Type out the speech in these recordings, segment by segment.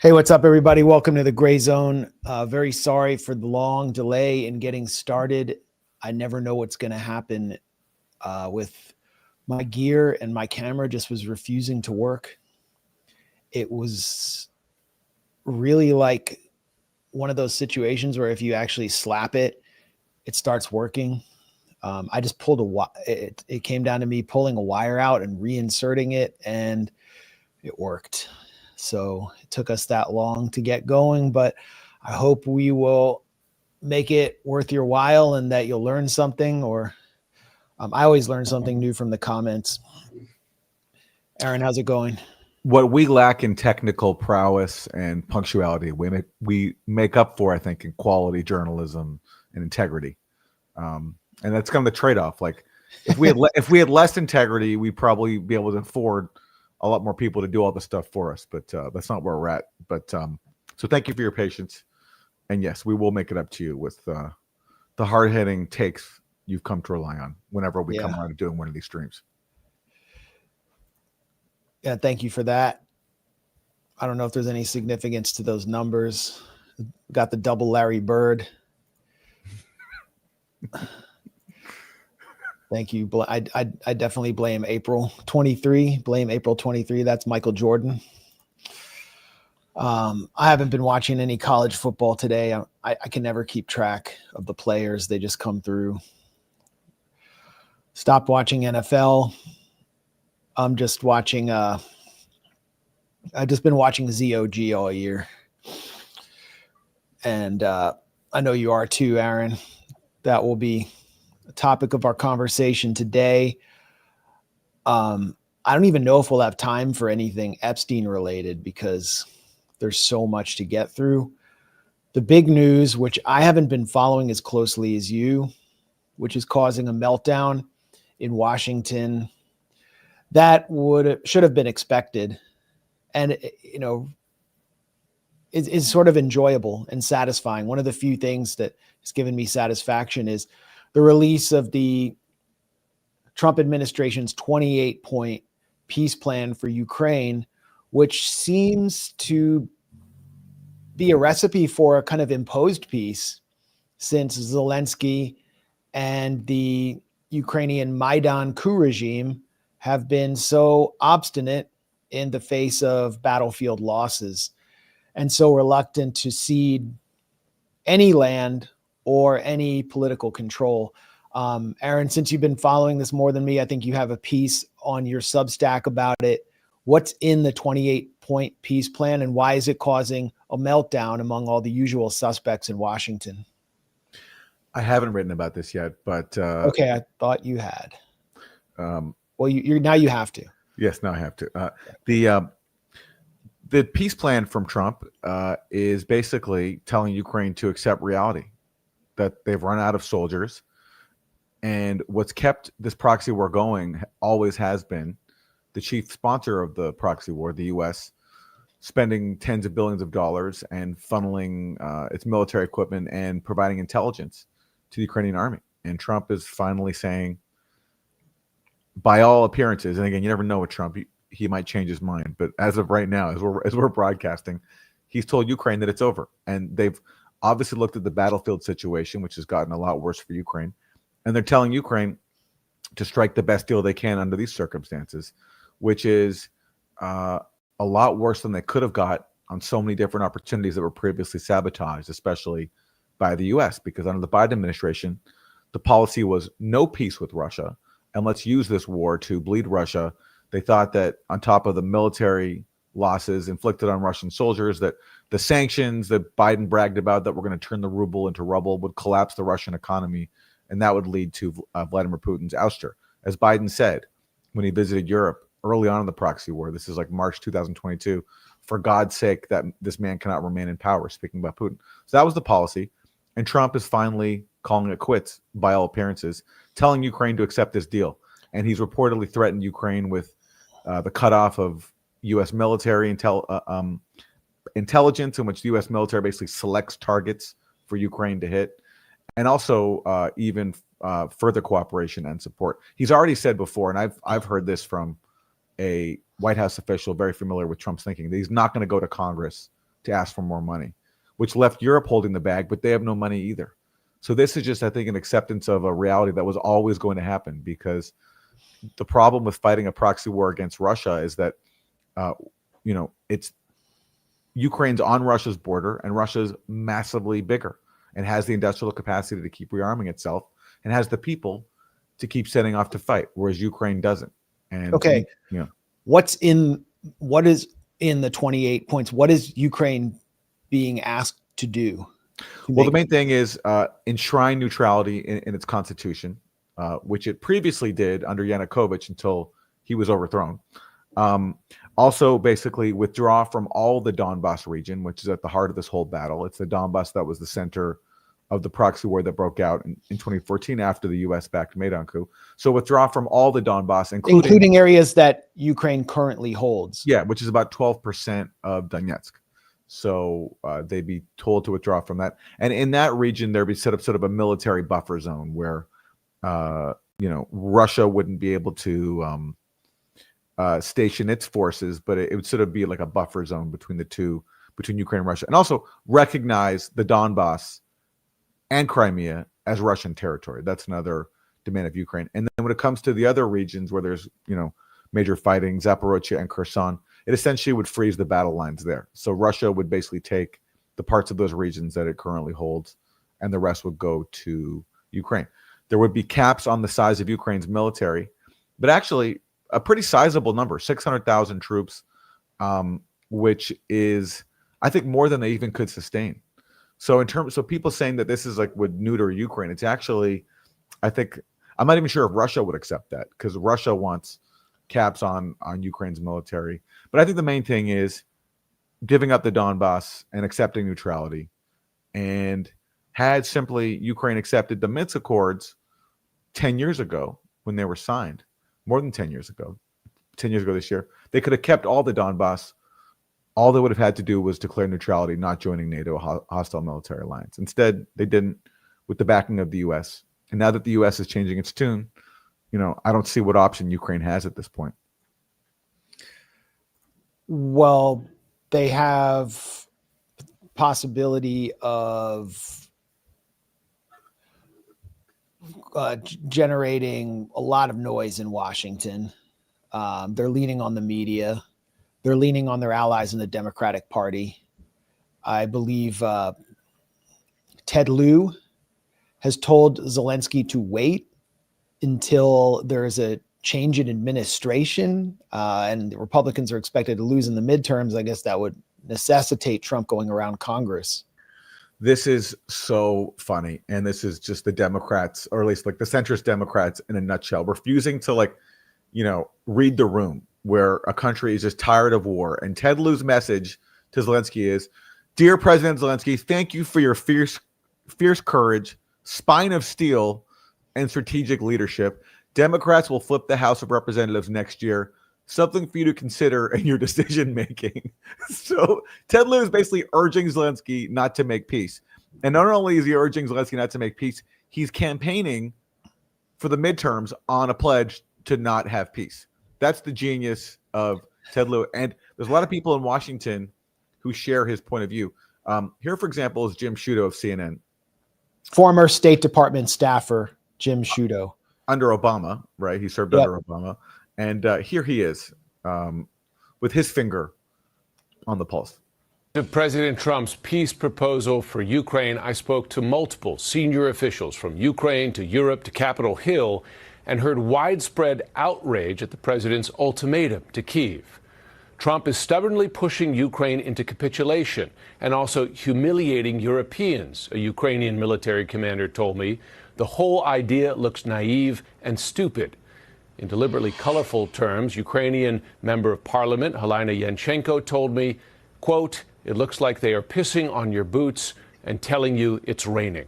Hey, what's up, everybody? Welcome to the Grayzone. Very sorry for the long delay in getting started. I never know what's going to happen with my gear, and my camera just was refusing to work. It was really like one of those situations where if you actually slap it, it starts working. I just pulled it came down to me pulling a wire out and reinserting it, and it worked. So it took us that long to get going, but I hope we will make it worth your while and that you'll learn something, or I always learn something new from the comments. Aaron, how's it going? What we lack in technical prowess and punctuality, we make up for, I think, in quality journalism and integrity. And that's kind of the trade-off. Like if we had less integrity, we'd probably be able to afford a lot more people to do all the stuff for us, but that's not where we're at. But so thank you for your patience, and yes, we will make it up to you with the hard-hitting takes you've come to rely on whenever we come around to doing one of these streams. Yeah, thank you for that. I don't know if there's any significance to those numbers. Got the double Larry Bird. Thank you. I definitely blame April 23. Blame April 23. That's Michael Jordan. I haven't been watching any college football today. I can never keep track of the players. They just come through. Stopped watching NFL. I'm just watching. I've just been watching ZOG all year, and I know you are too, Aaron. That will be a topic of our conversation today. I don't even know if we'll have time for anything Epstein related because there's so much to get through. The big news, which I haven't been following as closely as you, which is causing a meltdown in Washington, that should have been expected. And, you know, is sort of enjoyable and satisfying. One of the few things that has given me satisfaction is the release of the Trump administration's 28-point peace plan for Ukraine, which seems to be a recipe for a kind of imposed peace since Zelensky and the Ukrainian Maidan coup regime have been so obstinate in the face of battlefield losses and so reluctant to cede any land or any political control. Aaron, since you've been following this more than me, I think you have a piece on your Substack about it. What's in the 28-point peace plan, and why is it causing a meltdown among all the usual suspects in Washington? I haven't written about this yet, but okay, I thought you had. Well, you're now you have to. Yes, now I have to. The peace plan from Trump is basically telling Ukraine to accept reality, that they've run out of soldiers. And what's kept this proxy war going always has been the chief sponsor of the proxy war, the U.S., spending tens of billions of dollars and funneling its military equipment and providing intelligence to the Ukrainian army. And Trump is finally saying, by all appearances, and again, you never know with Trump, he might change his mind, but as of right now, as we're broadcasting, he's told Ukraine that it's over. And they've obviously looked at the battlefield situation, which has gotten a lot worse for Ukraine. And they're telling Ukraine to strike the best deal they can under these circumstances, which is a lot worse than they could have got on so many different opportunities that were previously sabotaged, especially by the U.S., because under the Biden administration, the policy was no peace with Russia, and let's use this war to bleed Russia. They thought that on top of the military losses inflicted on Russian soldiers, that the sanctions that Biden bragged about that were going to turn the ruble into rubble would collapse the Russian economy, and that would lead to Vladimir Putin's ouster. As Biden said when he visited Europe early on in the proxy war, this is like March 2022, for God's sake, that this man cannot remain in power, speaking about Putin. So that was the policy. And Trump is finally calling it quits, by all appearances, telling Ukraine to accept this deal. And he's reportedly threatened Ukraine with the cutoff of U.S. military intelligence, in which the U.S. military basically selects targets for Ukraine to hit, and also even further cooperation and support. He's already said before, and I've heard this from a White House official very familiar with Trump's thinking, that he's not going to go to Congress to ask for more money, which left Europe holding the bag, but they have no money either. So this is just, I think, an acceptance of a reality that was always going to happen, because the problem with fighting a proxy war against Russia is that, it's Ukraine's on Russia's border, and Russia's massively bigger and has the industrial capacity to keep rearming itself and has the people to keep setting off to fight, whereas Ukraine doesn't. And okay, what is in the 28 points? What is Ukraine being asked to do? Well, the main thing is enshrine neutrality in its constitution, which it previously did under Yanukovych until he was overthrown. Also, basically withdraw from all the Donbass region, which is at the heart of this whole battle. It's the Donbass that was the center of the proxy war that broke out in 2014 after the U.S. backed Maidan coup. So withdraw from all the Donbass, including areas that Ukraine currently holds. Yeah, which is about 12% of Donetsk. So they'd be told to withdraw from that. And in that region, there'd be set up sort of a military buffer zone where, Russia wouldn't be able to station its forces, but it would sort of be like a buffer zone between the two, between Ukraine and Russia, and also recognize the Donbass and Crimea as Russian territory. That's another demand of Ukraine. And then when it comes to the other regions where there's, major fighting, Zaporozhye and Kherson, it essentially would freeze the battle lines there. So Russia would basically take the parts of those regions that it currently holds, and the rest would go to Ukraine. There would be caps on the size of Ukraine's military, but actually a pretty sizable number, 600,000 troops, which is, I think, more than they even could sustain. So people saying that this is like would neuter Ukraine, it's actually, I think, I'm not even sure if Russia would accept that, because Russia wants caps on Ukraine's military. But I think the main thing is giving up the Donbass and accepting neutrality. And had simply Ukraine accepted the Minsk Accords 10 years ago when they were signed, more than 10 years ago this year, they could have kept all the Donbass. All they would have had to do was declare neutrality, not joining NATO, a hostile military alliance. Instead, they didn't, with the backing of the U.S. And now that the U.S. is changing its tune, I don't see what option Ukraine has at this point. Well, they have possibility of generating a lot of noise in Washington. They're leaning on the media. They're leaning on their allies in the Democratic Party. I believe Ted Lieu has told Zelensky to wait until there's a change in administration, and the Republicans are expected to lose in the midterms. I guess that would necessitate Trump going around Congress. This is so funny. And this is just the Democrats, or at least like the centrist Democrats in a nutshell, refusing to read the room, where a country is just tired of war. And Ted Lieu's message to Zelensky is, "Dear President Zelensky, thank you for your fierce courage, spine of steel, and strategic leadership. Democrats will flip the House of Representatives next year. Something for you to consider in your decision making." So Ted Lieu is basically urging Zelensky not to make peace. And not only is he urging Zelensky not to make peace, he's campaigning for the midterms on a pledge to not have peace. That's the genius of Ted Lieu. And there's a lot of people in Washington who share his point of view. Here, for example, is Jim Sciutto of CNN. Former State Department staffer, Jim Sciutto. Under Obama, right? He served under Obama. And here he is with his finger on the pulse. To President Trump's peace proposal for Ukraine, I spoke to multiple senior officials from Ukraine to Europe to Capitol Hill and heard widespread outrage at the president's ultimatum to Kyiv. Trump is stubbornly pushing Ukraine into capitulation and also humiliating Europeans, a Ukrainian military commander told me. The whole idea looks naive and stupid. In deliberately colorful terms, Ukrainian member of parliament Helena Yanchenko told me, quote, "It looks like they are pissing on your boots and telling you it's raining."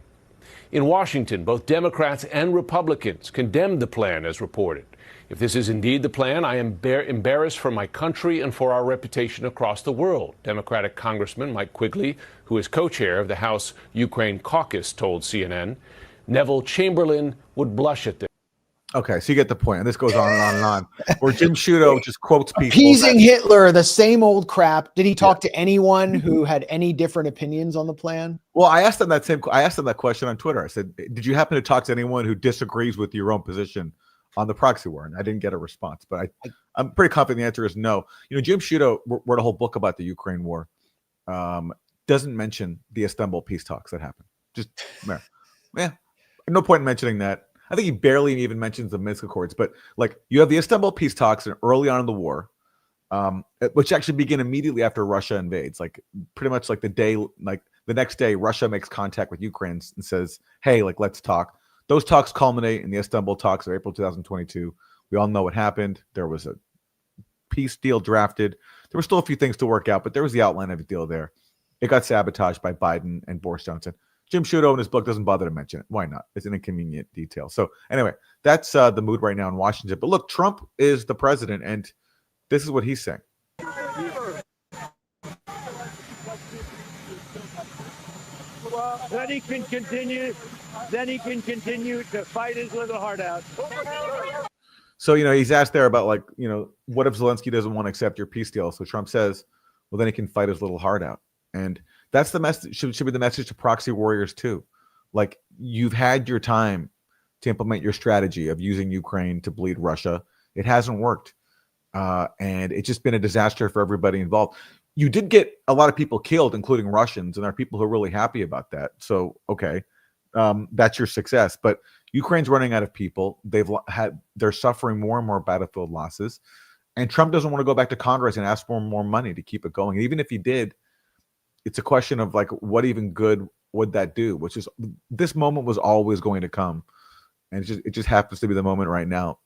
In Washington, both Democrats and Republicans condemned the plan as reported. If this is indeed the plan, I am embarrassed for my country and for our reputation across the world, Democratic Congressman Mike Quigley, who is co-chair of the House Ukraine Caucus, told CNN. Neville Chamberlain would blush at this. Okay, so you get the point. And this goes on and on and on. Where Jim Sciutto just quotes people. Appeasing Hitler, the same old crap. Did he talk to anyone who had any different opinions on the plan? Well, I asked them that question on Twitter. I said, did you happen to talk to anyone who disagrees with your own position on the proxy war? And I didn't get a response, but I'm pretty confident the answer is no. You know, Jim Sciutto wrote a whole book about the Ukraine war. Doesn't mention the Istanbul peace talks that happened. Just, no point in mentioning that. I think he barely even mentions the Minsk Accords, but like you have the Istanbul peace talks and early on in the war, which actually begin immediately after Russia invades. Like pretty much like the next day, Russia makes contact with Ukraine and says, "Hey, like let's talk." Those talks culminate in the Istanbul talks of April 2022. We all know what happened. There was a peace deal drafted. There were still a few things to work out, but there was the outline of a deal there. It got sabotaged by Biden and Boris Johnson. Jim Sciutto in his book doesn't bother to mention it. Why not? It's an inconvenient detail. So anyway, that's the mood right now in Washington. But look, Trump is the president, and this is what he's saying. Then he can continue to fight his little heart out. So, you know, he's asked there about like, you know, what if Zelensky doesn't want to accept your peace deal? So Trump says, well, then he can fight his little heart out. And that's the message, should be the message to proxy warriors too. Like you've had your time to implement your strategy of using Ukraine to bleed Russia. It hasn't worked. And it's just been a disaster for everybody involved. You did get a lot of people killed, including Russians, and there are people who are really happy about that. So, okay, that's your success. But Ukraine's running out of people. They're suffering more and more battlefield losses. And Trump doesn't want to go back to Congress and ask for more money to keep it going. Even if he did, it's a question of like, what even good would that do? Which is, this moment was always going to come. And it just happens to be the moment right now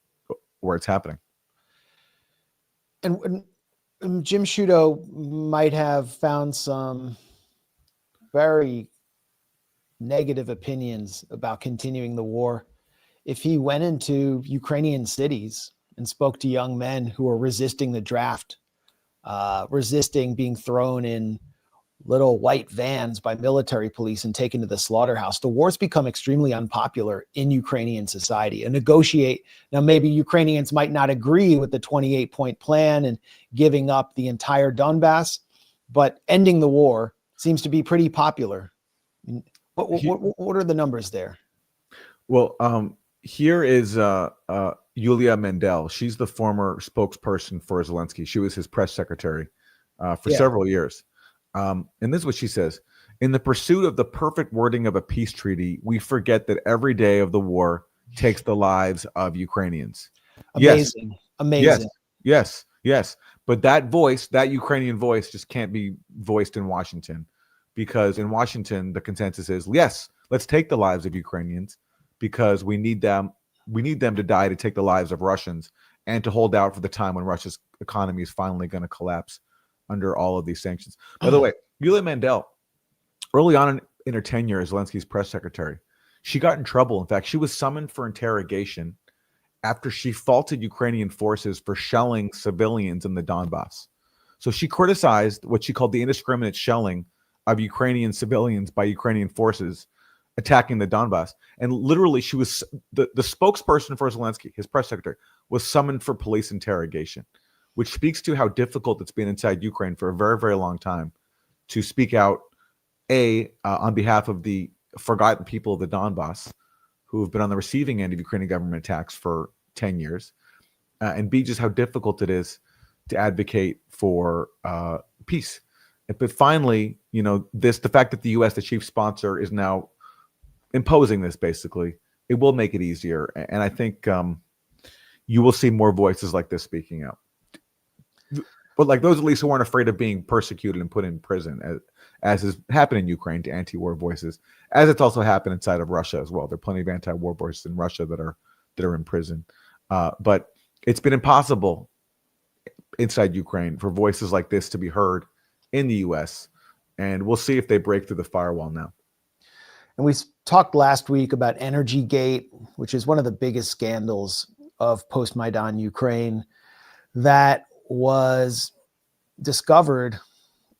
where it's happening. And Jim Sciutto might have found some very negative opinions about continuing the war if he went into Ukrainian cities and spoke to young men who are resisting the draft, resisting being thrown in little white vans by military police and taken to the slaughterhouse. The war's become extremely unpopular in Ukrainian society. And now maybe Ukrainians might not agree with the 28-point plan and giving up the entire Donbass, but ending the war seems to be pretty popular. What are the numbers there? Well, here is Yulia Mendel. She's the former spokesperson for Zelensky. She was his press secretary for several years. And this is what she says. In the pursuit of the perfect wording of a peace treaty, we forget that every day of the war takes the lives of Ukrainians. Amazing. Yes. Amazing. Yes. But that Ukrainian voice just can't be voiced in Washington, because in Washington, the consensus is, yes, let's take the lives of Ukrainians because we need them to die to take the lives of Russians and to hold out for the time when Russia's economy is finally going to collapse under all of these sanctions. By the way, Yulia Mendel, early on in her tenure as Zelensky's press secretary, she got in trouble. In fact, she was summoned for interrogation after she faulted Ukrainian forces for shelling civilians in the Donbass. So she criticized what she called the indiscriminate shelling of Ukrainian civilians by Ukrainian forces attacking the Donbass. And literally, she was the spokesperson for Zelensky, his press secretary, was summoned for police interrogation, which speaks to how difficult it's been inside Ukraine for a very, very long time to speak out, on behalf of the forgotten people of the Donbass who have been on the receiving end of Ukrainian government attacks for 10 years, and B, just how difficult it is to advocate for peace. But finally, you know, the fact that the U.S., the chief sponsor, is now imposing this, basically, it will make it easier. And I think you will see more voices like this speaking out. But like those at least who aren't afraid of being persecuted and put in prison, as has happened in Ukraine to anti-war voices, as it's also happened inside of Russia as well. There are plenty of anti-war voices in Russia that are in prison. But it's been impossible inside Ukraine for voices like this to be heard in the U.S. And we'll see if they break through the firewall now. And we talked last week about Energygate, which is one of the biggest scandals of post-Maidan Ukraine, that was discovered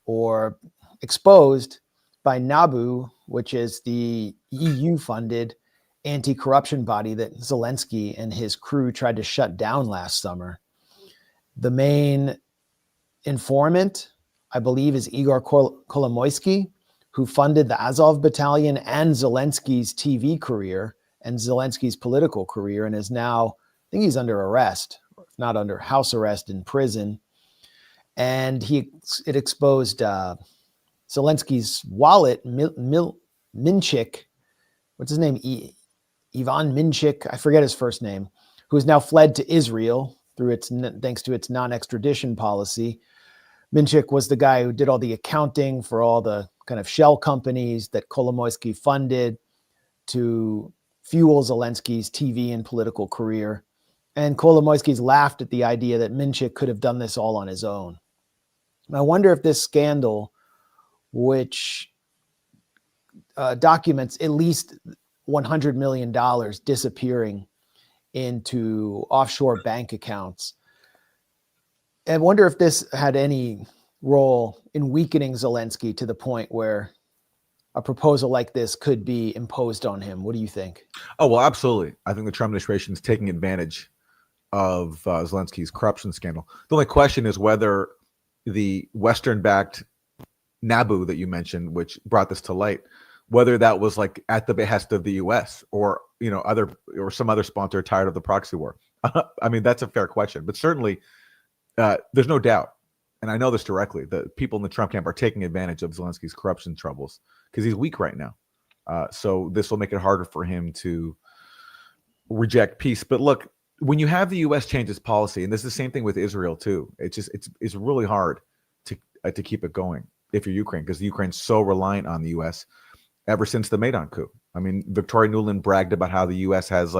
or exposed by NABU, which is the EU-funded anti-corruption body that Zelensky and his crew tried to shut down last summer. The main informant, I believe, is Igor Kolomoisky, who funded the Azov battalion and Zelensky's TV career and Zelensky's political career, and is now, I think he's under arrest, not under house arrest, in prison. And it exposed Zelensky's wallet, Minchik, what's his name? Ivan Minchik, I forget his first name, who has now fled to Israel thanks to its non-extradition policy. Minchik was the guy who did all the accounting for all the kind of shell companies that Kolomoisky funded to fuel Zelensky's TV and political career. And Kolomoisky's laughed at the idea that Minchik could have done this all on his own. I wonder if this scandal, which documents at least $100 million disappearing into offshore bank accounts, I wonder if this had any role in weakening Zelensky to the point where a proposal like this could be imposed on him. What do you think? Oh, well, absolutely. I think the Trump administration is taking advantage of Zelensky's corruption scandal. The only question is whether the Western-backed NABU that you mentioned, which brought this to light, whether that was like at the behest of the U.S. or some other sponsor tired of the proxy war. I mean, that's a fair question, but certainly there's no doubt, and I know this directly, that people in the Trump camp are taking advantage of Zelensky's corruption troubles because he's weak right now. So this will make it harder for him to reject peace. But look, when you have the U.S. change its policy, and this is the same thing with Israel too, it's really hard to keep it going if you're Ukraine, because Ukraine's so reliant on the U.S. ever since the Maidan coup. I mean, Victoria Nuland bragged about how the U.S. has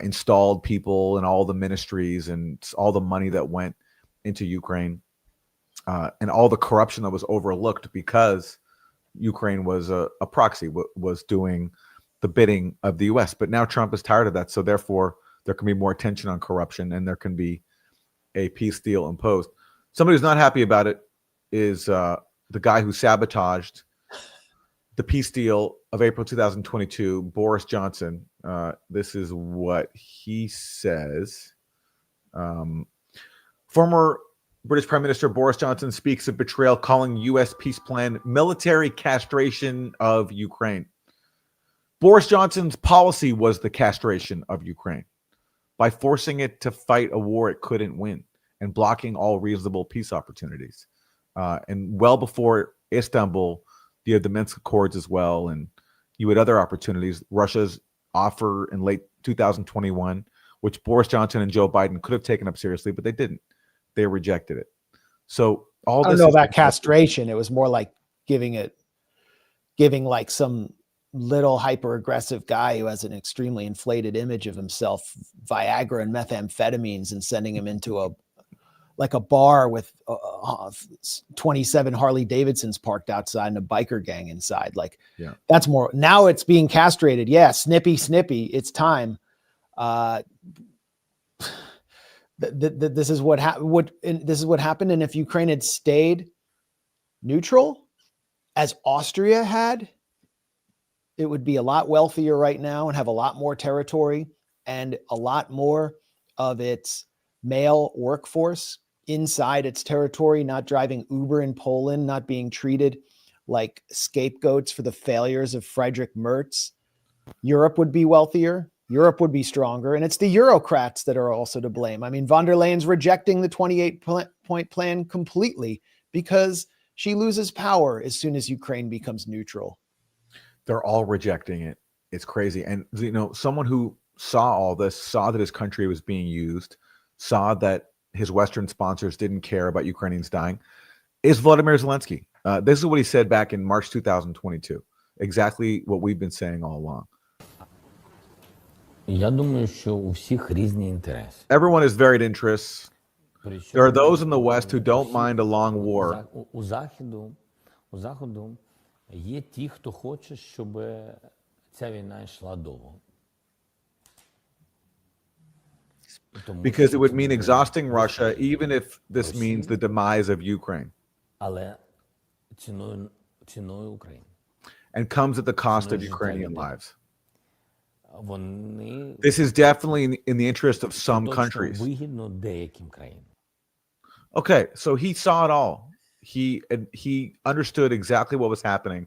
installed people in all the ministries and all the money that went into Ukraine and all the corruption that was overlooked because Ukraine was a proxy, was doing the bidding of the U.S. But now Trump is tired of that. So therefore, there can be more attention on corruption and there can be a peace deal imposed. Somebody who's not happy about it is the guy who sabotaged the peace deal of April 2022, Boris Johnson. This is what he says. Former British Prime Minister Boris Johnson speaks of betrayal, calling U.S. peace plan military castration of Ukraine. Boris Johnson's policy was the castration of Ukraine by forcing it to fight a war it couldn't win and blocking all reasonable peace opportunities. And well before Istanbul, you had the Minsk Accords as well, and you had other opportunities. Russia's offer in late 2021, which Boris Johnson and Joe Biden could have taken up seriously, but they didn't. They rejected it. So all this. I don't know about castration. It was more like giving like some little hyper aggressive guy who has an extremely inflated image of himself, Viagra and methamphetamines, and sending him into a bar with 27 Harley Davidsons parked outside and a biker gang inside. That's more. Now it's being castrated. Yeah. Snippy. It's time. This is what happened. And if Ukraine had stayed neutral, as Austria had, it would be a lot wealthier right now and have a lot more territory and a lot more of its male workforce inside its territory, not driving Uber in Poland, not being treated like scapegoats for the failures of Friedrich Merz. Europe would be wealthier. Europe would be stronger. And it's the Eurocrats that are also to blame. I mean, von der Leyen's rejecting the 28-point plan completely because she loses power as soon as Ukraine becomes neutral. They're all rejecting it. It's crazy. And, someone who saw all this, saw that his country was being used, saw that his Western sponsors didn't care about Ukrainians dying, is Vladimir Zelensky. This is what he said back in March 2022. Exactly what we've been saying all along. Everyone has varied interests. There are those in the West who don't mind a long war. Є ті, хто хоче, щоб ця війна йшла довго. Because it would mean exhausting Russia, even if this means the demise of Ukraine. Але ціною України. And comes at the cost of Ukrainian lives. вони This is definitely in the interest of some точно countries. вигідно деяким країнам. Okay, so he saw it all. He understood exactly what was happening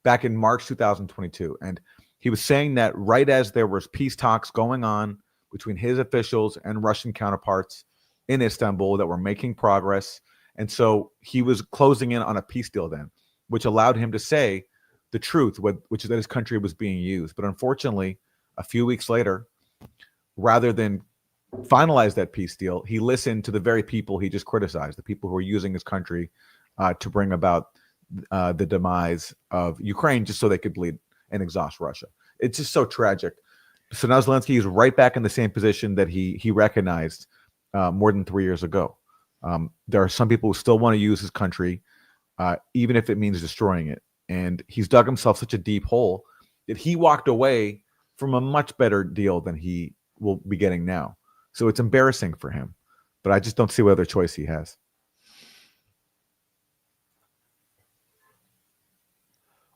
back in March 2022, and he was saying that right as there was peace talks going on between his officials and Russian counterparts in Istanbul that were making progress, and so he was closing in on a peace deal then, which allowed him to say the truth, which is that his country was being used. But unfortunately, a few weeks later, rather than finalize that peace deal, he listened to the very people he just criticized, the people who were using his country to bring about the demise of Ukraine just so they could bleed and exhaust Russia. It's just so tragic. So now Zelensky is right back in the same position that he recognized more than 3 years ago. There are some people who still want to use his country, even if it means destroying it. And he's dug himself such a deep hole that he walked away from a much better deal than he will be getting now. So it's embarrassing for him, but I just don't see what other choice he has.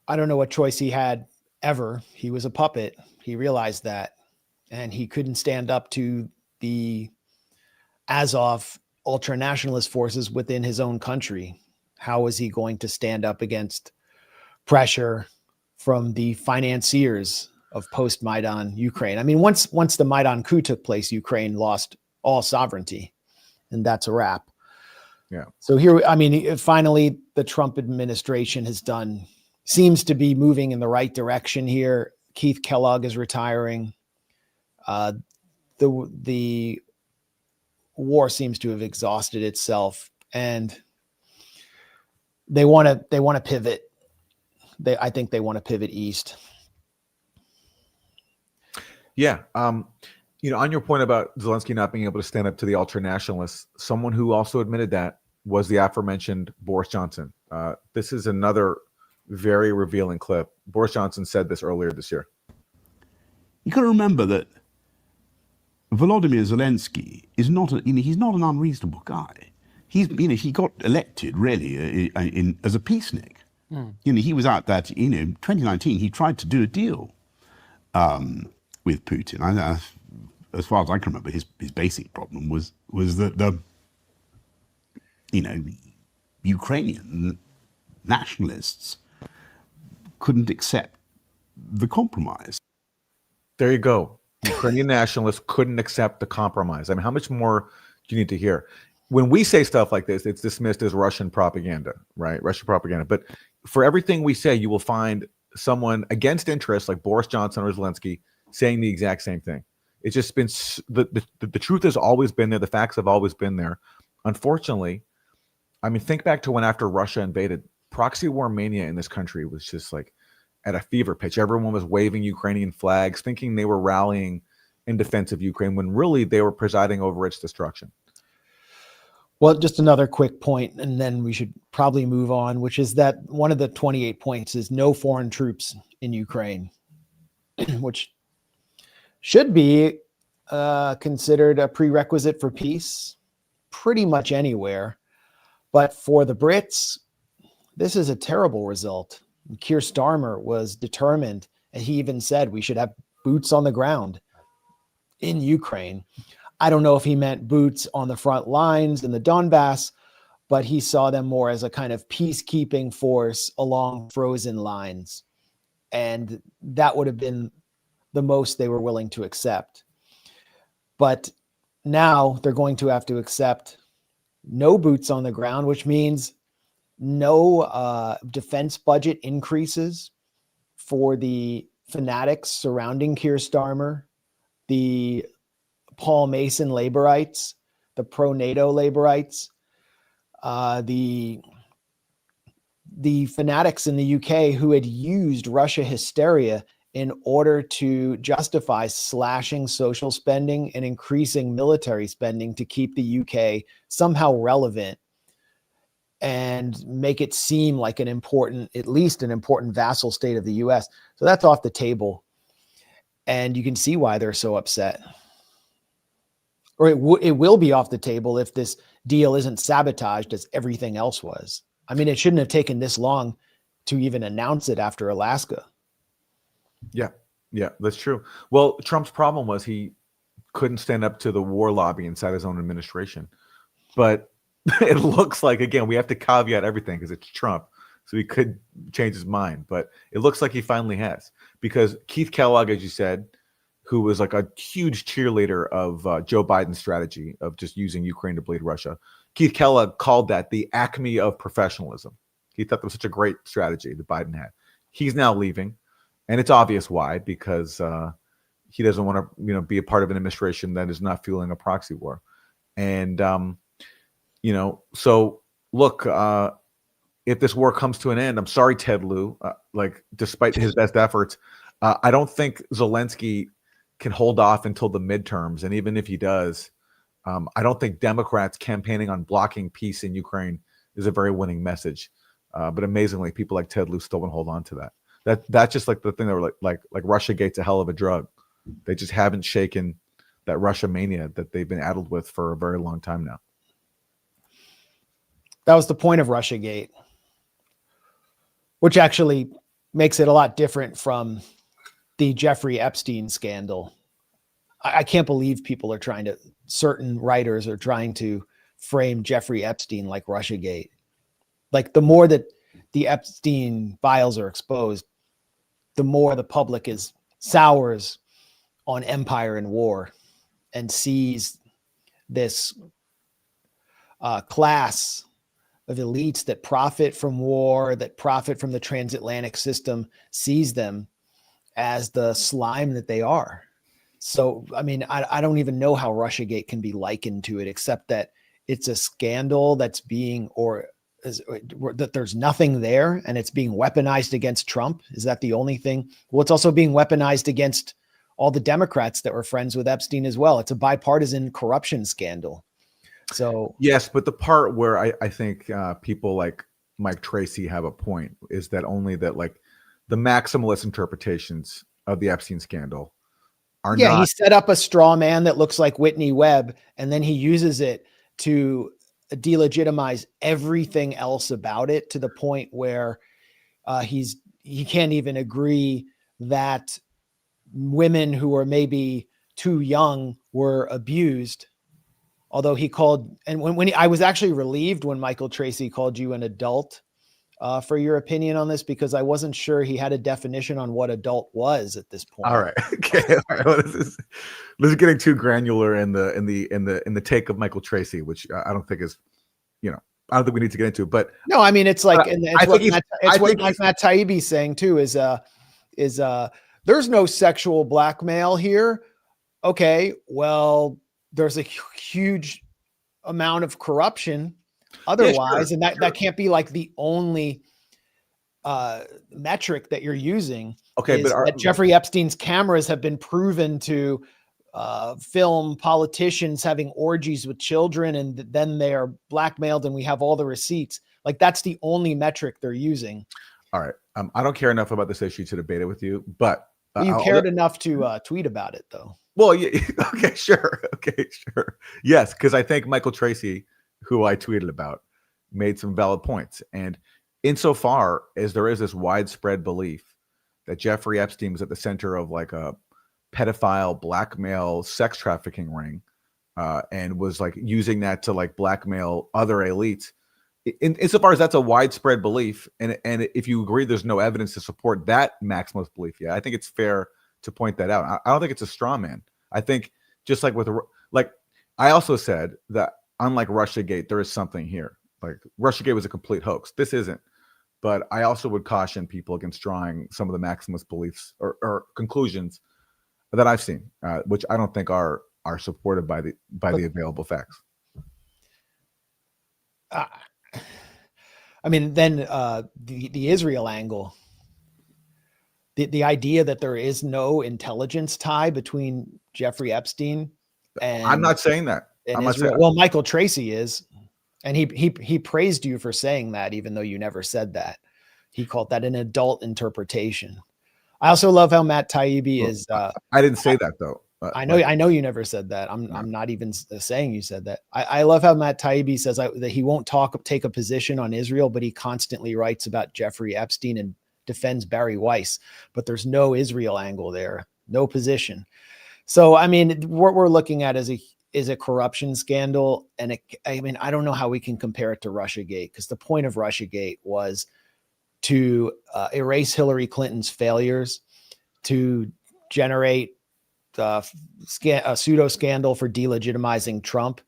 I don't know what choice he had ever. He was a puppet. He realized that, and he couldn't stand up to the Azov ultra-nationalist forces within his own country. How was he going to stand up against pressure from the financiers of post-Maidan Ukraine? I mean, once the Maidan coup took place, Ukraine lost all sovereignty, and that's a wrap. Yeah. So here, I mean, finally, the Trump administration seems to be moving in the right direction here. Keith Kellogg is retiring. The war seems to have exhausted itself, and they want to pivot. I think they want to pivot east. Yeah. On your point about Zelensky not being able to stand up to the ultra-nationalists, someone who also admitted that was the aforementioned Boris Johnson. This is another very revealing clip. Boris Johnson said this earlier this year. You got to remember that Volodymyr Zelensky is not he's not an unreasonable guy. He got elected really as a peacenik. He was out that, 2019, he tried to do a deal with Putin. As far as I can remember, his basic problem was that the Ukrainian nationalists couldn't accept the compromise. There you go. Ukrainian nationalists couldn't accept the compromise. I mean, how much more do you need to hear? When we say stuff like this, it's dismissed as Russian propaganda, right? Russian propaganda. But for everything we say, you will find someone against interest like Boris Johnson or Zelensky saying the exact same thing. It's just been the truth has always been there. The facts have always been there. Unfortunately, I mean, think back to when after Russia invaded, proxy war mania in this country was just like at a fever pitch. Everyone was waving Ukrainian flags, thinking they were rallying in defense of Ukraine when really they were presiding over its destruction. Well, just another quick point, and then we should probably move on, which is that one of the 28 points is no foreign troops in Ukraine, which should be considered a prerequisite for peace pretty much anywhere. But for the Brits, this is a terrible result. Keir Starmer was determined, and he even said we should have boots on the ground in Ukraine. I don't know if he meant boots on the front lines in the Donbass, but he saw them more as a kind of peacekeeping force along frozen lines. And that would have been the most they were willing to accept. But now they're going to have to accept no boots on the ground, which means no defense budget increases for the fanatics surrounding Keir Starmer, the Paul Mason laborites, the pro-NATO laborites, the fanatics in the UK who had used Russia hysteria in order to justify slashing social spending and increasing military spending to keep the UK somehow relevant and make it seem like at least an important vassal state of the US. So that's off the table. And you can see why they're so upset. Or it will be off the table if this deal isn't sabotaged as everything else was. I mean, it shouldn't have taken this long to even announce it after Alaska. Yeah. Yeah, that's true. Well, Trump's problem was he couldn't stand up to the war lobby inside his own administration. But it looks like, again, we have to caveat everything because it's Trump. So he could change his mind. But it looks like he finally has. Because Keith Kellogg, as you said, who was like a huge cheerleader of Joe Biden's strategy of just using Ukraine to bleed Russia, Keith Kellogg called that the acme of professionalism. He thought that was such a great strategy that Biden had. He's now leaving. And it's obvious why, because he doesn't want to, be a part of an administration that is not fueling a proxy war. And, so look, if this war comes to an end, I'm sorry, Ted Lieu, despite his best efforts, I don't think Zelensky can hold off until the midterms. And even if he does, I don't think Democrats campaigning on blocking peace in Ukraine is a very winning message. But amazingly, people like Ted Lieu still want to hold on to that. That's just like the thing that were like Russiagate's a hell of a drug. They just haven't shaken that Russia mania that they've been addled with for a very long time now. That was the point of Russiagate, which actually makes it a lot different from the Jeffrey Epstein scandal. I can't believe certain writers are trying to frame Jeffrey Epstein like Russiagate. Like, the more that the Epstein files are exposed, the more the public sours on empire and war and sees this class of elites that profit from war, that profit from the transatlantic system, sees them as the slime that they are. So, I mean, I don't even know how Russiagate can be likened to it, except that it's a scandal that's that there's nothing there and it's being weaponized against Trump. Is that the only thing? Well, it's also being weaponized against all the Democrats that were friends with Epstein as well. It's a bipartisan corruption scandal. So yes, but the part where I think people like Mike Tracy have a point is that only that the maximalist interpretations of the Epstein scandal are not. He set up a straw man that looks like Whitney Webb, and then he uses it to delegitimize everything else about it, to the point where he can't even agree that women who are maybe too young were abused. Although he called, and I was actually relieved when Michael Tracy called you an adult for your opinion on this, because I wasn't sure he had a definition on what adult was at this point. All right. Okay. All right. Well, this is getting too granular in the take of Michael Tracy, which I don't think is, I don't think we need to get into. But no, I mean, it's like, and it's what Matt Taibbi's saying too, is there's no sexual blackmail here. Okay, well, there's a huge amount of corruption otherwise, and that can't be like the only metric that you're using. Okay, but Jeffrey Epstein's cameras have been proven to film politicians having orgies with children, and then they are blackmailed, and we have all the receipts. Like, that's the only metric they're using. All right, I don't care enough about this issue to debate it with you, but you cared enough to tweet about it, though. Well, yeah, okay, sure. Yes, because I think Michael Tracy, who I tweeted about, made some valid points. And insofar as there is this widespread belief that Jeffrey Epstein was at the center of like a pedophile, blackmail, sex trafficking ring, and was like using that to like blackmail other elites, insofar as that's a widespread belief, and if you agree there's no evidence to support that maximalist belief, yeah, I think it's fair to point that out. I don't think it's a straw man. I think just like I also said that unlike Russiagate, there is something here. Like, Russiagate was a complete hoax. This isn't. But I also would caution people against drawing some of the maximalist beliefs or conclusions that I've seen, which I don't think are supported by the available facts. I mean, then the Israel angle. The idea that there is no intelligence tie between Jeffrey Epstein and I'm not saying that. I'm not saying that. Well, Michael Tracy is, and he praised you for saying that, even though you never said that. He called that an adult interpretation. I also love how Matt Taibbi is. I didn't say that though. I know you never said that. I'm not even saying you said that. I love how Matt Taibbi says that he won't take a position on Israel, but he constantly writes about Jeffrey Epstein and defends Barry Weiss, but there's no Israel angle there, no position. So, I mean, what we're looking at is a corruption scandal. And I don't know how we can compare it to Russiagate, because the point of Russiagate was to erase Hillary Clinton's failures, to generate a pseudo scandal for delegitimizing Trump,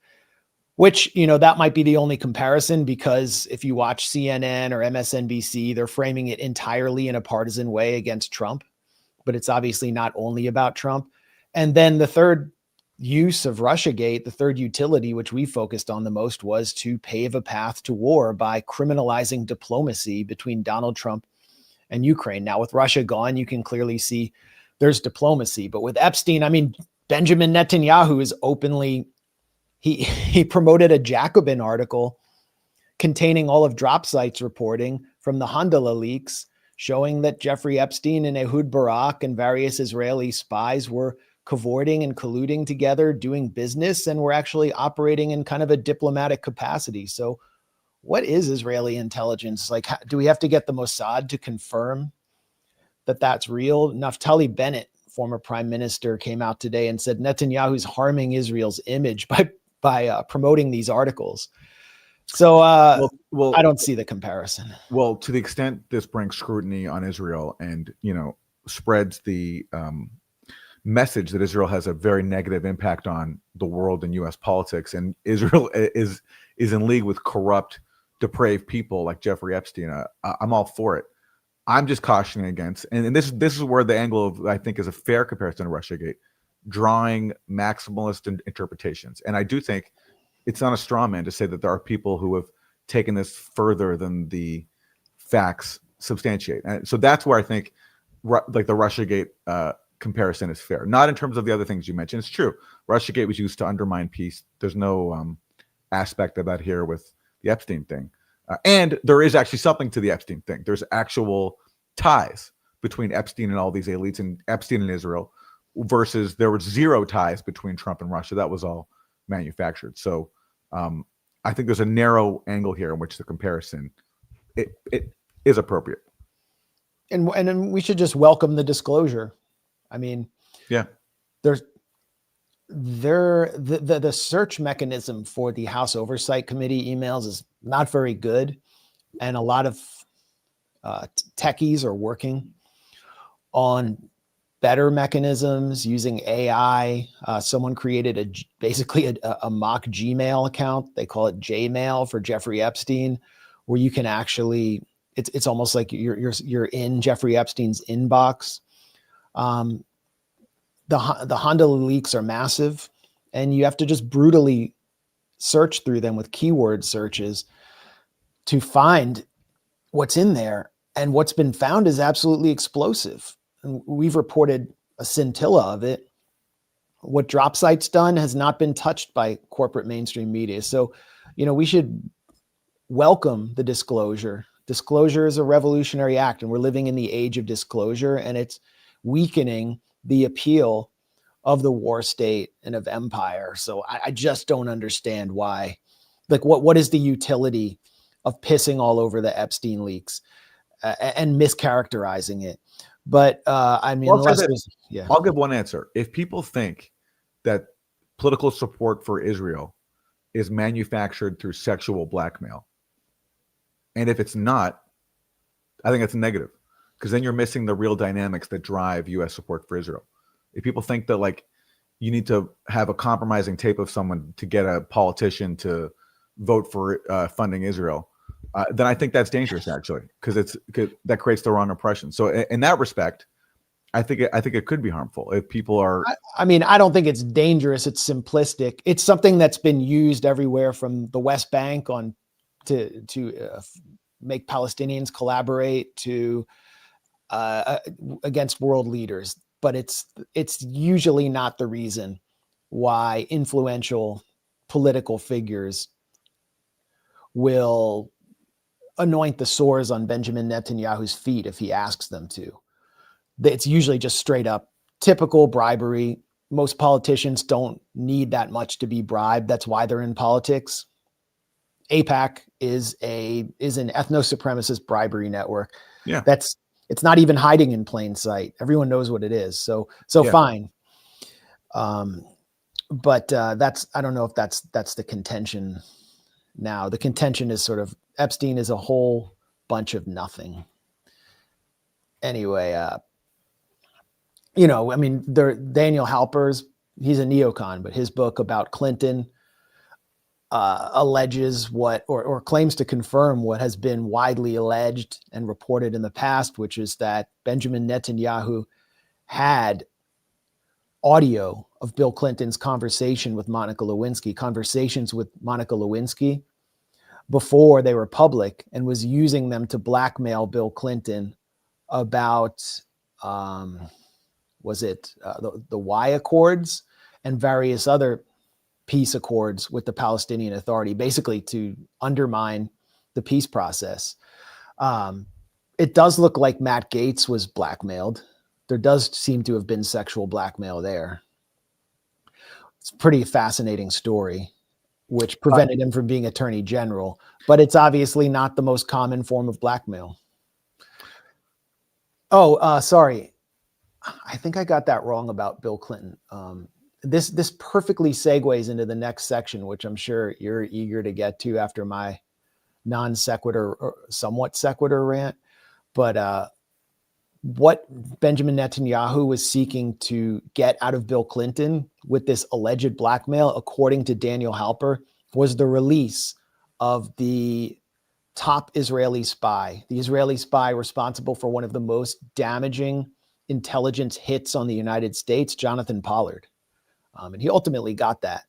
which, that might be the only comparison, because if you watch CNN or MSNBC, they're framing it entirely in a partisan way against Trump, but it's obviously not only about Trump. And then the third use of Russiagate, the third utility, which we focused on the most, was to pave a path to war by criminalizing diplomacy between Donald Trump and Ukraine. Now, with Russia gone, you can clearly see there's diplomacy. But with Epstein, I mean, Benjamin Netanyahu is openly, he promoted a Jacobin article containing all of DropSite's reporting from the Handala leaks, showing that Jeffrey Epstein and Ehud Barak and various Israeli spies were cavorting and colluding together, doing business, and were actually operating in kind of a diplomatic capacity. So what is Israeli intelligence? Like, do we have to get the Mossad to confirm that that's real? Naftali Bennett, former prime minister, came out today and said Netanyahu's harming Israel's image by promoting these articles. So well, I don't see the comparison. Well, to the extent this brings scrutiny on Israel and, spreads the message that Israel has a very negative impact on the world and U.S. politics, and Israel is in league with corrupt, depraved people like Jeffrey Epstein, I'm all for it. I'm just cautioning against, and this is where the angle of, I think, is a fair comparison to Russiagate, drawing maximalist interpretations. And I do think it's not a straw man to say that there are people who have taken this further than the facts substantiate. And so that's where I think like the Russiagate comparison is fair. Not in terms of the other things you mentioned. It's true. Russiagate was used to undermine peace. There's no aspect of that here with the Epstein thing. And there is actually something to the Epstein thing. There's actual ties between Epstein and all these elites, and Epstein and Israel, versus there was zero ties between Trump and Russia. That was all manufactured. So I think there's a narrow angle here in which the comparison it is appropriate. And we should just welcome the disclosure. I mean, yeah, the search mechanism for the House Oversight Committee emails is not very good. And a lot of techies are working on better mechanisms using AI. Someone created basically a mock Gmail account. They call it Jmail for Jeffrey Epstein, where you can actually, it's almost like you're in Jeffrey Epstein's inbox. The Honda leaks are massive, and you have to just brutally search through them with keyword searches to find what's in there. And what's been found is absolutely explosive. And we've reported a scintilla of it. What DropSite's done has not been touched by corporate mainstream media. So, we should welcome the disclosure. Disclosure is a revolutionary act, and we're living in the age of disclosure, and it's weakening the appeal of the war state and of empire. So I just don't understand why, like, what is the utility of pissing all over the Epstein leaks and mischaracterizing it? But I mean, I'll give one answer. If people think that political support for Israel is manufactured through sexual blackmail, and if it's not, I think it's a negative, because then you're missing the real dynamics that drive U.S. support for Israel. If people think that, like, you need to have a compromising tape of someone to get a politician to vote for funding Israel, then I think that's dangerous, actually, because that creates the wrong impression. So in that respect, I think it could be harmful if people are. I mean, I don't think it's dangerous. It's simplistic. It's something that's been used everywhere from the West Bank to make Palestinians collaborate to against world leaders. But it's usually not the reason why influential political figures will anoint the sores on Benjamin Netanyahu's feet if he asks them to. It's usually just straight up typical bribery. Most politicians don't need that much to be bribed. That's why they're in politics. AIPAC is an ethno-supremacist bribery network. Yeah. It's not even hiding in plain sight. Everyone knows what it is. So Yeah. fine. But I don't know if that's the contention now. The contention is sort of Epstein is a whole bunch of nothing. Anyway, I mean, Daniel Halper's, he's a neocon, but his book about Clinton alleges what, or claims to confirm what has been widely alleged and reported in the past, which is that Benjamin Netanyahu had audio of Bill Clinton's conversations with Monica Lewinsky before they were public, and was using them to blackmail Bill Clinton about, the Y Accords and various other peace accords with the Palestinian Authority, basically to undermine the peace process. It does look like Matt Gaetz was blackmailed. There does seem to have been sexual blackmail there. It's a pretty fascinating story, which prevented him from being attorney general, but it's obviously not the most common form of blackmail. Oh, sorry. I think I got that wrong about Bill Clinton. This perfectly segues into the next section, which I'm sure you're eager to get to after my non sequitur or somewhat sequitur rant. But what Benjamin Netanyahu was seeking to get out of Bill Clinton with this alleged blackmail, according to Daniel Halper, was the release of the top Israeli spy, the Israeli spy responsible for one of the most damaging intelligence hits on the United States, Jonathan Pollard. And he ultimately got that.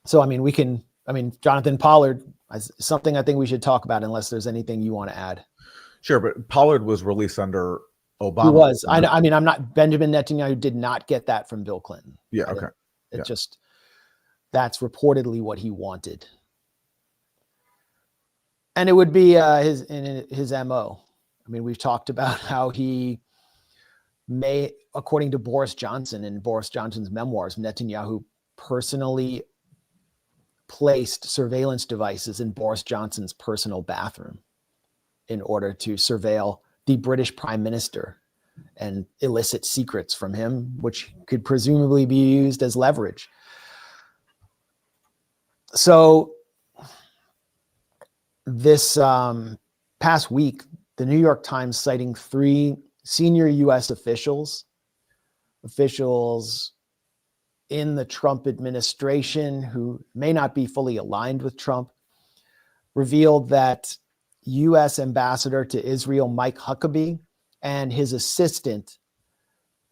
So, I mean, Jonathan Pollard is something I think we should talk about, unless there's anything you want to add. Sure, but Pollard was released under Obama. He was. I mean, I'm not, Benjamin Netanyahu did not get that from Bill Clinton. Yeah, okay. That's reportedly what he wanted. And it would be his MO. I mean, we've talked about how he may, according to Boris Johnson in Boris Johnson's memoirs, Netanyahu personally placed surveillance devices in Boris Johnson's personal bathroom in order to surveil the British Prime Minister and elicit secrets from him, which could presumably be used as leverage. So this past week, the New York Times, citing 3 senior U.S. officials in the Trump administration who may not be fully aligned with Trump, revealed that U.S. Ambassador to Israel Mike Huckabee and his assistant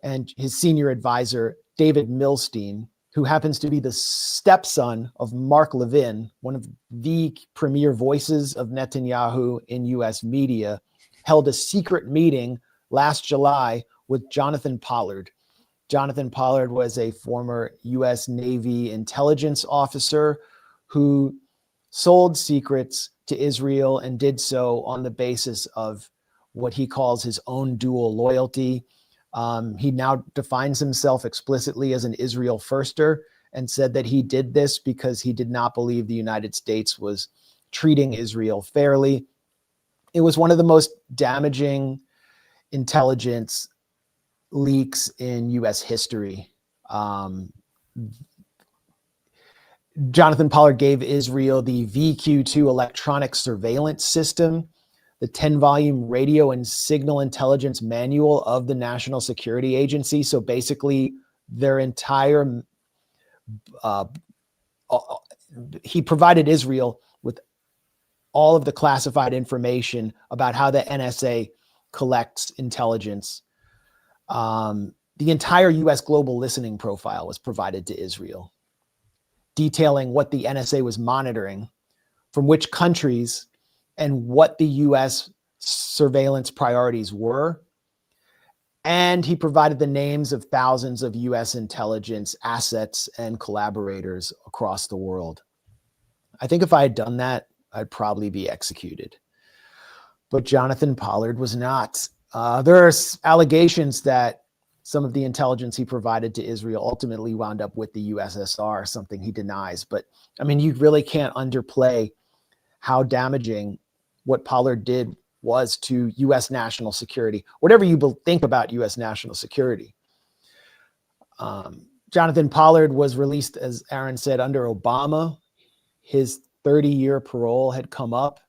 and his senior advisor David Milstein, who happens to be the stepson of Mark Levin, one of the premier voices of Netanyahu in U.S. media, held a secret meeting last July with Jonathan Pollard. Jonathan Pollard was a former U.S. Navy intelligence officer who sold secrets to Israel and did so on the basis of what he calls his own dual loyalty. He now defines himself explicitly as an Israel firster and said that he did this because he did not believe the United States was treating Israel fairly. It was one of the most damaging intelligence leaks in U.S. history. Jonathan Pollard gave Israel the VQ2 electronic surveillance system, the 10-volume radio and signal intelligence manual of the National Security Agency. So basically, their entire, he provided Israel with all of the classified information about how the NSA collects intelligence. The entire U.S. global listening profile was provided to Israel, detailing what the NSA was monitoring, from which countries, and what the U.S. surveillance priorities were. And he provided the names of thousands of U.S. intelligence assets and collaborators across the world. I think if I had done that, I'd probably be executed. But Jonathan Pollard was not. There are allegations that some of the intelligence he provided to Israel ultimately wound up with the USSR, something he denies. But I mean, you really can't underplay how damaging what Pollard did was to U.S. national security, whatever you think about U.S. national security. Jonathan Pollard was released, as Aaron said, under Obama. His 30-year parole had come up,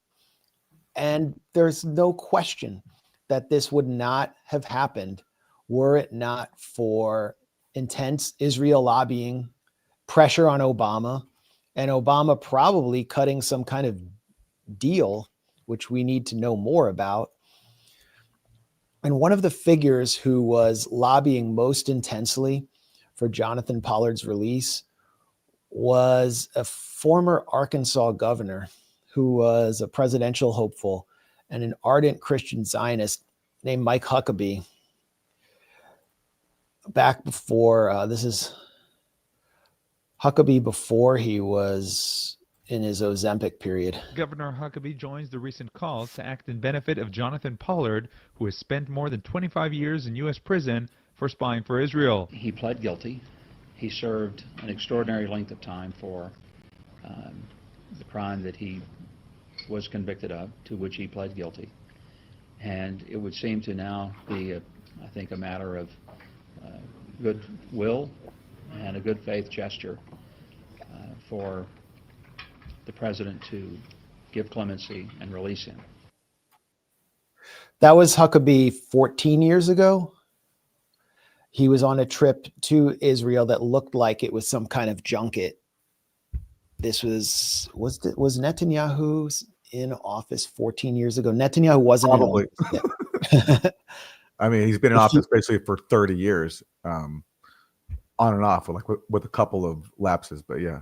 and there's no question that this would not have happened were it not for intense Israel lobbying, pressure on Obama, and Obama probably cutting some kind of deal, which we need to know more about. And one of the figures who was lobbying most intensely for Jonathan Pollard's release was a former Arkansas governor who was a presidential hopeful and an ardent Christian Zionist named Mike Huckabee. Back before, this is Huckabee before he was in his Ozempic period. Governor Huckabee joins the recent calls to act in benefit of Jonathan Pollard, who has spent more than 25 years in U.S. prison for spying for Israel. He pled guilty. He served an extraordinary length of time for the crime that he was convicted of, to which he pled guilty. And it would seem to now be, I think, a matter of goodwill and a good faith gesture for the president to give clemency and release him. That was Huckabee 14 years ago. He was on a trip to Israel that looked like it was some kind of junket. This was Netanyahu in office 14 years ago? Netanyahu wasn't probably. In office yet. I mean, he's been in office basically for 30 years, on and off, with a couple of lapses, but yeah.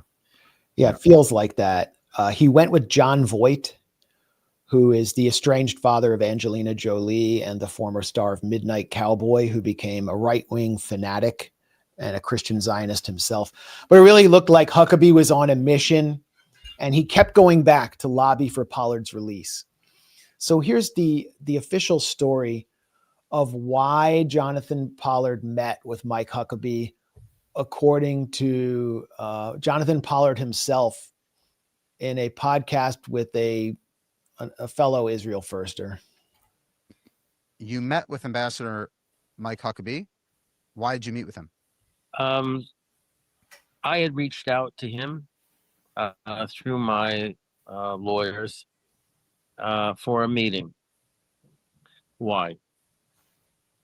Yeah, it feels like that. He went with John Voight, who is the estranged father of Angelina Jolie and the former star of Midnight Cowboy, who became a right-wing fanatic and a Christian Zionist himself. But it really looked like Huckabee was on a mission, and he kept going back to lobby for Pollard's release. So here's the official story of why Jonathan Pollard met with Mike Huckabee, according to Jonathan Pollard himself in a podcast with a fellow Israel firster. You met with Ambassador Mike Huckabee. Why did you meet with him? I had reached out to him through my lawyers for a meeting. Why?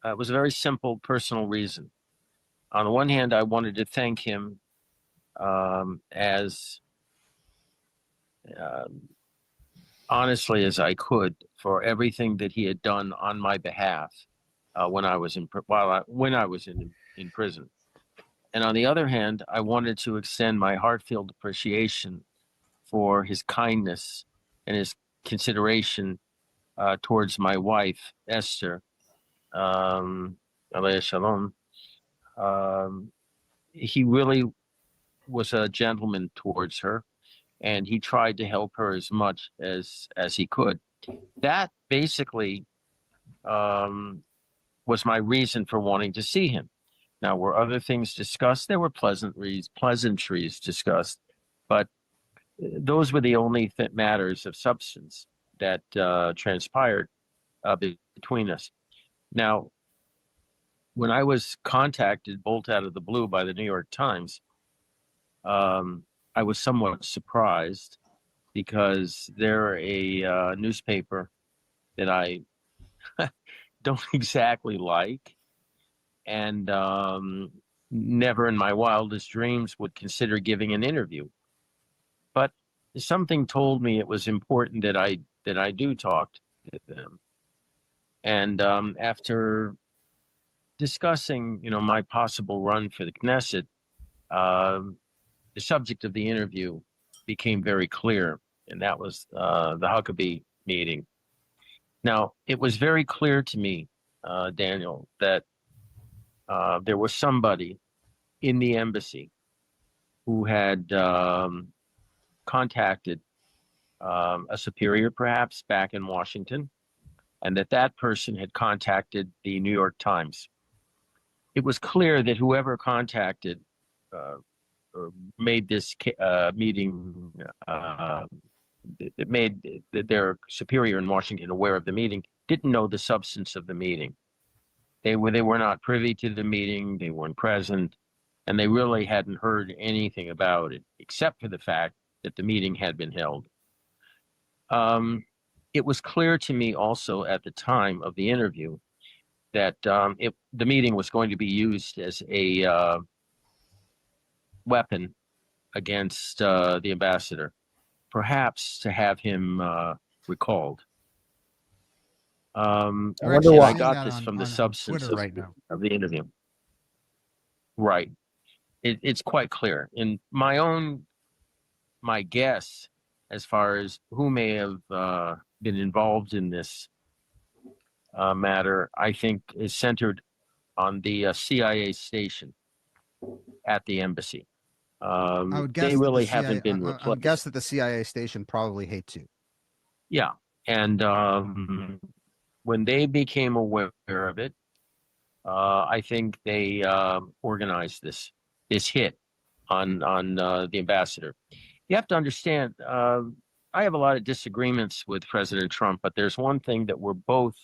It was a very simple personal reason. On the one hand, I wanted to thank him as honestly as I could for everything that he had done on my behalf when I was in prison. And on the other hand, I wanted to extend my heartfelt appreciation for his kindness and his consideration towards my wife, Esther, Alea Shalom. He really was a gentleman towards her, and he tried to help her as much as he could. That basically was my reason for wanting to see him. Now, were other things discussed? There were pleasantries discussed, but those were the only matters of substance that transpired between us. Now, when I was contacted bolt out of the blue by the New York Times, I was somewhat surprised because they're a newspaper that I don't exactly like, and never in my wildest dreams would consider giving an interview. But something told me it was important that I do talk to them. And after discussing, my possible run for the Knesset, the subject of the interview became very clear, and that was the Huckabee meeting. Now, it was very clear to me, Daniel, that there was somebody in the embassy who had contacted a superior, perhaps, back in Washington, and that person had contacted the New York Times. It was clear that whoever contacted or made this meeting that made their superior in Washington aware of the meeting didn't know the substance of the meeting. They were not privy to the meeting. They weren't present, and they really hadn't heard anything about it, except for the fact that the meeting had been held. It was clear to me also at the time of the interview that the meeting was going to be used as a weapon against the ambassador, perhaps to have him recalled. I got this from the substance of the interview. Right. It's quite clear. In my guess, as far as who may have been involved in this matter, I think is centered on the CIA station at the embassy. I would guess they really haven't been replaced. I would guess that the CIA station probably hates you. Yeah. And when they became aware of it, I think they organized this hit on the ambassador. You have to understand, I have a lot of disagreements with President Trump, but there's one thing that we're both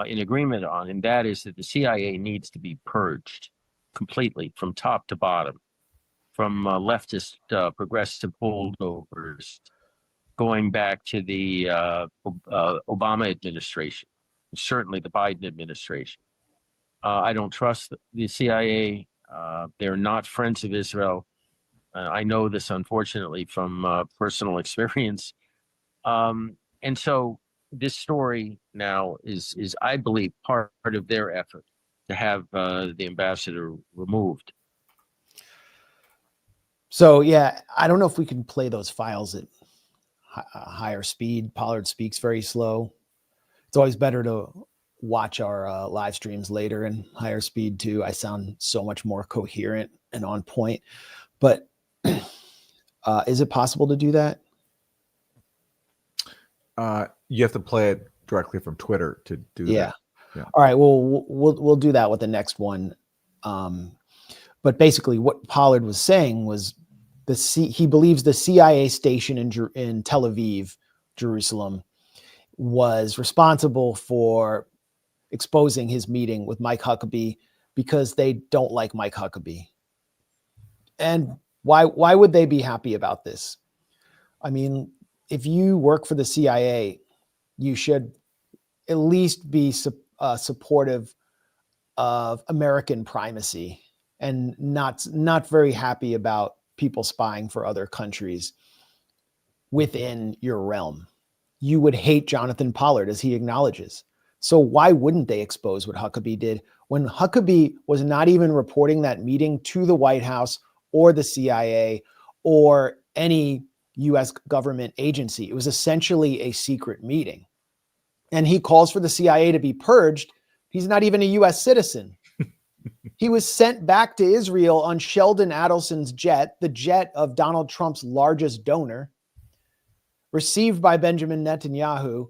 in agreement on, and that is that the CIA needs to be purged completely from top to bottom, from leftist progressive holdovers, going back to the Obama administration, certainly the Biden administration. I don't trust the CIA. They're not friends of Israel. I know this, unfortunately, from personal experience. And so this story now is, I believe, part of their effort to have the ambassador removed. So, yeah, I don't know if we can play those files at higher speed. Pollard speaks very slow. It's always better to watch our live streams later in higher speed too. I sound so much more coherent and on point. But is it possible to do that? You have to play it directly from Twitter to do that. Yeah. All right. Well, we'll do that with the next one. But basically, what Pollard was saying was he believes the CIA station in Tel Aviv, Jerusalem, was responsible for exposing his meeting with Mike Huckabee because they don't like Mike Huckabee. And why would they be happy about this? I mean, if you work for the CIA, you should at least be supportive of American primacy and not very happy about people spying for other countries within your realm. You would hate Jonathan Pollard, as he acknowledges. So why wouldn't they expose what Huckabee did when Huckabee was not even reporting that meeting to the White House or the CIA or any U.S. government agency? It was essentially a secret meeting. And he calls for the CIA to be purged. He's not even a U.S. citizen. He was sent back to Israel on Sheldon Adelson's jet, the jet of Donald Trump's largest donor, received by Benjamin Netanyahu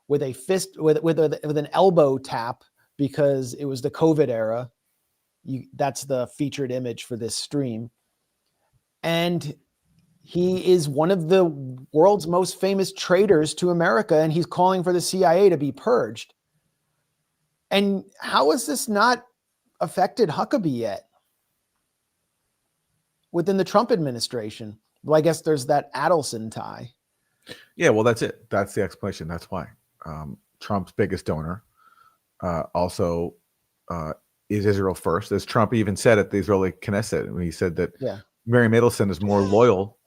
with a fist, with an elbow tap, because it was the COVID era. That's the featured image for this stream. And he is one of the world's most famous traitors to America, and he's calling for the CIA to be purged. And how has this not affected Huckabee yet within the Trump administration? Well, I guess there's that Adelson tie. Yeah, well, that's it. That's the explanation. That's why. Trump's biggest donor also is Israel first, as Trump even said at the Israeli Knesset when he said that Mary Matelson is more loyal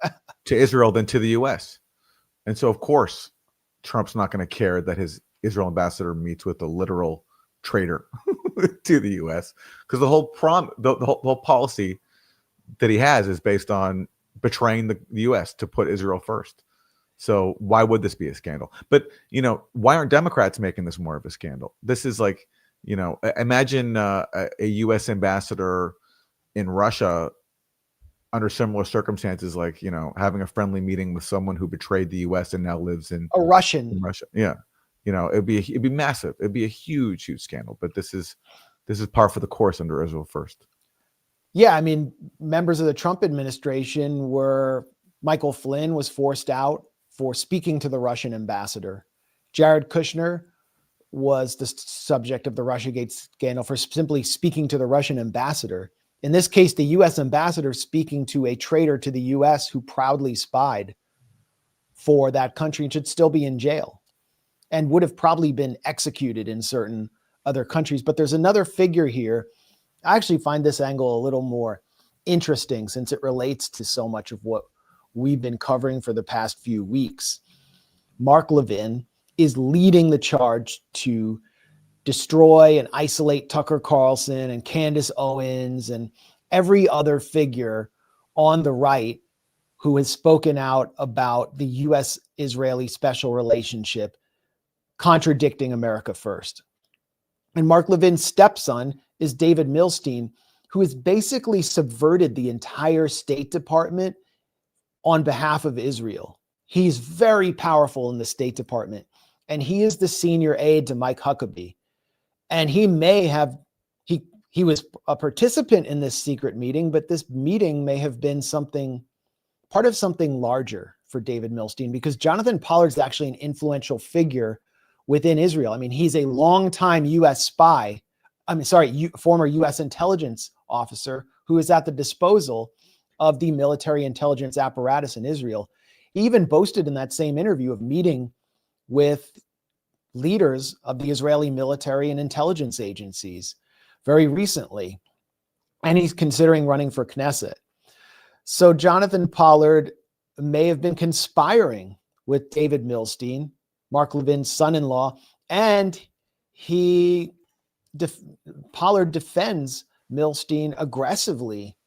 to Israel than to the U.S. And so, of course, Trump's not going to care that his Israel ambassador meets with a literal traitor to the U.S. because the whole whole policy that he has is based on betraying the U.S. to put Israel first. So why would this be a scandal? But, why aren't Democrats making this more of a scandal? This is like, imagine a U.S. ambassador in Russia under similar circumstances, like, having a friendly meeting with someone who betrayed the U.S. and now lives in Russia. Yeah. It'd be massive. It'd be a huge, huge scandal. But this is par for the course under Israel first. Yeah. I mean, members of the Trump administration Michael Flynn was forced out for speaking to the Russian ambassador. Jared Kushner was the subject of the Russiagate scandal for simply speaking to the Russian ambassador. In this case, the U.S. ambassador speaking to a traitor to the U.S. who proudly spied for that country and should still be in jail and would have probably been executed in certain other countries. But there's another figure here. I actually find this angle a little more interesting since it relates to so much of what we've been covering for the past few weeks. Mark Levin is leading the charge to destroy and isolate Tucker Carlson and Candace Owens and every other figure on the right who has spoken out about the U.S.-Israeli special relationship, contradicting America First. And Mark Levin's stepson is David Milstein, who has basically subverted the entire State Department on behalf of Israel. He's very powerful in the State Department, and he is the senior aide to Mike Huckabee. And he may have, he was a participant in this secret meeting, but this meeting may have been part of something larger for David Milstein, because Jonathan Pollard is actually an influential figure within Israel. I mean, he's a longtime U.S. spy. Former U.S. intelligence officer who is at the disposal of the military intelligence apparatus in Israel. He even boasted in that same interview of meeting with leaders of the Israeli military and intelligence agencies very recently. And he's considering running for Knesset. So Jonathan Pollard may have been conspiring with David Milstein, Mark Levin's son-in-law, and Pollard defends Milstein aggressively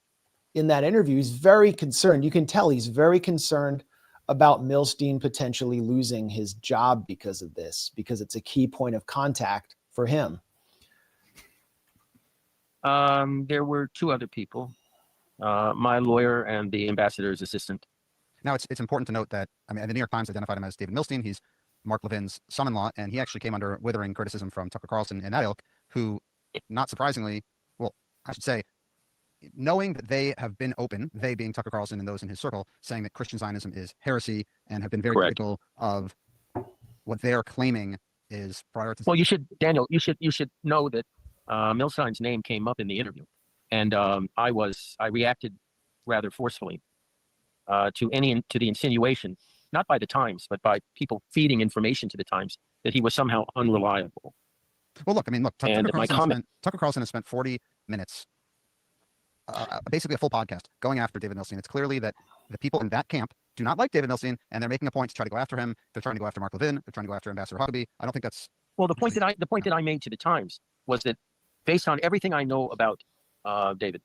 in that interview. He's very concerned. You can tell he's very concerned about Milstein potentially losing his job because of this, because it's a key point of contact for him. There were two other people, my lawyer and the ambassador's assistant. Now, it's important to note that, I mean, the New York Times identified him as David Milstein. He's Mark Levin's son-in-law, and he actually came under withering criticism from Tucker Carlson and that ilk, who, not surprisingly, well, I should say, knowing that they have been open, they being Tucker Carlson and those in his circle, saying that Christian Zionism is heresy and have been very critical of what they are claiming is prioritization. Well, Daniel, you should know that Milstein's name came up in the interview, and I reacted rather forcefully to the insinuation, not by the Times, but by people feeding information to the Times that he was somehow unreliable. Well, look, Tucker Carlson has spent 40 minutes, basically a full podcast, going after David Milstein. It's clearly that the people in that camp do not like David Milstein, and they're making a point to try to go after him. They're trying to go after Mark Levin. They're trying to go after Ambassador Huckabee. I don't think that's... Well, the point that I made to the Times was that based on everything I know about David,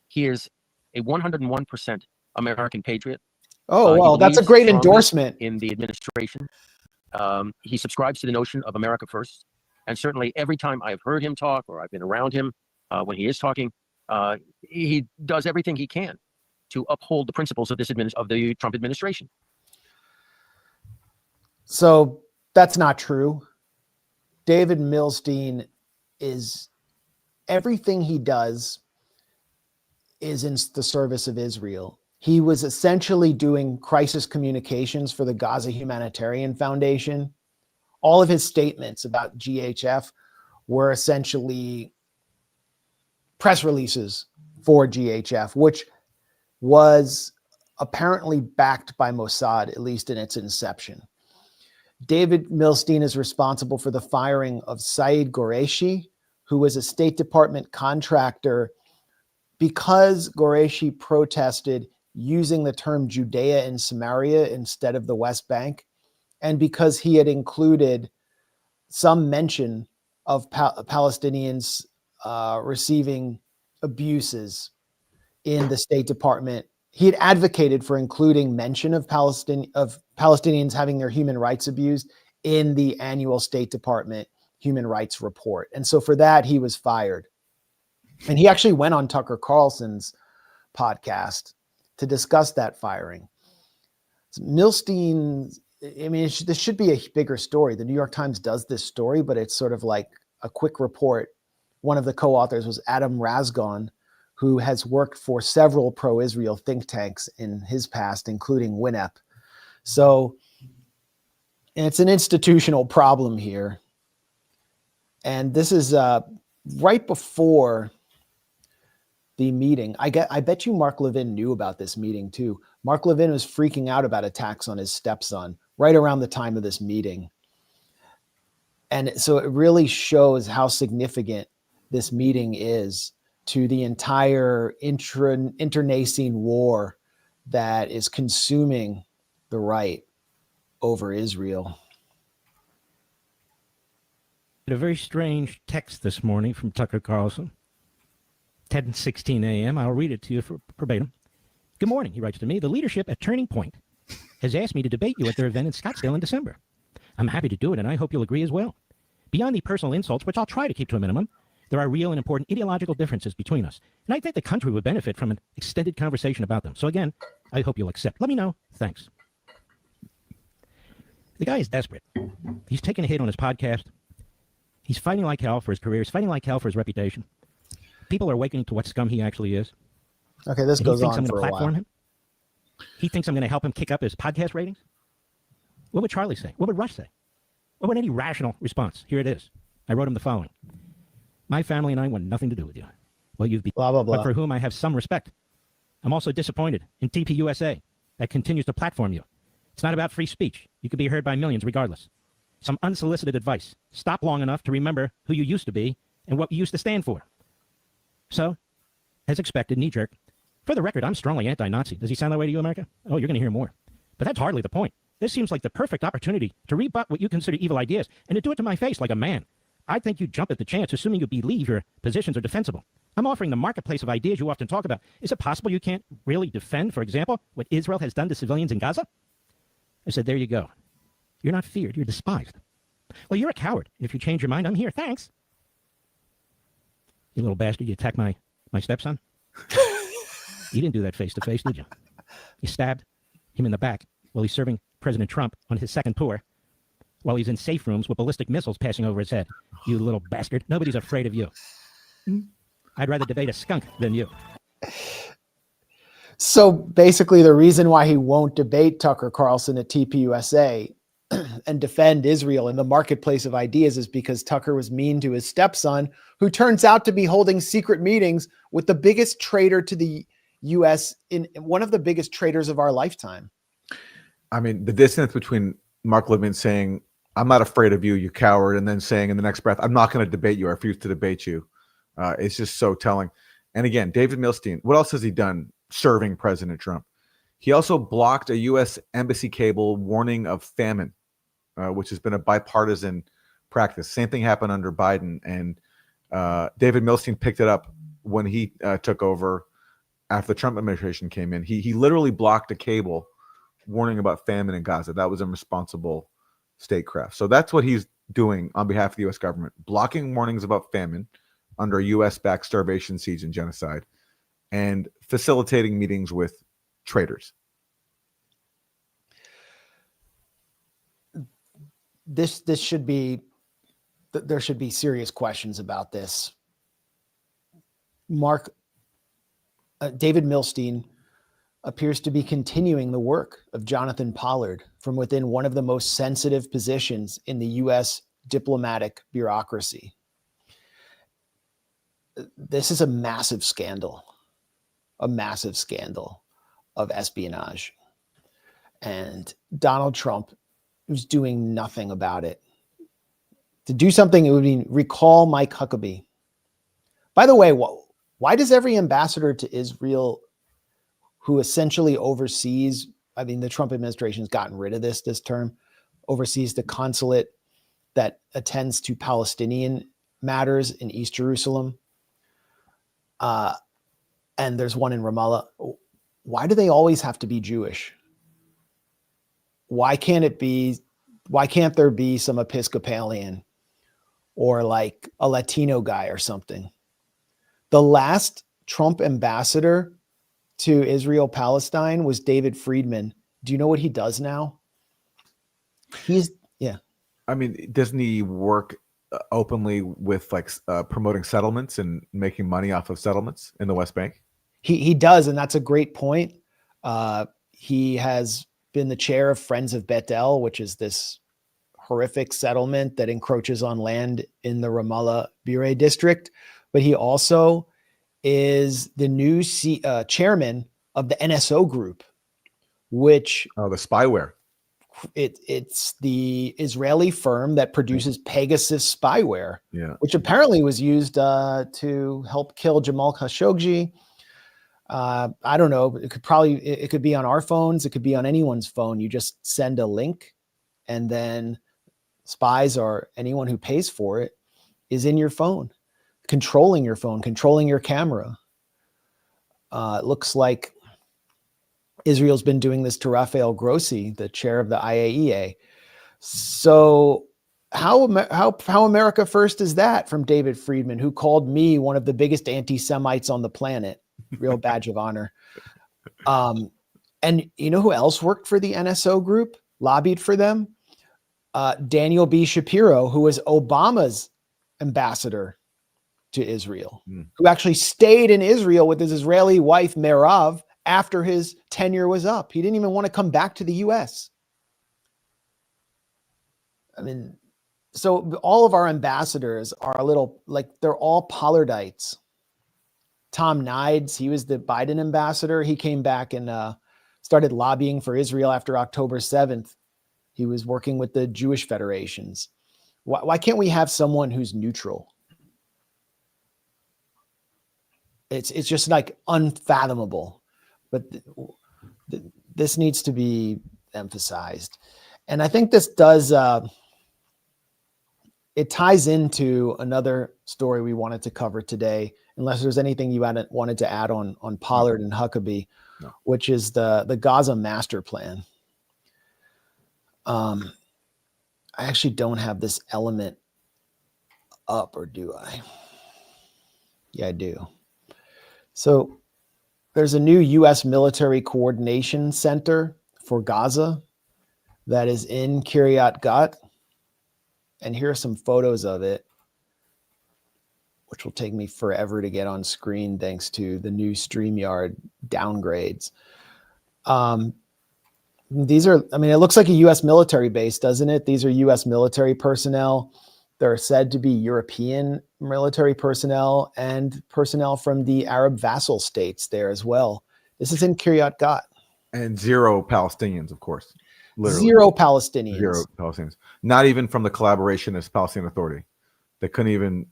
he is a 101% American patriot. Oh, well, that's a great endorsement in the administration. He subscribes to the notion of America First. And certainly every time I've heard him talk or I've been around him when he is talking, he does everything he can to uphold the principles of the Trump administration. So that's not true. David Milstein everything he does is in the service of Israel. He was essentially doing crisis communications for the Gaza Humanitarian Foundation. All of his statements about GHF were essentially press releases for GHF, which was apparently backed by Mossad, at least in its inception. David Milstein is responsible for the firing of Saeed Qureshi, who was a State Department contractor, because Qureshi protested using the term Judea and Samaria instead of the West Bank, and because he had included some mention of Palestinians receiving abuses in the State Department. He had advocated for including mention of Palestinians having their human rights abused in the annual State Department human rights report. And so for that, he was fired. And he actually went on Tucker Carlson's podcast to discuss that firing. Milstein, I mean, this should be a bigger story. The New York Times does this story, but it's sort of like a quick report. One of the co-authors was Adam Razgon, who has worked for several pro-Israel think tanks in his past, including WINEP. So And it's an institutional problem here. And this is right before the meeting. I bet you Mark Levin knew about this meeting too. Mark Levin was freaking out about attacks on his stepson right around the time of this meeting. And so it really shows how significant this meeting is to the entire internecine war that is consuming the right over Israel. A very strange text this morning from Tucker Carlson. 10:16 a.m. I'll read it to you for verbatim. Good morning, he writes to me. The leadership at Turning Point has asked me to debate you at their event in Scottsdale in December. I'm happy to do it, and I hope you'll agree as well. Beyond the personal insults, which I'll try to keep to a minimum, there are real and important ideological differences between us, and I think the country would benefit from an extended conversation about them. So again, I hope you'll accept. Let me know. Thanks. The guy is desperate. He's taking a hit on his podcast. He's fighting like hell for his career. He's fighting like hell for his reputation. People are awakening to what scum he actually is. Okay, this goes on for a while. Him. He thinks I'm going to help him kick up his podcast ratings. What would Charlie say? What would Rush say? What would any rational response? Here it is. I wrote him the following. My family and I want nothing to do with you. Well, you've been, blah, blah, blah. But for whom I have some respect. I'm also disappointed in TPUSA that continues to platform you. It's not about free speech. You could be heard by millions regardless. Some unsolicited advice. Stop long enough to remember who you used to be and what you used to stand for. So, as expected, knee-jerk. For the record, I'm strongly anti-Nazi. Does he sound that way to you, America? Oh, you're going to hear more. But that's hardly the point. This seems like the perfect opportunity to rebut what you consider evil ideas and to do it to my face like a man. I think you jump at the chance, assuming you believe your positions are defensible. I'm offering the marketplace of ideas you often talk about. Is it possible you can't really defend, for example, what Israel has done to civilians in Gaza? I said, there you go. You're not feared. You're despised. Well, you're a coward. If you change your mind, I'm here. Thanks. You little bastard. You attacked my stepson? You didn't do that face-to-face, did you? You stabbed him in the back while he's serving President Trump on his second tour, while he's in safe rooms with ballistic missiles passing over his head. You little bastard. Nobody's afraid of you. I'd rather debate a skunk than you. So basically the reason why he won't debate Tucker Carlson at TPUSA and defend Israel in the marketplace of ideas is because Tucker was mean to his stepson, who turns out to be holding secret meetings with the biggest traitor to the U.S. in one of the biggest traitors of our lifetime. I mean, the dissonance between Mark Levin saying, I'm not afraid of you, you coward, and then saying in the next breath, I'm not going to debate you. I refuse to debate you. It's just so telling. And again, David Milstein, what else has he done serving President Trump? He also blocked a U.S. embassy cable warning of famine, which has been a bipartisan practice. Same thing happened under Biden. And David Milstein picked it up when he took over after the Trump administration came in. He literally blocked a cable warning about famine in Gaza. That was irresponsible statecraft. So that's what he's doing on behalf of the U.S. government, blocking warnings about famine under a U.S.-backed starvation, siege, and genocide, and facilitating meetings with traitors. This should be, there should be serious questions about this. David Milstein appears to be continuing the work of Jonathan Pollard from within one of the most sensitive positions in the U.S. diplomatic bureaucracy. This is a massive scandal of espionage. And Donald Trump was doing nothing about it. To do something, it would mean recall Mike Huckabee. By the way, why does every ambassador to Israel who essentially oversees, I mean, the Trump administration has gotten rid of this term, oversees the consulate that attends to Palestinian matters in East Jerusalem, and there's one in Ramallah. Why do they always have to be Jewish? Why can't there be some Episcopalian or like a Latino guy or something? The last Trump ambassador to Israel Palestine was David Friedman. Do you know what he does now? I mean, doesn't he work openly with like promoting settlements and making money off of settlements in the West Bank? He does, and that's a great point. He has been the chair of Friends of Bet El, which is this horrific settlement that encroaches on land in the Ramallah Bure district, but he also is the new chairman of the NSO group, which the spyware. It's the Israeli firm that produces Pegasus spyware, which apparently was used to help kill Jamal Khashoggi. I don't know. It could be on our phones. It could be on anyone's phone. You just send a link, and then spies or anyone who pays for it is in your phone, controlling your phone, controlling your camera. It looks like Israel's been doing this to Rafael Grossi, the chair of the IAEA. So how America first is that, from David Friedman, who called me one of the biggest anti-Semites on the planet? Real badge of honor. And you know who else worked for the NSO group, lobbied for them? Daniel B. Shapiro, who was Obama's ambassador to Israel, who actually stayed in Israel with his Israeli wife, Merav, after his tenure was up. He didn't even want to come back to the US. I mean, so all of our ambassadors are they're all Pollardites. Tom Nides, he was the Biden ambassador. He came back and started lobbying for Israel after October 7th. He was working with the Jewish federations. Why can't we have someone who's neutral? It's just like unfathomable. But this needs to be emphasized. And I think this does, it ties into another story we wanted to cover today, unless there's anything you wanted to add on Pollard and Huckabee, which is the Gaza master plan. I actually don't have this element up, or do I? Yeah, I do. So there's a new U.S. military coordination center for Gaza that is in Kiryat Gat. And here are some photos of it, which will take me forever to get on screen thanks to the new StreamYard downgrades. These are, I mean, it looks like a U.S. military base, doesn't it? These are U.S. military personnel. They're said to be European military personnel and personnel from the Arab vassal states there as well. This is in Kiryat Gat. And zero Palestinians, of course. Literally. Zero Palestinians. Zero Palestinians. Not even from the Collaborationist Palestinian Authority. They couldn't even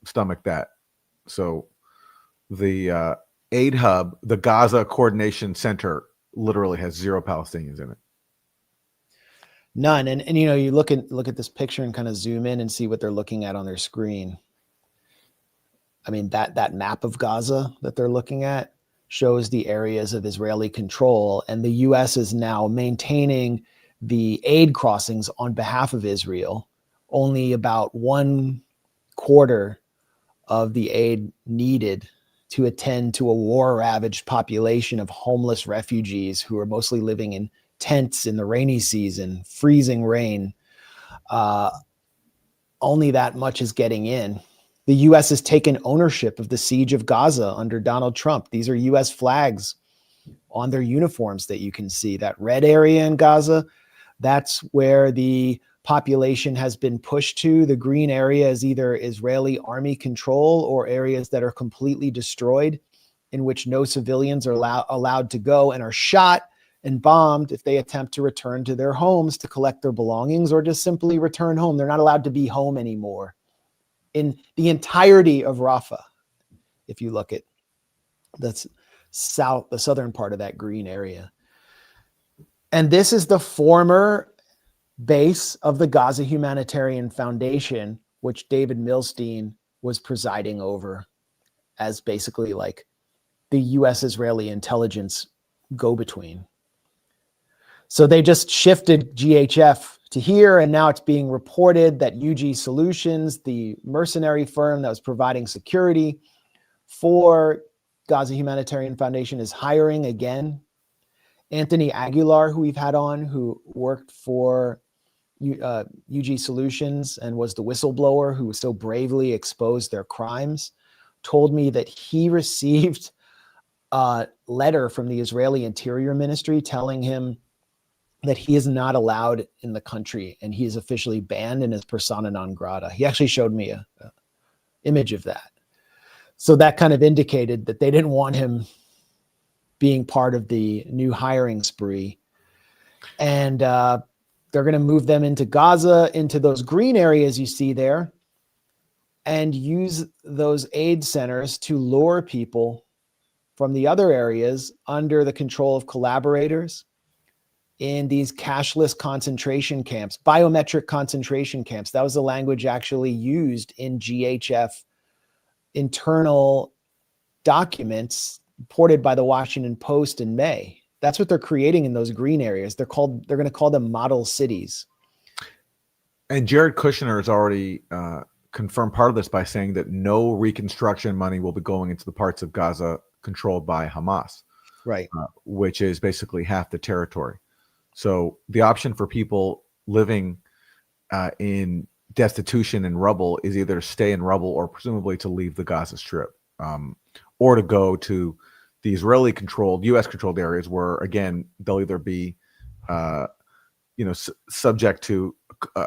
stomach that. So the aid hub, the Gaza Coordination Center, literally has zero Palestinians in it. None. And you know, you look at this picture and kind of zoom in and see what they're looking at on their screen. I mean, that map of Gaza that they're looking at shows the areas of Israeli control, and the U.S. is now maintaining the aid crossings on behalf of Israel. Only about 1/4 of the aid needed to attend to a war-ravaged population of homeless refugees who are mostly living in tents in the rainy season, freezing rain. Only that much is getting in. The U.S. has taken ownership of the siege of Gaza under Donald Trump. These are U.S. flags on their uniforms that you can see. That red area in Gaza, that's where the population has been pushed to. The green area is either Israeli army control or areas that are completely destroyed, in which no civilians are allowed to go and are shot and bombed if they attempt to return to their homes to collect their belongings or just simply return home. They're not allowed to be home anymore in the entirety of Rafah. If you look at that's the southern part of that green area. And this is the former base of the Gaza Humanitarian Foundation, which David Milstein was presiding over as basically like the U.S. Israeli intelligence go-between. So they just shifted GHF to here, and now it's being reported that UG Solutions, the mercenary firm that was providing security for Gaza Humanitarian Foundation, is hiring again. Anthony Aguilar, who we've had on, who worked for UG Solutions and was the whistleblower who so bravely exposed their crimes, told me that he received a letter from the Israeli Interior Ministry telling him that he is not allowed in the country, and he is officially banned and is persona non grata. He actually showed me a image of that. So that kind of indicated that they didn't want him being part of the new hiring spree. And they're going to move them into Gaza, into those green areas you see there, and use those aid centers to lure people from the other areas under the control of collaborators in these cashless concentration camps, biometric concentration camps. That was the language actually used in GHF internal documents reported by the Washington Post in May. That's what they're creating in those green areas. They're going to call them model cities. And Jared Kushner has already confirmed part of this by saying that no reconstruction money will be going into the parts of Gaza controlled by Hamas, right? Which is basically half the territory. So the option for people living in destitution and rubble is either to stay in rubble or presumably to leave the Gaza Strip, or to go to the Israeli-controlled, U.S.-controlled areas where, again, they'll either be, subject to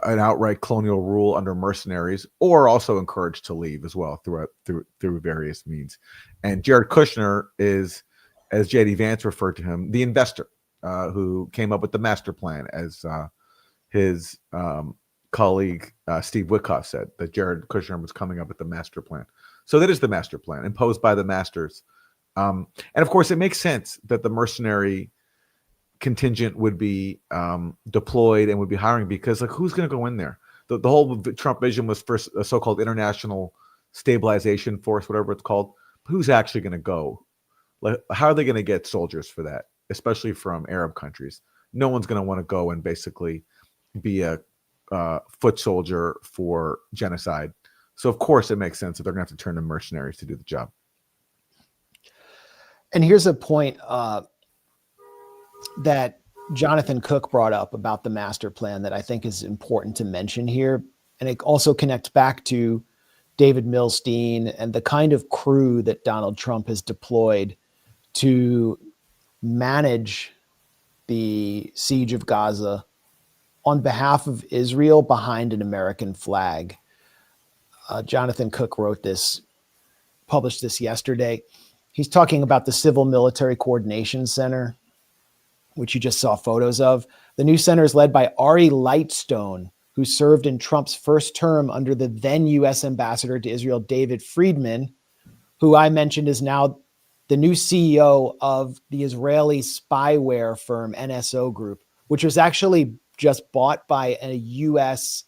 an outright colonial rule under mercenaries, or also encouraged to leave as well through various means. And Jared Kushner is, as J.D. Vance referred to him, the investor who came up with the master plan, as his colleague Steve Witkoff said, that Jared Kushner was coming up with the master plan. So that is the master plan imposed by the masters. And of course, it makes sense that the mercenary contingent would be deployed and would be hiring, because like, who's going to go in there? The whole Trump vision was for a so-called international stabilization force, whatever it's called. Who's actually going to go? Like, how are they going to get soldiers for that, especially from Arab countries? No one's going to want to go and basically be a foot soldier for genocide. So of course it makes sense that they're going to have to turn to mercenaries to do the job. And here's a point that Jonathan Cook brought up about the master plan that I think is important to mention here. And it also connects back to David Milstein and the kind of crew that Donald Trump has deployed to manage the siege of Gaza on behalf of Israel behind an American flag. Jonathan Cook published this yesterday. He's talking about the Civil Military Coordination Center, which you just saw photos of. The new center is led by Ari Lightstone, who served in Trump's first term under the then U.S. ambassador to Israel, David Friedman, who I mentioned is now the new CEO of the Israeli spyware firm NSO Group, which was actually just bought by a U.S.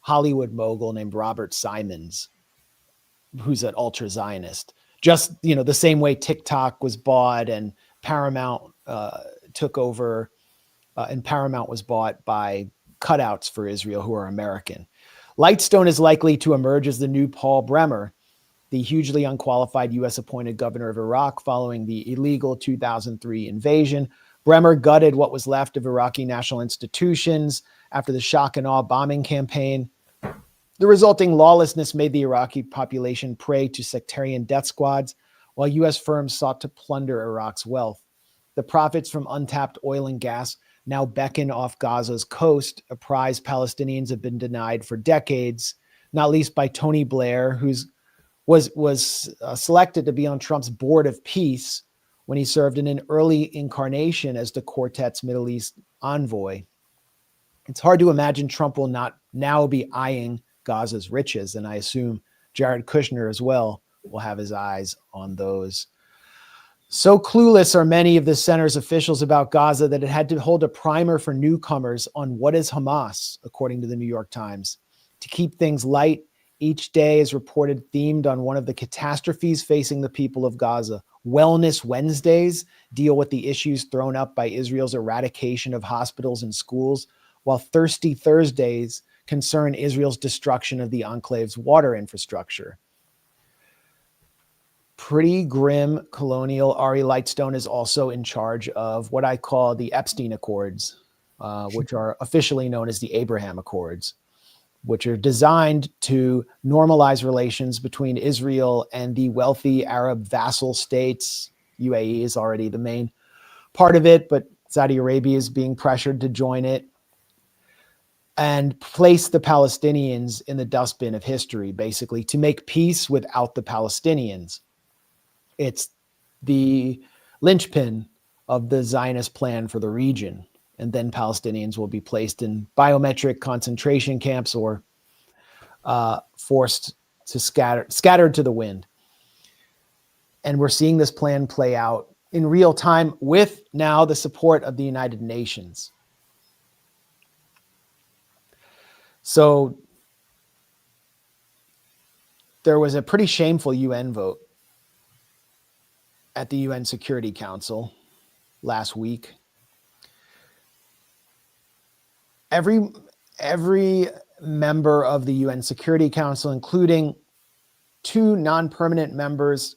Hollywood mogul named Robert Simons, who's an ultra-Zionist. Just, the same way TikTok was bought and Paramount took over, and Paramount was bought by cutouts for Israel who are American. Lightstone is likely to emerge as the new Paul Bremer, the hugely unqualified U.S. appointed governor of Iraq following the illegal 2003 invasion. Bremer gutted what was left of Iraqi national institutions after the shock and awe bombing campaign. The resulting lawlessness made the Iraqi population prey to sectarian death squads, while U.S. firms sought to plunder Iraq's wealth. The profits from untapped oil and gas now beckon off Gaza's coast, a prize Palestinians have been denied for decades, not least by Tony Blair, who was selected to be on Trump's board of peace when he served in an early incarnation as the quartet's Middle East envoy. It's hard to imagine Trump will not now be eyeing Gaza's riches, and I assume Jared Kushner as well will have his eyes on those. So clueless are many of the center's officials about Gaza that it had to hold a primer for newcomers on what is Hamas, according to the New York Times. To keep things light, each day is reported themed on one of the catastrophes facing the people of Gaza. Wellness Wednesdays deal with the issues thrown up by Israel's eradication of hospitals and schools, while Thirsty Thursdays concern Israel's destruction of the enclave's water infrastructure. Pretty grim colonial Ari Lightstone is also in charge of what I call the Epstein Accords, which are officially known as the Abraham Accords, which are designed to normalize relations between Israel and the wealthy Arab vassal states. UAE is already the main part of it, but Saudi Arabia is being pressured to join it, and place the Palestinians in the dustbin of history, basically, to make peace without the Palestinians. It's the linchpin of the Zionist plan for the region. And then Palestinians will be placed in biometric concentration camps or forced to scattered to the wind. And we're seeing this plan play out in real time with now the support of the United Nations. So there was a pretty shameful UN vote at the UN Security Council last week. Every member of the UN Security Council, including 2 non-permanent members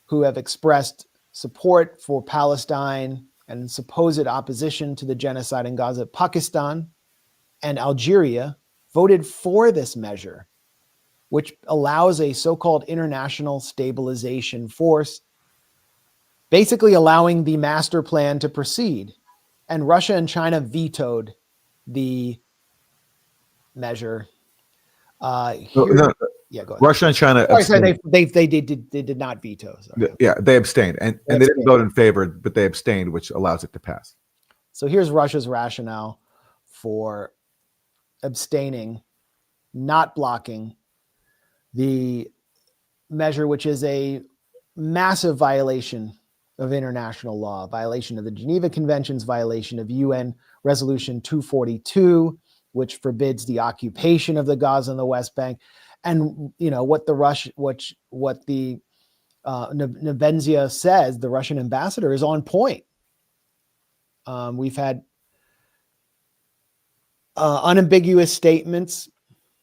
who have expressed support for Palestine and supposed opposition to the genocide in Gaza, Pakistan and Algeria, voted for this measure, which allows a so-called international stabilization force, basically allowing the master plan to proceed. And Russia and China vetoed the measure. Yeah, go ahead. Russia and China. Sorry, they did not veto. Sorry. Yeah, they abstained, and they didn't vote in favor, but they abstained, which allows it to pass. So here's Russia's rationale for abstaining, not blocking the measure, which is a massive violation of international law, violation of the Geneva Conventions, violation of UN Resolution 242, which forbids the occupation of the Gaza and the West Bank. And what the Nebenzia says, the Russian ambassador, is on point. We've had unambiguous statements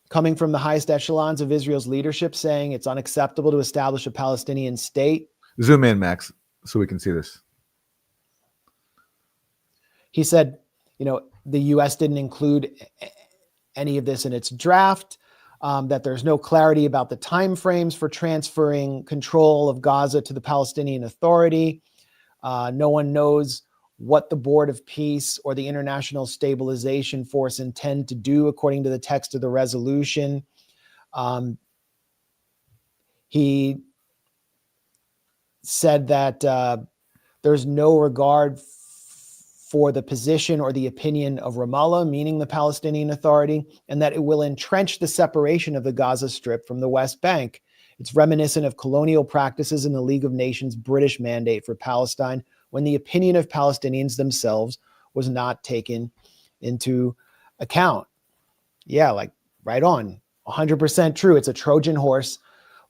coming from the highest echelons of Israel's leadership saying it's unacceptable to establish a Palestinian state. Zoom in, Max, so we can see this. He said, the U.S. didn't include any of this in its draft, that there's no clarity about the timeframes for transferring control of Gaza to the Palestinian Authority. No one knows what the Board of Peace or the International Stabilization Force intend to do according to the text of the resolution. He said that there's no regard for the position or the opinion of Ramallah, meaning the Palestinian Authority, and that it will entrench the separation of the Gaza Strip from the West Bank. It's reminiscent of colonial practices in the League of Nations' British mandate for Palestine, when the opinion of Palestinians themselves was not taken into account. Yeah, like right on, 100% true. It's a Trojan horse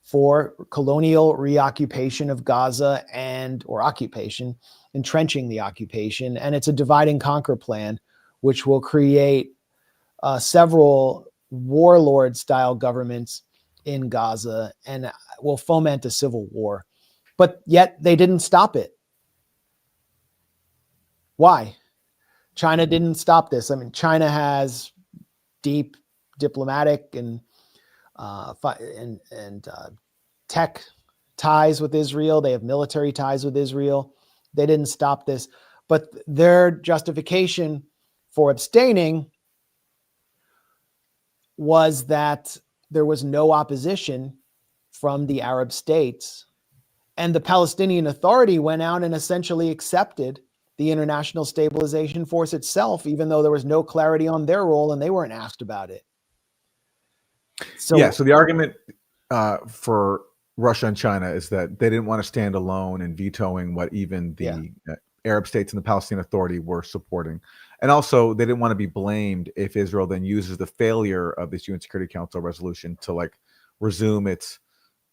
for colonial reoccupation of Gaza or occupation, entrenching the occupation. And it's a divide and conquer plan, which will create several warlord-style governments in Gaza and will foment a civil war. But yet they didn't stop it. Why? China didn't stop this. I mean, China has deep diplomatic and tech ties with Israel. They have military ties with Israel. They didn't stop this. But their justification for abstaining was that there was no opposition from the Arab states. And the Palestinian Authority went out and essentially accepted the International Stabilization Force itself, even though there was no clarity on their role and they weren't asked about it. So the argument for Russia and China is that they didn't want to stand alone in vetoing what even the Arab states and the Palestinian Authority were supporting. And also, they didn't want to be blamed if Israel then uses the failure of this UN Security Council resolution to resume its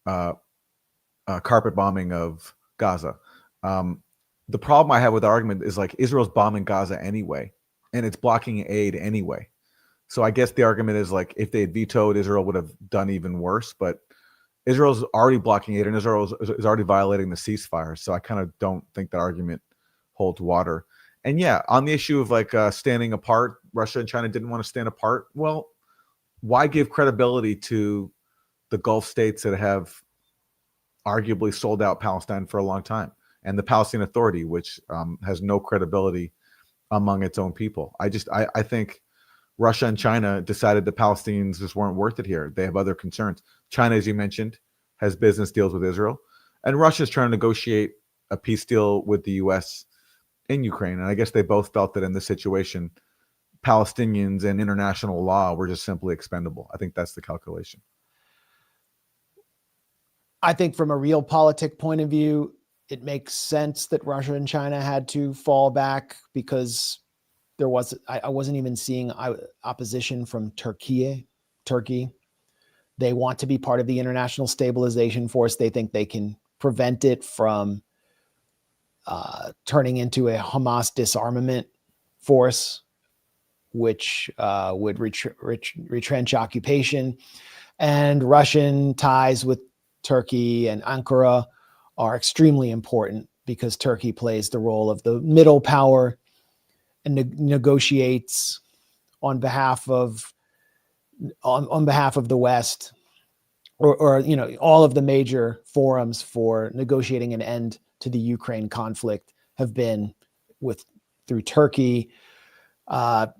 carpet bombing of Gaza. The problem I have with the argument is Israel's bombing Gaza anyway, and it's blocking aid anyway. So I guess the argument is if they had vetoed, Israel would have done even worse. But Israel's already blocking aid, and Israel is already violating the ceasefire. So I kind of don't think that argument holds water. And yeah, on the issue of standing apart, Russia and China didn't want to stand apart. Well, why give credibility to the Gulf states that have arguably sold out Palestine for a long time? And the Palestinian Authority, which has no credibility among its own people. I think Russia and China decided the Palestinians just weren't worth it here. They have other concerns. China, as you mentioned, has business deals with Israel, and Russia is trying to negotiate a peace deal with the U.S. in Ukraine. And I guess they both felt that in this situation, Palestinians and international law were just simply expendable. I think that's the calculation. I think from a realpolitik point of view, it makes sense that Russia and China had to fall back because I wasn't even seeing opposition from Turkey. They want to be part of the international stabilization force. They think they can prevent it from turning into a Hamas disarmament force, which would retrench occupation. And Russian ties with Turkey and Ankara are extremely important because Turkey plays the role of the middle power and negotiates on behalf of the West, or all of the major forums for negotiating an end to the Ukraine conflict have been through Turkey.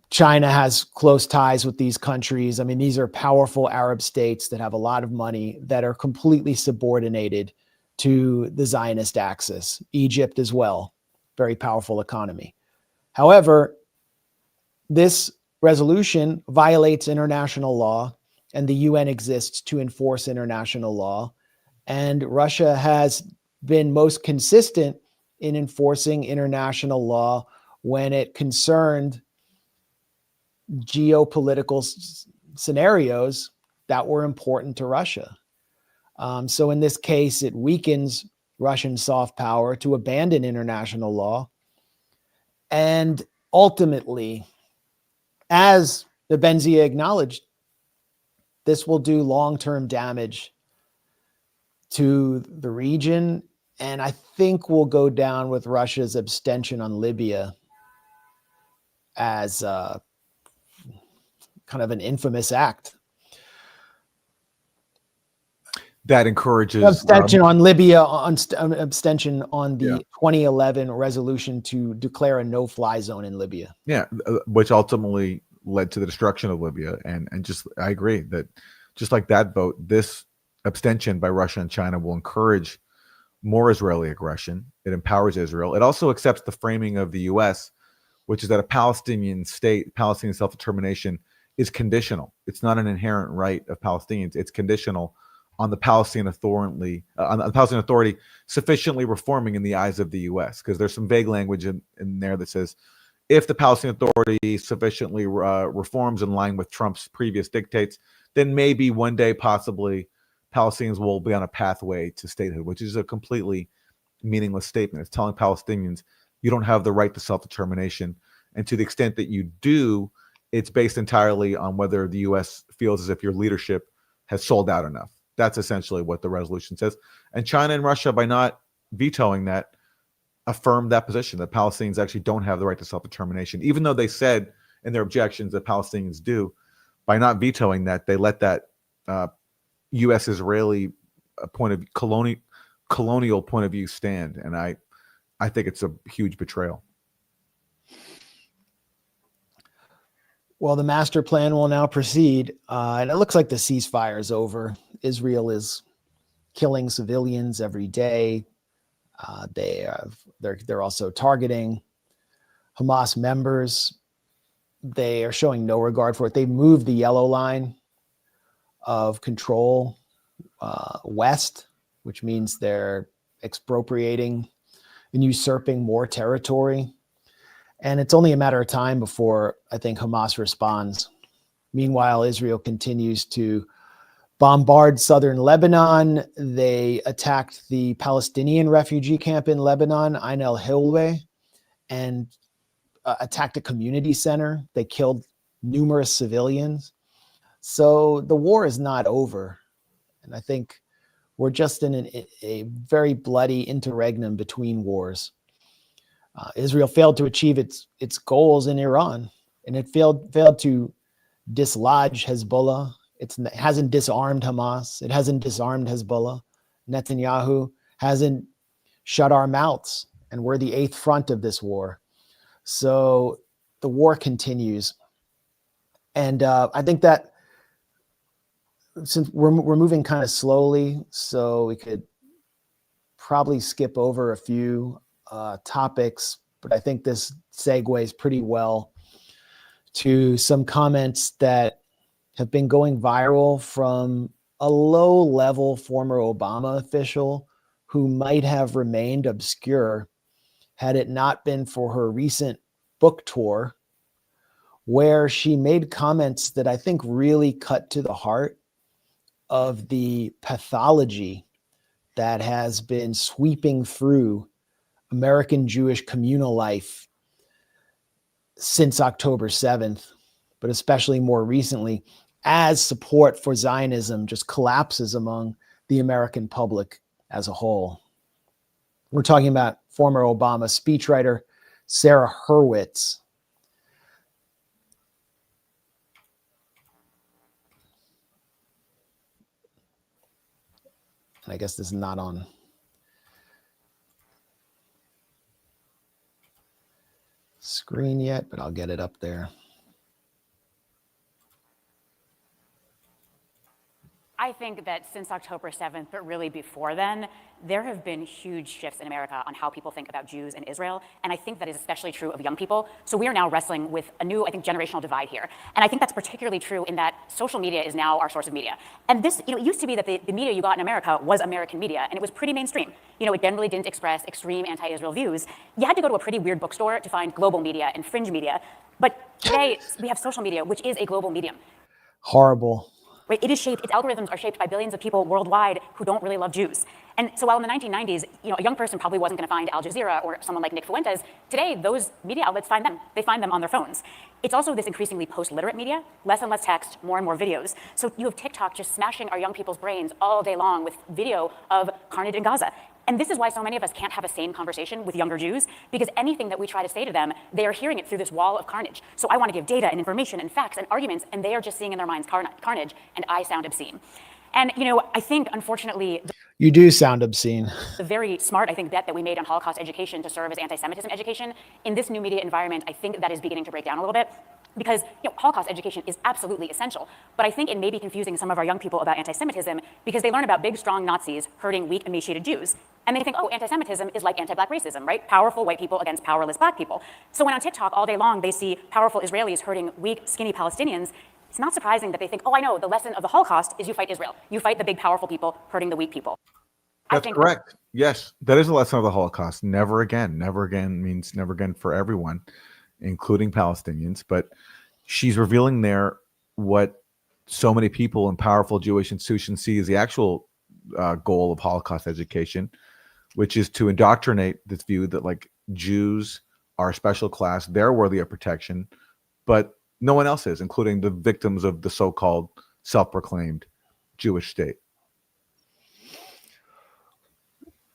China has close ties with these countries. I mean, these are powerful Arab states that have a lot of money that are completely subordinated to the Zionist axis. Egypt as well, very powerful economy. However, this resolution violates international law, and the UN exists to enforce international law. And Russia has been most consistent in enforcing international law when it concerned geopolitical scenarios that were important to Russia. So in this case, it weakens Russian soft power to abandon international law. And ultimately, as the Benzia acknowledged, this will do long-term damage to the region. And I think we'll go down with Russia's abstention on Libya as kind of an infamous act. That encourages abstention on Libya, abstention on the 2011 resolution to declare a no-fly zone in Libya. Yeah, which ultimately led to the destruction of Libya. And just, I agree that just like that vote, this abstention by Russia and China will encourage more Israeli aggression. It empowers Israel. It also accepts the framing of the U.S., which is that a Palestinian state, Palestinian self-determination, is conditional. It's not an inherent right of Palestinians. It's conditional on the Palestinian Authority sufficiently reforming in the eyes of the U.S. Because there's some vague language in there that says, if the Palestinian Authority sufficiently reforms in line with Trump's previous dictates, then maybe one day, possibly, Palestinians will be on a pathway to statehood, which is a completely meaningless statement. It's telling Palestinians you don't have the right to self-determination. And to the extent that you do, it's based entirely on whether the U.S. feels as if your leadership has sold out enough. That's essentially what the resolution says. And China and Russia, by not vetoing that, affirmed that position, that Palestinians actually don't have the right to self-determination, even though they said in their objections that Palestinians do. By not vetoing that, they let that U.S.-Israeli point of colonial point of view stand. And I think it's a huge betrayal. Well, the master plan will now proceed, and it looks like the ceasefire is over. Israel is killing civilians every day. They're also targeting Hamas members. They are showing no regard for it. They moved the yellow line of control west, which means they're expropriating and usurping more territory. And it's only a matter of time before I think Hamas responds. Meanwhile, Israel continues to bombard southern Lebanon. They attacked the Palestinian refugee camp in Lebanon, Ain el-Hilweh, and attacked a community center. They killed numerous civilians. So the war is not over. And I think we're just in a very bloody interregnum between wars. Israel failed to achieve its goals in Iran, and it failed to dislodge Hezbollah. It hasn't disarmed Hamas. It hasn't disarmed Hezbollah. Netanyahu hasn't shut our mouths, and we're the eighth front of this war. So the war continues. And I think that since we're moving kind of slowly, so we could probably skip over a few topics, but I think this segues pretty well to some comments that have been going viral from a low-level former Obama official who might have remained obscure had it not been for her recent book tour, where she made comments that I think really cut to the heart of the pathology that has been sweeping through American Jewish communal life since October 7th, but especially more recently, as support for Zionism just collapses among the American public as a whole. We're talking about former Obama speechwriter Sarah Hurwitz. I guess this is not on screen yet, but I'll get it up there. I think that since October 7th, but really before then, there have been huge shifts in America on how people think about Jews and Israel. And I think that is especially true of young people. So we are now wrestling with a new, I think, generational divide here. And I think that's particularly true in that social media is now our source of media. And this, it used to be that the media you got in America was American media, and it was pretty mainstream. It generally didn't express extreme anti-Israel views. You had to go to a pretty weird bookstore to find global media and fringe media. But today, we have social media, which is a global medium. Horrible. Right? It is shaped, its algorithms are shaped by billions of people worldwide who don't really love Jews. And so while in the 1990s, a young person probably wasn't going to find Al Jazeera or someone like Nick Fuentes, today those media outlets find them. They find them on their phones. It's also this increasingly post-literate media, less and less text, more and more videos. So you have TikTok just smashing our young people's brains all day long with video of carnage in Gaza. And this is why so many of us can't have a sane conversation with younger Jews, because anything that we try to say to them, they are hearing it through this wall of carnage. So I want to give data and information and facts and arguments, and they are just seeing in their minds carnage, and I sound obscene. And, I think, unfortunately, you do sound obscene. The very smart, I think, bet that we made on Holocaust education to serve as anti-Semitism education, in this new media environment, I think that is beginning to break down a little bit. Because Holocaust education is absolutely essential, but I think it may be confusing some of our young people about anti-Semitism because they learn about big, strong Nazis hurting weak, emaciated Jews, and they think, oh, anti-Semitism is like anti-black racism, right? Powerful white people against powerless black people. So when on TikTok all day long they see powerful Israelis hurting weak, skinny Palestinians, it's not surprising that they think, oh, I know, the lesson of the Holocaust is you fight Israel. You fight the big, powerful people hurting the weak people. That's correct. Yes, that is a lesson of the Holocaust. Never again. Never again means never again for everyone, including Palestinians. But she's revealing there what so many people in powerful Jewish institutions see as the actual goal of Holocaust education, which is to indoctrinate this view that like Jews are a special class, they're worthy of protection, but no one else is, including the victims of the so-called self-proclaimed Jewish state.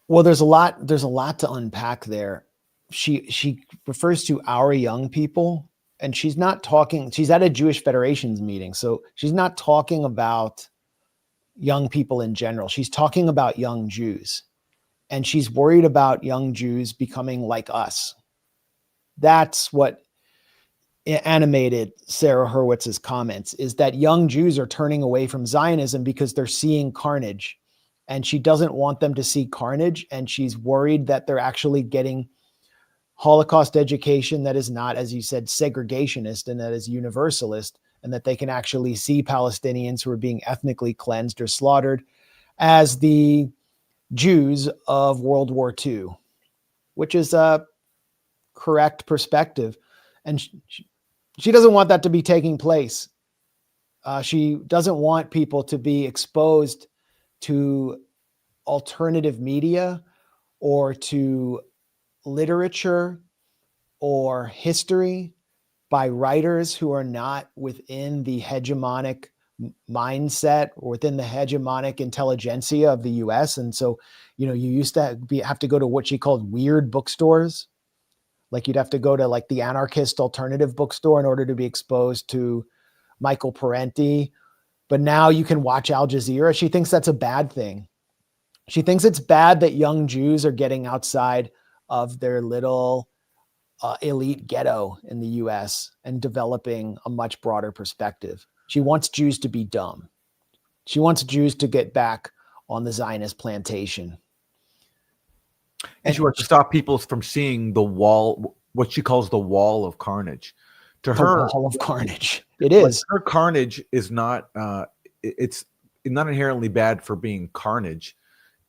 Well, there's a lot to unpack there. She refers to our young people, and she's not talking, she's at a Jewish Federation's meeting, so she's not talking about young people in general. She's talking about young Jews, and she's worried about young Jews becoming like us. That's what animated Sarah Hurwitz's comments, is that young Jews are turning away from Zionism because they're seeing carnage, and she doesn't want them to see carnage, and she's worried that they're actually getting Holocaust education that is not, as you said, segregationist, and that is universalist, and that they can actually see Palestinians who are being ethnically cleansed or slaughtered as the Jews of World War II, which is a correct perspective. And she doesn't want that to be taking place. She doesn't want people to be exposed to alternative media or to literature or history by writers who are not within the hegemonic mindset or within the hegemonic intelligentsia of the US. And so, you used to have to go to what she called weird bookstores. Like you'd have to go to like the anarchist alternative bookstore in order to be exposed to Michael Parenti. But now you can watch Al Jazeera. She thinks that's a bad thing. She thinks it's bad that young Jews are getting outside of their little elite ghetto in the US and developing a much broader perspective. She wants Jews to be dumb. She wants Jews to get back on the Zionist plantation. And she wants to stop people from seeing the wall, what she calls the wall of carnage. To her, wall of carnage. It is. Her carnage is not. It's not inherently bad for being carnage.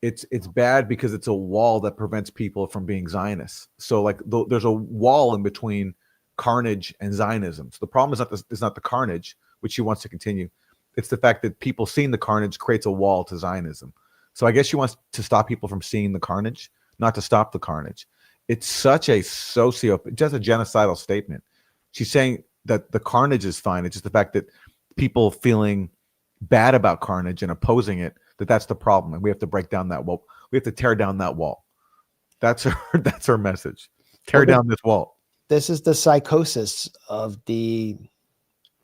It's bad because it's a wall that prevents people from being Zionists. So like there's a wall in between carnage and Zionism. So the problem is not the carnage, which she wants to continue. It's the fact that people seeing the carnage creates a wall to Zionism. So I guess she wants to stop people from seeing the carnage, not to stop the carnage. It's such a just a genocidal statement. She's saying that the carnage is fine. It's just the fact that people feeling bad about carnage and opposing it, that's the problem. And we have to break down that wall. We have to tear down that wall. That's her message. Tear down this wall. This is the psychosis of the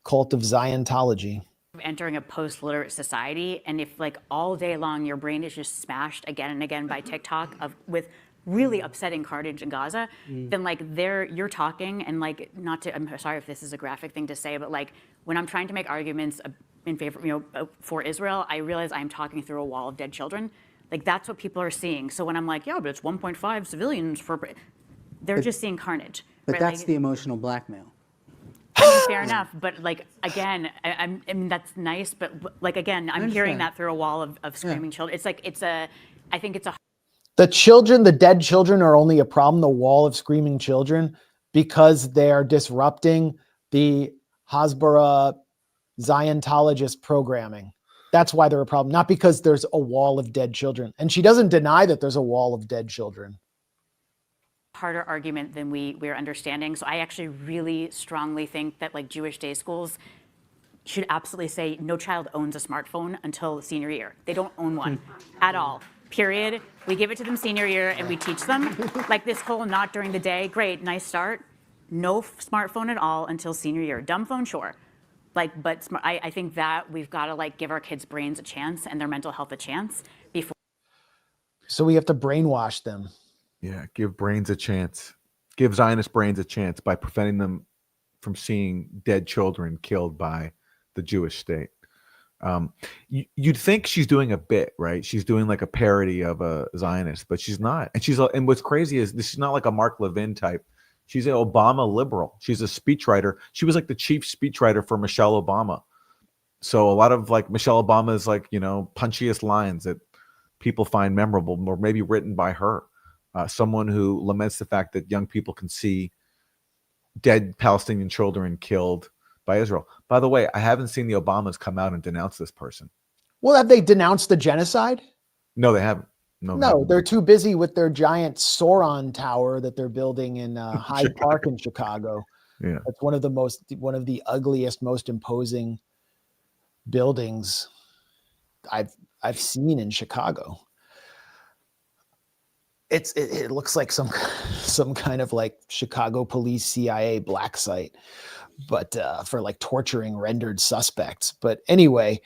cult of Ziontology. Entering a post-literate society, and if like all day long your brain is just smashed again and again by TikTok with really upsetting carnage in Gaza, then like you're talking and like I'm sorry if this is a graphic thing to say, but like when I'm trying to make arguments in favor, for Israel, I realize I'm talking through a wall of dead children. Like that's what people are seeing. So when I'm like, yeah, but it's 1.5 civilians they're just seeing carnage. But right? that's like, the emotional blackmail. I mean, fair enough, but like again, I mean that's nice, but like again, I'm hearing that through a wall of screaming children. It's like I think it's a. The dead children are only a problem, the wall of screaming children, because they are disrupting the Hasbara Ziontologist programming. That's why they're a problem, not because there's a wall of dead children. And she doesn't deny that there's a wall of dead children. Harder argument than we're understanding. So I actually really strongly think that like Jewish day schools should absolutely say no child owns a smartphone until senior year. They don't own one at all. Period. We give it to them senior year and we teach them. Like this whole not during the day, great, nice start. No smartphone at all until senior year. Dumb phone, sure. Like, but I think that we've got to like give our kids' brains a chance and their mental health a chance before. So we have to brainwash them. Yeah, give brains a chance. Give Zionist brains a chance by preventing them from seeing dead children killed by the Jewish state. You'd think she's doing a bit, right? She's doing like a parody of a Zionist, but she's not. And what's crazy is this is not like a Mark Levin type. She's an Obama liberal. She's a speechwriter. She was like the chief speechwriter for Michelle Obama. So a lot of like Michelle Obama's like, punchiest lines that people find memorable or maybe written by her. Someone who laments the fact that young people can see dead Palestinian children killed by Israel. By the way, I haven't seen the Obamas come out and denounce this person. Well, have they denounced the genocide? No, they haven't. No, they're too busy with their giant Sauron tower that they're building in Hyde Park in Chicago. Yeah, that's one of the ugliest, most imposing buildings I've seen in Chicago. It looks like some kind of like Chicago police CIA black site, but for like torturing rendered suspects. But anyway,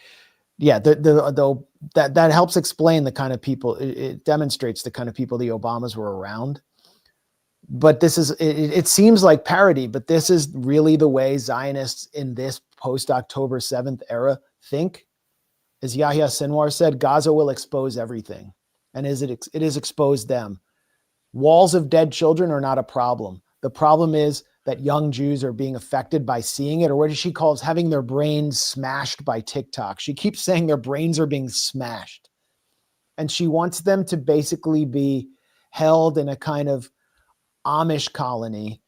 yeah, that helps explain the kind of people. It demonstrates the kind of people the Obamas were around. But it seems like parody, but this is really the way Zionists in this post-October 7th era think. As Yahya Sinwar said, Gaza will expose everything. And it has exposed them. Walls of dead children are not a problem. The problem is that young Jews are being affected by seeing it, or what she calls having their brains smashed by TikTok. She keeps saying their brains are being smashed. And she wants them to basically be held in a kind of Amish colony,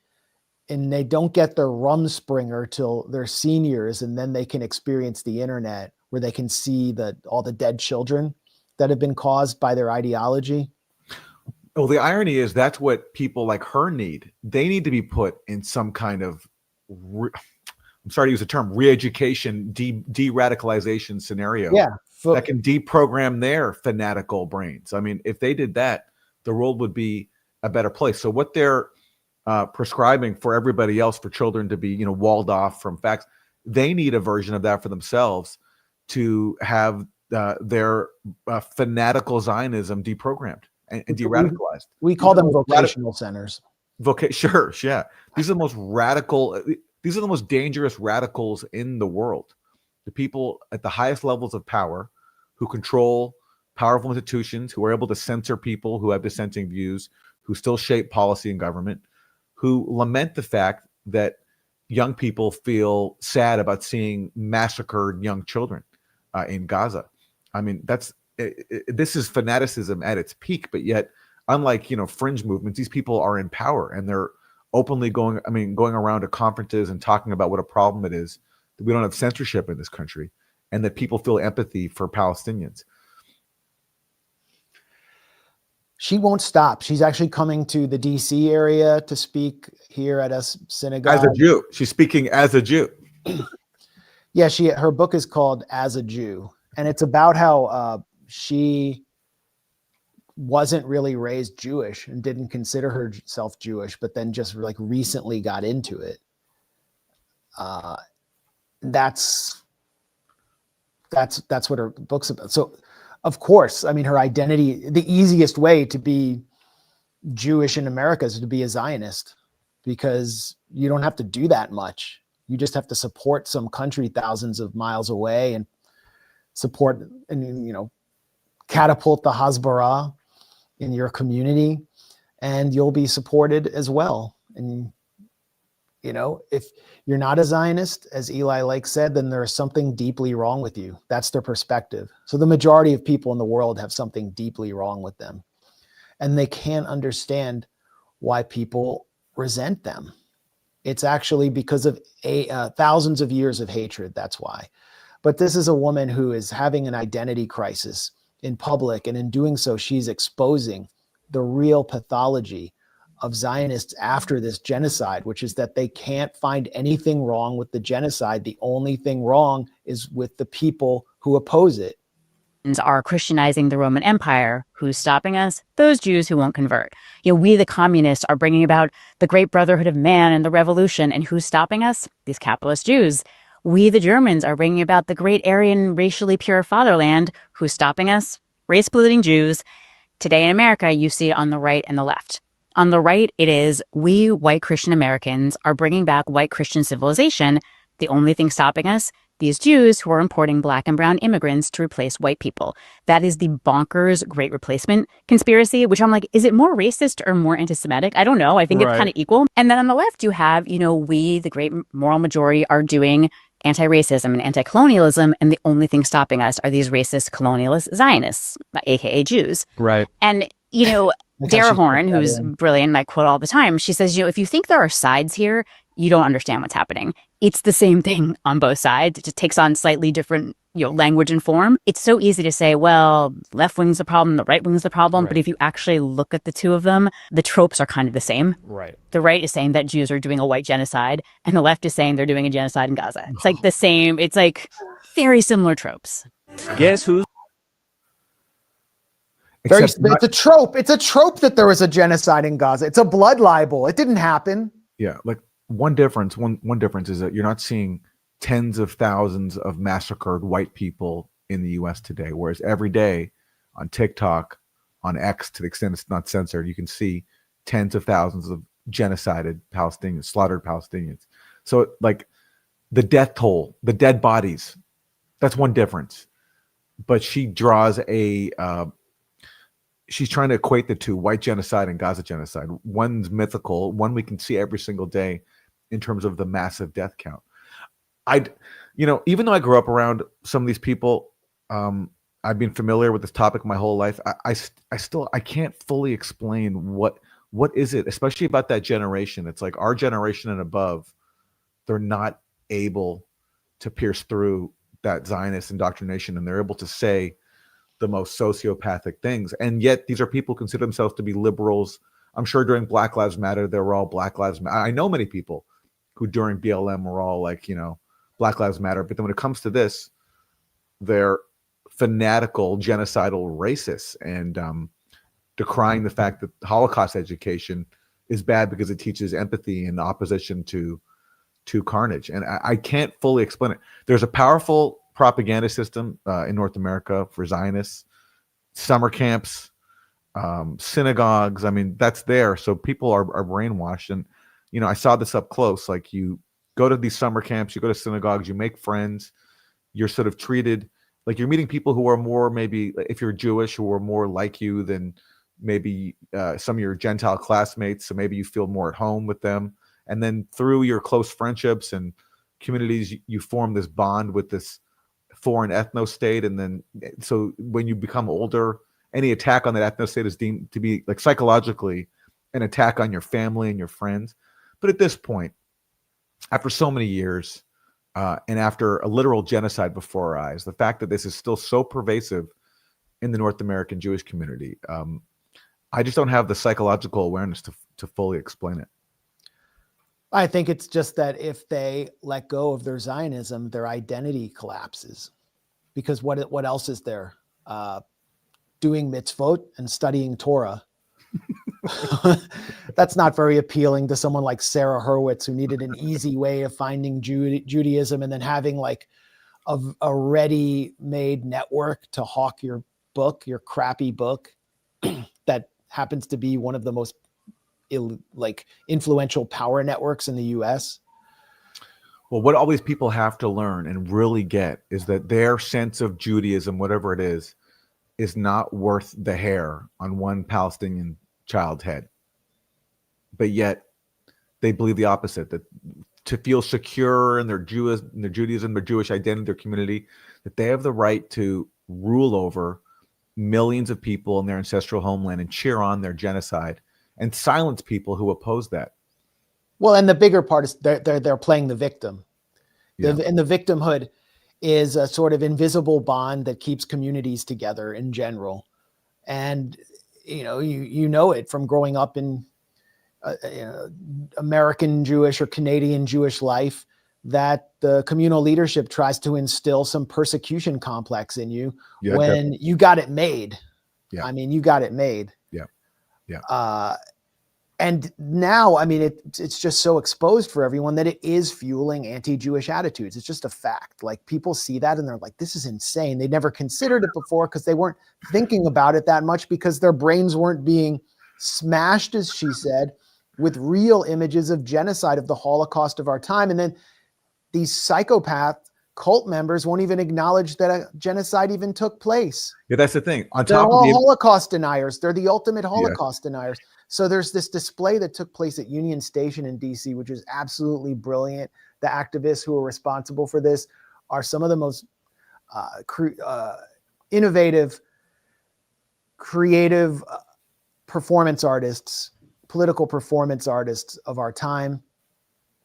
and they don't get their Rumspringer till they're seniors, and then they can experience the internet where they can see all the dead children that have been caused by their ideology. Well, the irony is that's what people like her need. They need to be put in some kind of, I'm sorry to use the term, re-education, de-radicalization scenario. Yeah. That can deprogram their fanatical brains. I mean, if they did that, the world would be a better place. So what they're prescribing for everybody else, for children to be, walled off from facts, they need a version of that for themselves to have their fanatical Zionism deprogrammed and de-radicalized. We call them vocational centers. Sure, yeah. These are the most radical. These are the most dangerous radicals in the world. The people at the highest levels of power, who control powerful institutions, who are able to censor people who have dissenting views, who still shape policy and government, who lament the fact that young people feel sad about seeing massacred young children in Gaza. I mean, this is fanaticism at its peak, but yet, unlike, fringe movements, these people are in power and they're openly going around to conferences and talking about what a problem it is that we don't have censorship in this country and that people feel empathy for Palestinians. She won't stop. She's actually coming to the DC area to speak here at a synagogue. As a Jew. She's speaking as a Jew. Yeah, her book is called As a Jew. And it's about how she wasn't really raised Jewish and didn't consider herself Jewish, but then just like recently got into it. That's what her book's about. So, of course, I mean, her identity, the easiest way to be Jewish in America is to be a Zionist, because you don't have to do that much. You just have to support some country thousands of miles away and support and, catapult the Hasbara in your community, and you'll be supported as well. And, if you're not a Zionist, as Eli Lake said, then there's something deeply wrong with you. That's their perspective. So the majority of people in the world have something deeply wrong with them, and they can't understand why people resent them. It's actually because of thousands of years of hatred. That's why. But this is a woman who is having an identity crisis in public, and in doing so, she's exposing the real pathology of Zionists after this genocide, which is that they can't find anything wrong with the genocide. The only thing wrong is with the people who oppose it. Are Christianizing the Roman Empire. Who's stopping us? Those Jews who won't convert. We, the communists, are bringing about the great brotherhood of man and the revolution. And who's stopping us? These capitalist Jews. We, the Germans, are bringing about the great Aryan, racially pure fatherland. Who's stopping us? Race-polluting Jews. Today in America, you see it on the right and the left. On the right, it is we, white Christian Americans, are bringing back white Christian civilization. The only thing stopping us? These Jews who are importing black and brown immigrants to replace white people. That is the bonkers Great Replacement conspiracy, which I'm like, is it more racist or more anti-Semitic? I don't know. I think it's kind of equal. And then on the left, you have, we, the great moral majority, are doing anti-racism and anti-colonialism, and the only thing stopping us are these racist colonialist Zionists, aka Jews. Right. And, Dara Horn, who's brilliant, I quote all the time, she says, if you think there are sides here, you don't understand what's happening. It's the same thing on both sides. It just takes on slightly different, language and form. It's so easy to say, well, left wing's the problem, the right wing's the problem. Right. But if you actually look at the two of them, the tropes are kind of the same. Right. The right is saying that Jews are doing a white genocide, and the left is saying they're doing a genocide in Gaza. It's like the same. It's like very similar tropes. Guess who's? It's a trope. It's a trope that there was a genocide in Gaza. It's a blood libel. It didn't happen. Yeah, like one difference is that you're not seeing tens of thousands of massacred white people in the U.S. today, whereas every day on TikTok, on X, to the extent it's not censored, you can see tens of thousands of genocided Palestinians, slaughtered Palestinians. So like the death toll, the dead bodies, that's one difference. But she draws she's trying to equate the two, white genocide and Gaza genocide. One's mythical, one we can see every single day in terms of the massive death count. Even though I grew up around some of these people, I've been familiar with this topic my whole life. I can't fully explain what is it, especially about that generation. It's like our generation and above, they're not able to pierce through that Zionist indoctrination, and they're able to say the most sociopathic things. And yet these are people who consider themselves to be liberals. I'm sure during Black Lives Matter, they were all Black Lives Matter. I know many people who during BLM were all like, Black Lives Matter. But then when it comes to this, they're fanatical, genocidal racists and decrying the fact that Holocaust education is bad because it teaches empathy in opposition to carnage. And I can't fully explain it. There's a powerful propaganda system in North America for Zionists, summer camps, synagogues. I mean, that's there. So people are brainwashed. And, you know, I saw this up close. Like, you go to these summer camps, you go to synagogues, you make friends, you're sort of treated like you're meeting people who are more, maybe if you're Jewish, who are more like you than maybe some of your Gentile classmates. So maybe you feel more at home with them. And then through your close friendships and communities, you form this bond with this foreign ethno state. And then, so when you become older, any attack on that ethno state is deemed to be, like, psychologically an attack on your family and your friends. But at this point, after so many years, and after a literal genocide before our eyes, the fact that this is still so pervasive in the North American Jewish community, I just don't have the psychological awareness to fully explain it. I think it's just that if they let go of their Zionism, their identity collapses. Because what else is there? Doing mitzvot and studying Torah. That's not very appealing to someone like Sarah Hurwitz, who needed an easy way of finding Judaism and then having like a ready-made network to hawk your book, your crappy book, that happens to be one of the most influential power networks in the US. Well, what all these people have to learn and really get is that their sense of Judaism, whatever it is not worth the hair on one Palestinian child's head. But yet they believe the opposite, that to feel secure in their Judaism, their Jewish identity, their community, that they have the right to rule over millions of people in their ancestral homeland and cheer on their genocide and silence people who oppose that. Well, and the bigger part is they're playing the victim. Yeah. And the victimhood is a sort of invisible bond that keeps communities together in general. And, you know it from growing up in American Jewish or Canadian Jewish life, that the communal leadership tries to instill some persecution complex in you when you got it made. Yeah. I mean, you got it made. Yeah. Yeah. And now, I mean, it's just so exposed for everyone that it is fueling anti-Jewish attitudes. It's just a fact. Like, people see that and they're like, this is insane. They never considered it before because they weren't thinking about it that much, because their brains weren't being smashed, as she said, with real images of genocide, of the Holocaust of our time. And then these psychopath cult members won't even acknowledge that a genocide even took place. Yeah, that's the thing. They're all Holocaust deniers. They're the ultimate Holocaust deniers. So there's this display that took place at Union Station in DC, which is absolutely brilliant. The activists who are responsible for this are some of the most innovative, creative performance artists, political performance artists of our time.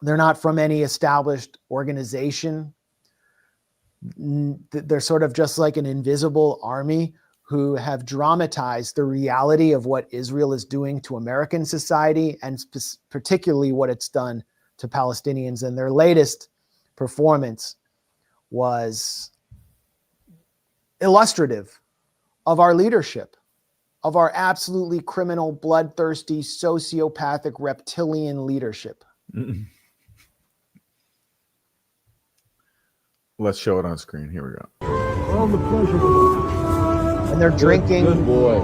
They're not from any established organization. They're sort of just like an invisible army who have dramatized the reality of what Israel is doing to American society, and particularly what it's done to Palestinians. And their latest performance was illustrative of our leadership, of our absolutely criminal, bloodthirsty, sociopathic, reptilian leadership. Mm-mm. Let's show it on screen. Here we go. All the pleasure. And they're drinking. Good boy.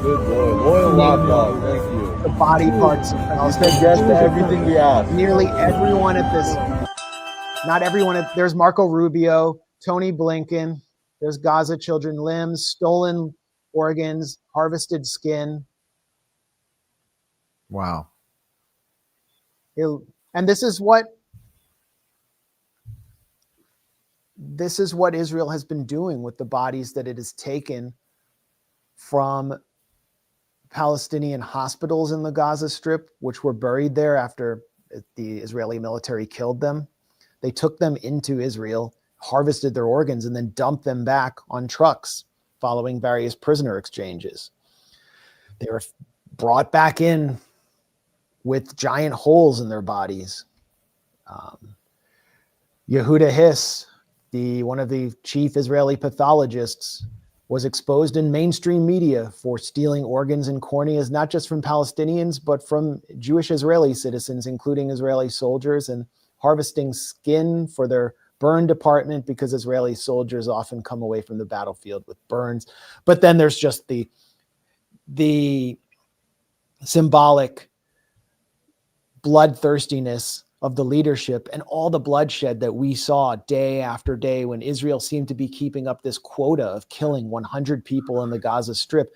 Good boy. Loyal lapdog. Thank you. The body parts of You said yes to everything we asked. Nearly everyone at this, not everyone, there's Marco Rubio, Tony Blinken, there's Gaza children, limbs, stolen organs, harvested skin. Wow. And this is what Israel has been doing with the bodies that it has taken from Palestinian hospitals in the Gaza Strip, which were buried there after the Israeli military killed them. They took them into Israel, harvested their organs, and then dumped them back on trucks following various prisoner exchanges. They were brought back in with giant holes in their bodies. Yehuda Hiss, one of the chief Israeli pathologists, was exposed in mainstream media for stealing organs and corneas, not just from Palestinians, but from Jewish Israeli citizens, including Israeli soldiers, and harvesting skin for their burn department, because Israeli soldiers often come away from the battlefield with burns. But then there's just the the symbolic bloodthirstiness of the leadership and all the bloodshed that we saw day after day when Israel seemed to be keeping up this quota of killing 100 people in the Gaza Strip,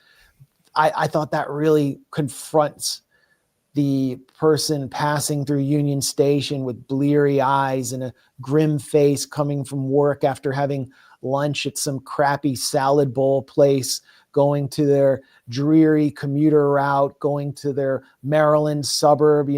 I thought that really confronts the person passing through Union Station with bleary eyes and a grim face coming from work after having lunch at some crappy salad bowl place, going to their dreary commuter route, going to their Maryland suburb,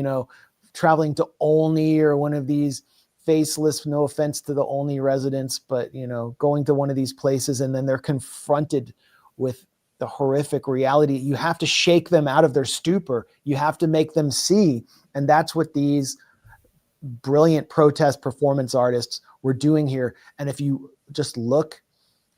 traveling to Olney or one of these faceless, no offense to the Olney residents, but, going to one of these places, and then they're confronted with the horrific reality. You have to shake them out of their stupor. You have to make them see. And that's what these brilliant protest performance artists were doing here. And if you just look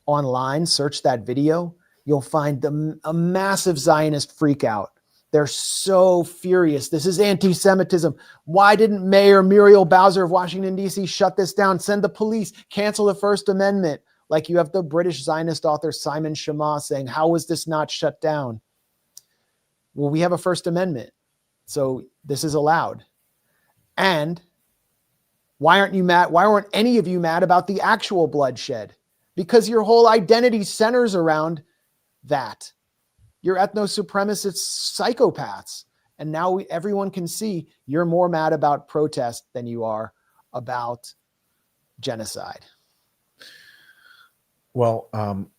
online, search that video, you'll find a massive Zionist freak out. They're so furious. This is anti-Semitism. Why didn't Mayor Muriel Bowser of Washington, D.C. shut this down? Send the police, cancel the First Amendment. Like you have the British Zionist author Simon Shama saying, how was this not shut down? Well, we have a First Amendment, so this is allowed. And why aren't you mad? Why weren't any of you mad about the actual bloodshed? Because your whole identity centers around that. You're ethno-supremacist psychopaths. And now everyone can see you're more mad about protest than you are about genocide. Well, on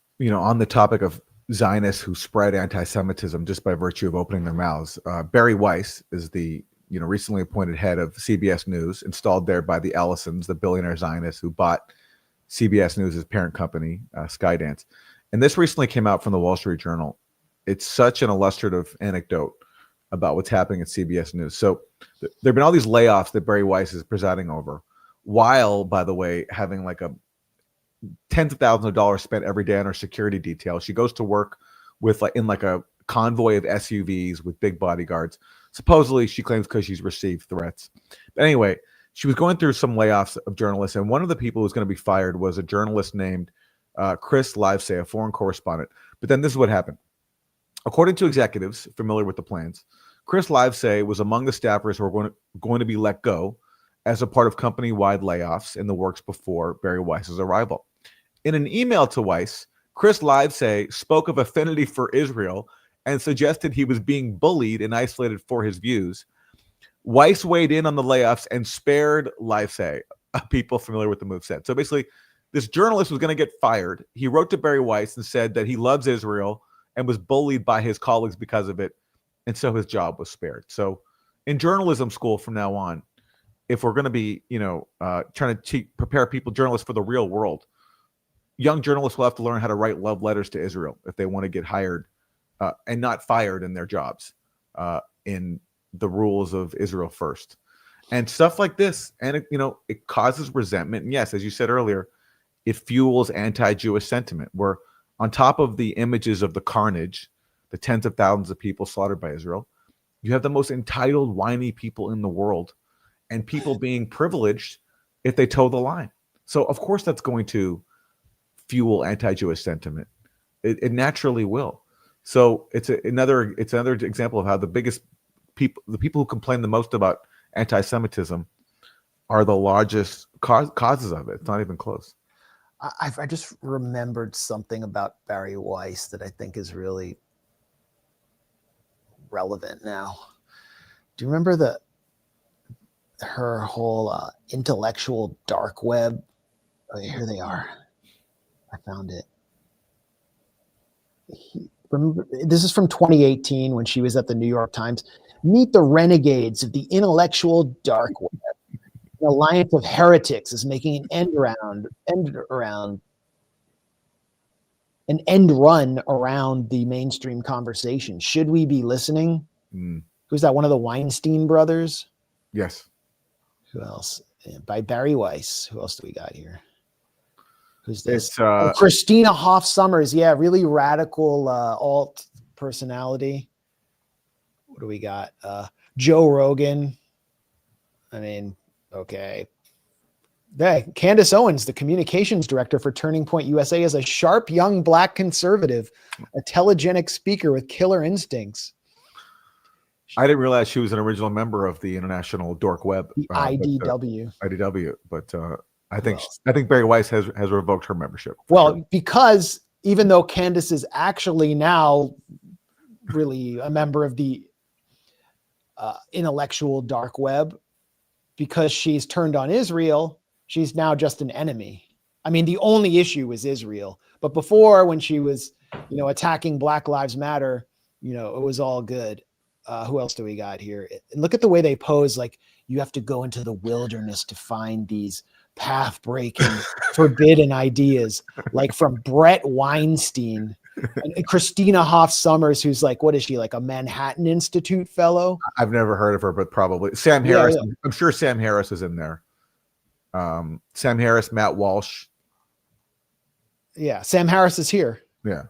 the topic of Zionists who spread anti-Semitism just by virtue of opening their mouths, Barry Weiss is the recently appointed head of CBS News, installed there by the Ellisons, the billionaire Zionists who bought CBS News' parent company, Skydance. And this recently came out from the Wall Street Journal. It's such an illustrative anecdote about what's happening at CBS News. So there have been all these layoffs that Barry Weiss is presiding over, while, by the way, having like tens of thousands of dollars spent every day on her security detail. She goes to work with in a convoy of SUVs with big bodyguards. Supposedly, she claims because she's received threats. But anyway, she was going through some layoffs of journalists, and one of the people who's going to be fired was a journalist named Chris Livesay, a foreign correspondent. But then this is what happened. According to executives familiar with the plans, Chris Livesay was among the staffers who were going to be let go as a part of company-wide layoffs in the works before Barry Weiss's arrival. In an email to Weiss, Chris Livesay spoke of affinity for Israel and suggested he was being bullied and isolated for his views. Weiss weighed in on the layoffs and spared Livesay, people familiar with the move said. So basically, this journalist was going to get fired. He wrote to Barry Weiss and said that he loves Israel and was bullied by his colleagues because of it, and so his job was spared. So in journalism school from now on, if we're going to be, trying to prepare journalists for the real world, young journalists will have to learn how to write love letters to Israel if they want to get hired and not fired in their jobs in the rules of Israel first. And stuff like this, and it causes resentment. And yes, as you said earlier, it fuels anti-Jewish sentiment, where on top of the images of the carnage, the tens of thousands of people slaughtered by Israel, you have the most entitled, whiny people in the world, and people being privileged if they toe the line. So of course that's going to fuel anti-Jewish sentiment. It naturally will. So it's another example of how the people who complain the most about anti-Semitism are the largest causes of it. It's not even close. I just remembered something about Barry Weiss that I think is really relevant now. Do you remember her whole intellectual dark web? Oh, here they are. I found it. This is from 2018 when she was at the New York Times. Meet the renegades of the intellectual dark web. An alliance of heretics is making an end run around the mainstream conversation. Should we be listening? Who's that? One of the Weinstein brothers? Yes. Who else? By Barry Weiss. Who else do we got here? Who's this? It's Christina Hoff Sommers. Yeah, really radical alt personality. What do we got? Joe Rogan. I mean, okay. Candace Owens, the communications director for Turning Point USA, is a sharp young black conservative, a telegenic speaker with killer instincts. I didn't realize she was an original member of the International Dork Web, The IDW. But I think Barry Weiss has revoked her membership. Well, because even though Candace is actually now really a member of the intellectual dark web, because she's turned on Israel, she's now just an enemy. I mean, the only issue is Israel. But before, when she was, attacking Black Lives Matter, it was all good. Who else do we got here? And look at the way they pose. Like, you have to go into the wilderness to find these path-breaking, forbidden ideas, like from Brett Weinstein and Christina Hoff Sommers, who's like, what is she, like a Manhattan Institute fellow? I've never heard of her, but probably Sam Harris. Yeah. I'm sure Sam Harris is in there. Sam Harris, Matt Walsh. Yeah, Sam Harris is here. Yeah.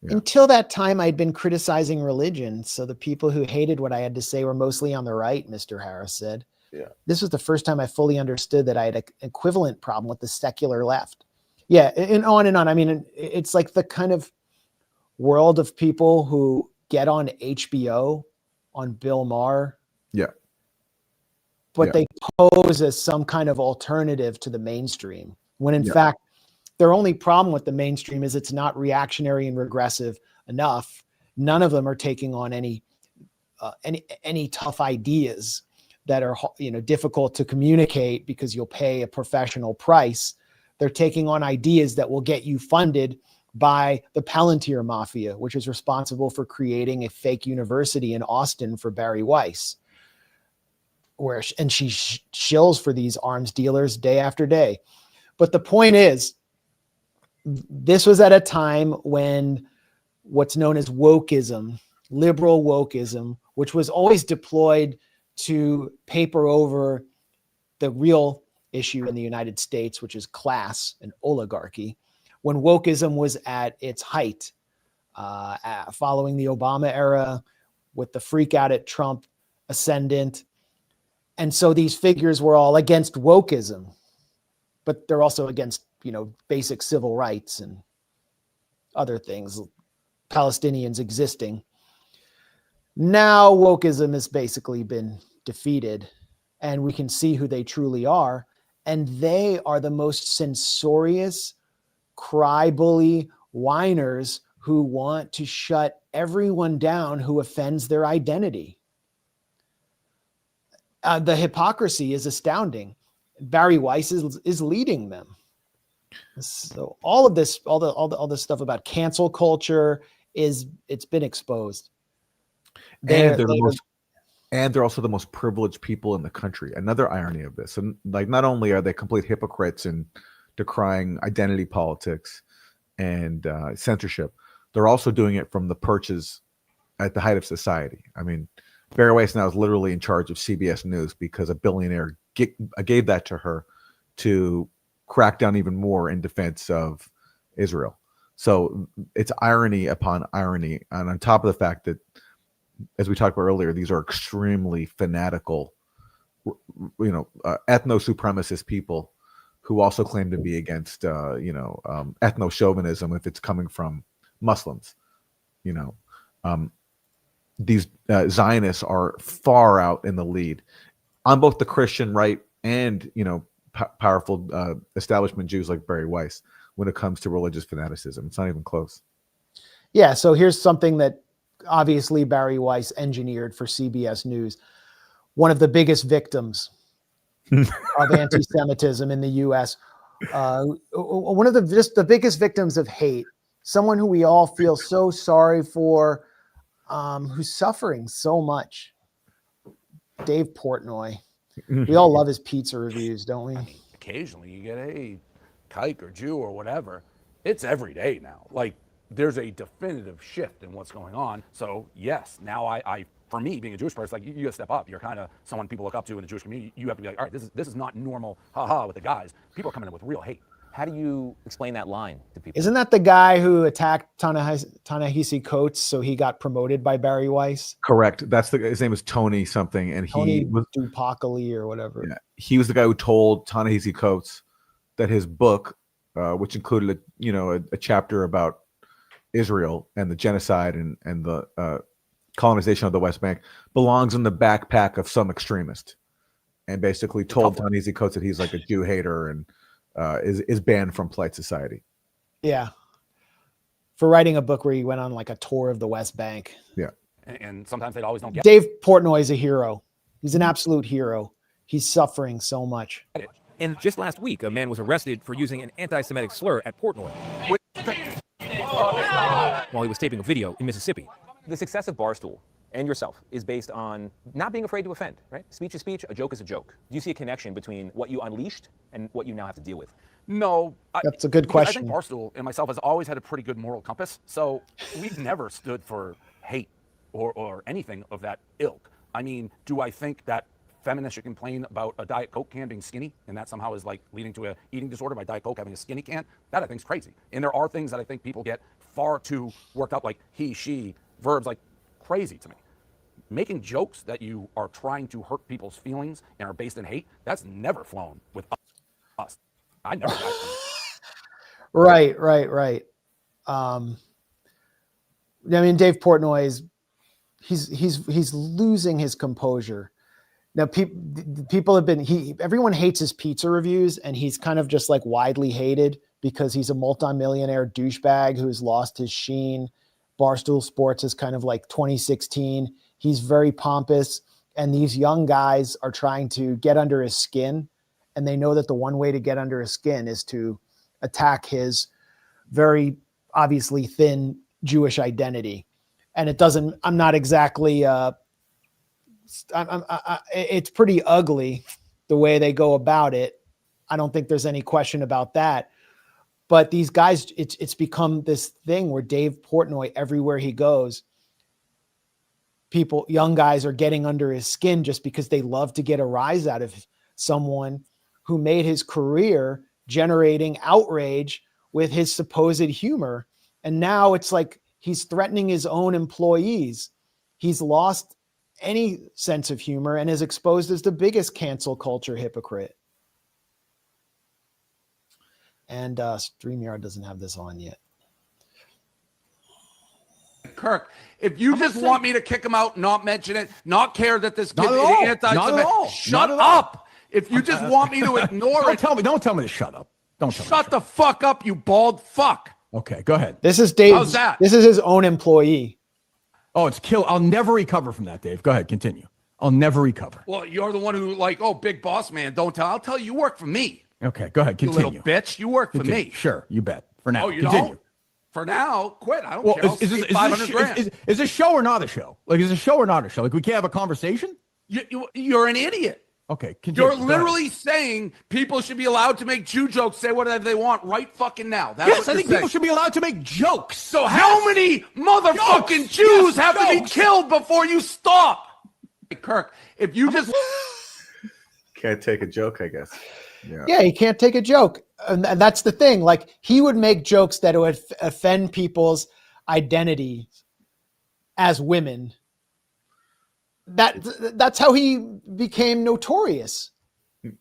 Until that time, I'd been criticizing religion. So the people who hated what I had to say were mostly on the right, Mr. Harris said. Yeah. This was the first time I fully understood that I had an equivalent problem with the secular left. Yeah, and on and on. I mean, it's like the kind of world of people who get on HBO on Bill Maher. Yeah. But they pose as some kind of alternative to the mainstream, when in fact, their only problem with the mainstream is it's not reactionary and regressive enough. None of them are taking on any tough ideas that are, difficult to communicate because you'll pay a professional price. They're taking on ideas that will get you funded by the Palantir Mafia, which is responsible for creating a fake university in Austin for Barry Weiss, and she shills for these arms dealers day after day. But the point is, this was at a time when what's known as wokeism, liberal wokeism, which was always deployed to paper over the real issue in the United States, which is class and oligarchy, when wokeism was at its height, following the Obama era, with the freak out at Trump ascendant. And so these figures were all against wokeism, but they're also against basic civil rights and other things, Palestinians existing. Now wokeism has basically been defeated, and we can see who they truly are. And they are the most censorious, cry-bully whiners who want to shut everyone down who offends their identity. The hypocrisy is astounding. Barry Weiss is leading them. So all of this, all this stuff about cancel culture it's been exposed. And they're also the most privileged people in the country. Another irony of this, and like, not only are they complete hypocrites in decrying identity politics and censorship, they're also doing it from the perches at the height of society. I mean, Barry Weiss now is literally in charge of CBS News because a billionaire gave that to her to crack down even more in defense of Israel. So it's irony upon irony. And on top of the fact that, as we talked about earlier, these are extremely fanatical, ethno-supremacist people who also claim to be against, ethno-chauvinism if it's coming from Muslims. These Zionists are far out in the lead on both the Christian right and, powerful establishment Jews like Barry Weiss when it comes to religious fanaticism. It's not even close. Yeah. So here's something that obviously Barry Weiss engineered for CBS News. One of the biggest victims of anti-Semitism in the U.S. One of the biggest victims of hate, someone who we all feel so sorry for, who's suffering so much. Dave Portnoy. We all love his pizza reviews, don't we? Occasionally you get a kike or Jew or whatever. It's every day now. Like, there's a definitive shift in what's going on. So yes, now I for me, being a Jewish person, like, you gotta step up. You're kind of someone people look up to in the Jewish community. You have to be like, all right, this is not normal, haha, with the guys. People are coming in with real hate. How do you explain that line to people? Isn't that the guy who attacked Ta-Nehisi Coates so he got promoted by Barry Weiss? Correct. His name was Tony something, and Tony he was Dupakali or whatever. Yeah, he was the guy who told Ta-Nehisi Coates that his book, which included a chapter about Israel and the genocide and the colonization of the West Bank, belongs in the backpack of some extremist, and basically told Ta-Nehisi Coates that he's like a Jew hater and is banned from polite society. Yeah. For writing a book where he went on like a tour of the West Bank. Yeah. And sometimes they always don't get Dave Portnoy is a hero. He's an absolute hero. He's suffering so much. And just last week, a man was arrested for using an anti-Semitic slur at Portnoy while he was taping a video in Mississippi. The success of Barstool and yourself is based on not being afraid to offend, right? Speech is speech, a joke is a joke. Do you see a connection between what you unleashed and what you now have to deal with? No. That's a good question. I think Barstool and myself has always had a pretty good moral compass. So we've never stood for hate or anything of that ilk. I mean, do I think that feminists should complain about a Diet Coke can being skinny and that somehow is like leading to an eating disorder by Diet Coke having a skinny can? That I think is crazy. And there are things that I think people get far too worked up, like he, she, verbs, like crazy to me. Making jokes that you are trying to hurt people's feelings and are based in hate, that's never flown with us. I never got it. Right. I mean, Dave Portnoy is he's losing his composure. Now, people have been everyone hates his pizza reviews, and he's kind of just like widely hated because he's a multimillionaire douchebag who's lost his sheen. Barstool Sports is kind of like 2016. He's very pompous, and these young guys are trying to get under his skin, and they know that the one way to get under his skin is to attack his very obviously thin Jewish identity. And it doesn't, I'm not exactly, it's pretty ugly the way they go about it. I don't think there's any question about that. But these guys, it's become this thing where Dave Portnoy, everywhere he goes, young guys are getting under his skin just because they love to get a rise out of someone who made his career generating outrage with his supposed humor. And now it's like he's threatening his own employees. He's lost any sense of humor and is exposed as the biggest cancel culture hypocrite. And StreamYard doesn't have this on yet. Kirk, if you just want me to kick him out, not mention it, not care that this kid is anti-Semitic, shut up. If you just want me to ignore it. Don't tell me to shut up. Shut the fuck up, you bald fuck. Okay, go ahead. This is Dave. How's that? This is his own employee. Oh, it's kill. I'll never recover from that, Dave. Go ahead, continue. I'll never recover. Well, you're the one who big boss man, don't tell. I'll tell you work for me. Okay, go ahead, continue. You little bitch, you work for me. Sure, you bet. For now, Oh, you continue. don't? For now, quit. I don't care. I'll take 500 grand. Is this show or not a show? Like, is a show or not a show? Like, we can't have a conversation? You're an idiot. Okay, continue. You're literally saying people should be allowed to make Jew jokes, say whatever they want right fucking now. That's Yes, I think people should be allowed to make jokes. So how many motherfucking Jews have to be killed before you stop? Hey, Kirk, if you just Can't take a joke, I guess. Yeah, he can't take a joke. And that's the thing. Like, he would make jokes that would offend people's identity as women. That's how he became notorious.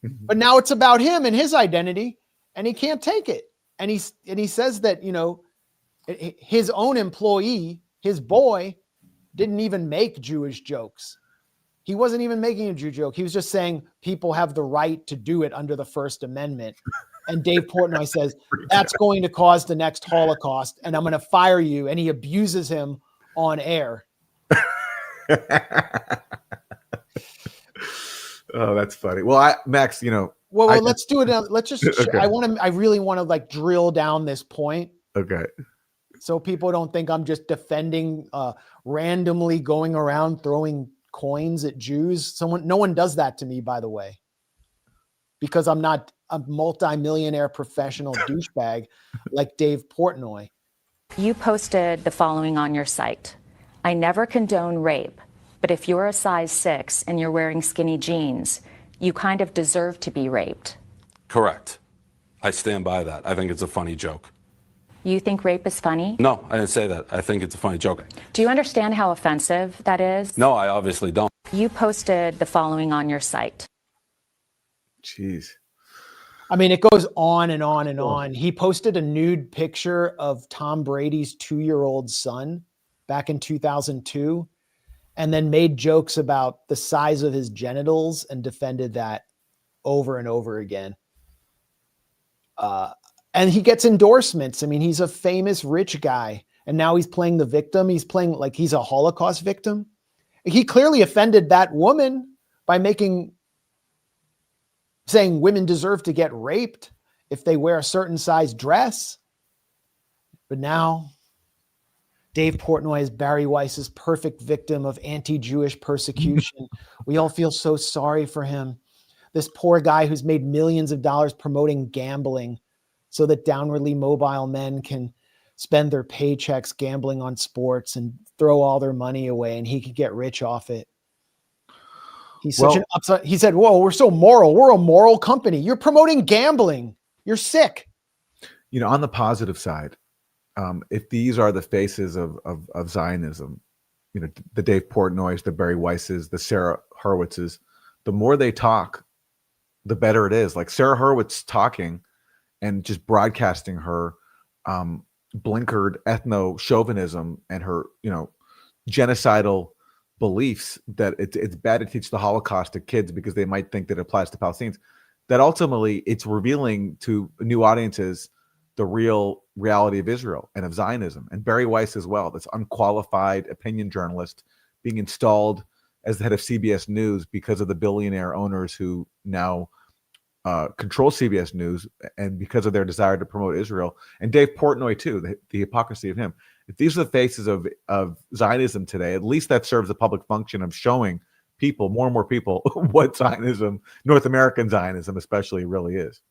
But now it's about him and his identity, and he can't take it. And he says that, his own employee, his boy, didn't even make Jewish jokes. He wasn't even making a Jew joke. He was just saying people have the right to do it under the First Amendment. And Dave Portnoy says, that's going to cause the next Holocaust, and I'm going to fire you. And he abuses him on air. Oh, that's funny. Well, Max, Well, let's do it. Let's just, Okay. I really want to drill down this point. Okay. So people don't think I'm just defending, randomly going around throwing coins at Jews. No one does that to me, by the way, because I'm not a multi-millionaire professional douchebag like Dave Portnoy. You posted the following on your site. I never condone rape, but if you're a size 6 and you're wearing skinny jeans, you kind of deserve to be raped. Correct. I stand by that. I think it's a funny joke. You think rape is funny? No, I didn't say that. I think it's a funny joke. Do you understand how offensive that is? No, I obviously don't. You posted the following on your site. Jeez. I mean, it goes on and on and on. He posted a nude picture of Tom Brady's 2-year-old son back in 2002, and then made jokes about the size of his genitals and defended that over and over again. And he gets endorsements. I mean, he's a famous rich guy, and now he's playing the victim. He's playing like he's a Holocaust victim. He clearly offended that woman by saying women deserve to get raped if they wear a certain size dress. But now Dave Portnoy is Barry Weiss's perfect victim of anti-Jewish persecution. We all feel so sorry for him. This poor guy who's made millions of dollars promoting gambling so that downwardly mobile men can spend their paychecks gambling on sports and throw all their money away, and he could get rich off it. He's such an upside. He said, whoa, we're so moral. We're a moral company. You're promoting gambling. You're sick. You know, on the positive side, if these are the faces of Zionism, you know, the Dave Portnoys, the Barry Weisses, the Sarah Hurwitzes, the more they talk, the better it is. Like Sarah Hurwitz talking and just broadcasting her blinkered ethno-chauvinism and her, you know, genocidal beliefs that it's bad to teach the Holocaust to kids because they might think that it applies to Palestinians, that ultimately it's revealing to new audiences the real reality of Israel and of Zionism. And Barry Weiss as well, this unqualified opinion journalist being installed as the head of CBS News because of the billionaire owners who now control CBS News, and because of their desire to promote Israel. And Dave Portnoy too, the hypocrisy of him. If these are the faces of Zionism today, at least that serves the public function of showing people, more and more people, what Zionism, North American Zionism especially, really is.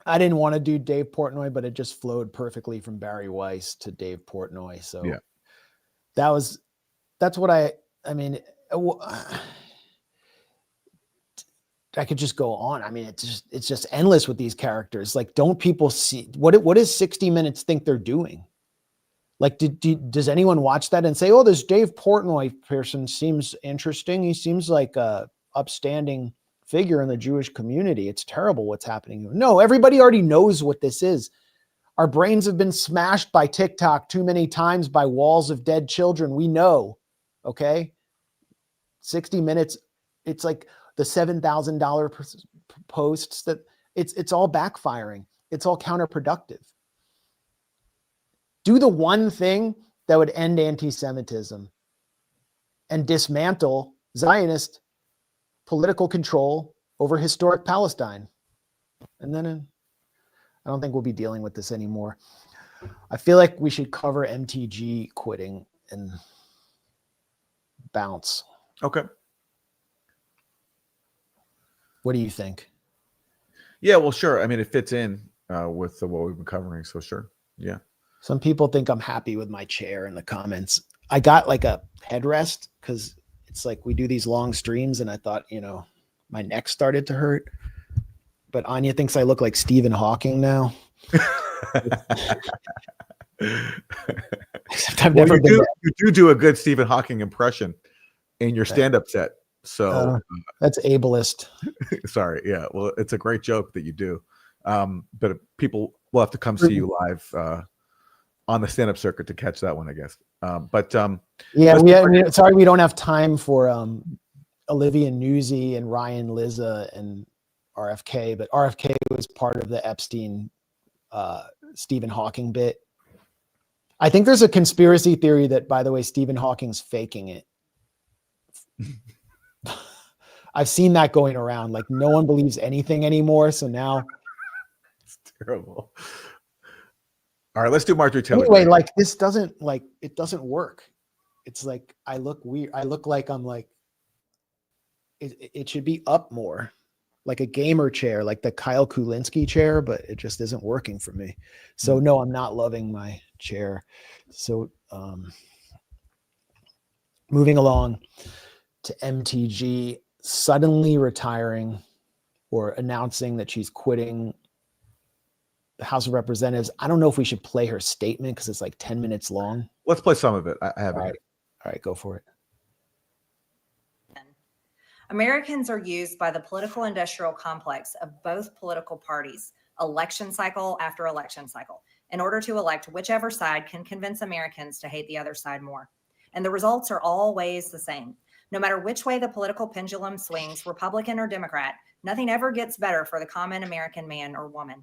I didn't want to do Dave Portnoy, but it just flowed perfectly from Barry Weiss to Dave Portnoy. So yeah, that's what I mean, I could just go on. I mean, it's just endless with these characters. Like, don't people see what does 60 Minutes think they're doing? Like, does anyone watch that and say, oh, this Dave Portnoy person seems interesting. He seems like a upstanding figure in the Jewish community. It's terrible what's happening. No, everybody already knows what this is. Our brains have been smashed by TikTok too many times by walls of dead children. We know. Okay. 60 Minutes. It's like the $7,000 posts that it's all backfiring. It's all counterproductive. Do the one thing that would end anti-Semitism and dismantle Zionist political control over historic Palestine. And then I don't think we'll be dealing with this anymore. I feel like we should cover MTG quitting and bounce. Okay. What do you think? Yeah, well, sure. I mean, it fits in with what we've been covering. So sure. Yeah. Some people think I'm happy with my chair in the comments. I got like a headrest because it's like we do these long streams and I thought, you know, my neck started to hurt. But Anya thinks I look like Stephen Hawking now. Except I've never been. You do a good Stephen Hawking impression in your stand-up set. So that's ableist. Sorry. Yeah. Well, it's a great joke that you do. But people will have to come see you live on the stand-up circuit to catch that one, I guess. Sorry, we don't have time for Olivia Newsy and Ryan Lizza and RFK, but RFK was part of the Epstein Stephen Hawking bit. I think there's a conspiracy theory that, by the way, Stephen Hawking's faking it. I've seen that going around. Like, no one believes anything anymore. So now it's terrible. All right, let's do Marjorie Taylor. Anyway, like this doesn't it doesn't work. It's like I look weird. I look like I'm like it should be up more, like a gamer chair, like the Kyle Kulinski chair, but it just isn't working for me. So no, I'm not loving my chair. So moving along to MTG suddenly retiring or announcing that she's quitting the House of Representatives. I don't know if we should play her statement because it's like 10 minutes long. Let's play some of it. I have it. All right, go for it. Americans are used by the political industrial complex of both political parties, election cycle after election cycle, in order to elect whichever side can convince Americans to hate the other side more. And the results are always the same. No matter which way the political pendulum swings, Republican or Democrat, nothing ever gets better for the common American man or woman.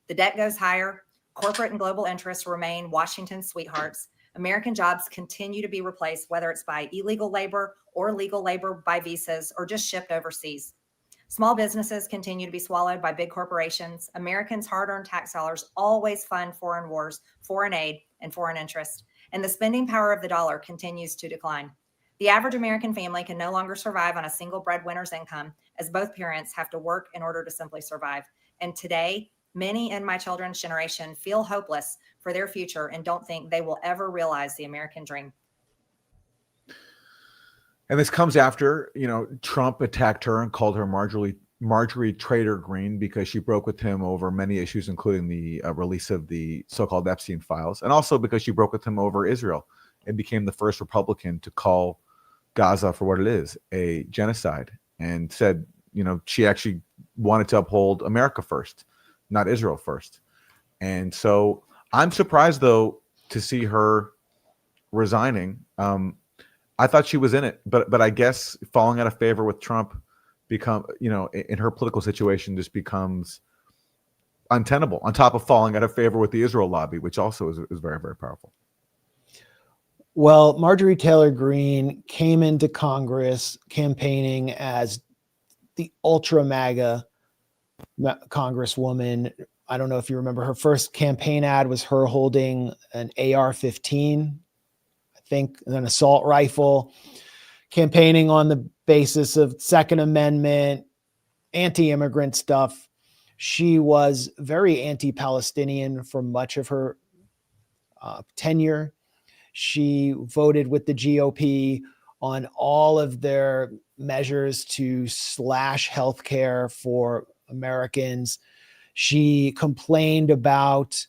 The debt goes higher, corporate and global interests remain Washington's sweethearts, American jobs continue to be replaced, whether it's by illegal labor or legal labor by visas or just shipped overseas. Small businesses continue to be swallowed by big corporations. Americans' hard-earned tax dollars always fund foreign wars, foreign aid, and foreign interest. And the spending power of the dollar continues to decline. The average American family can no longer survive on a single breadwinner's income, as both parents have to work in order to simply survive. And today, many in my children's generation feel hopeless for their future and don't think they will ever realize the American dream. And this comes after, Trump attacked her and called her Marjorie Trader Green because she broke with him over many issues, including the release of the so-called Epstein files, and also because she broke with him over Israel and became the first Republican to call Gaza for what it is, a genocide, and said, she actually wanted to uphold America first, not Israel first. And so I'm surprised, though, to see her resigning. I thought she was in it, but I guess falling out of favor with Trump in her political situation just becomes untenable, on top of falling out of favor with the Israel lobby, which also is very, very powerful. Well, Marjorie Taylor Greene came into Congress campaigning as the ultra MAGA congresswoman. I don't know if you remember, her first campaign ad was her holding an AR-15, I think, an assault rifle, campaigning on the basis of Second Amendment, anti-immigrant stuff. She was very anti-Palestinian for much of her tenure. She voted with the GOP on all of their measures to slash healthcare for Americans. She complained about,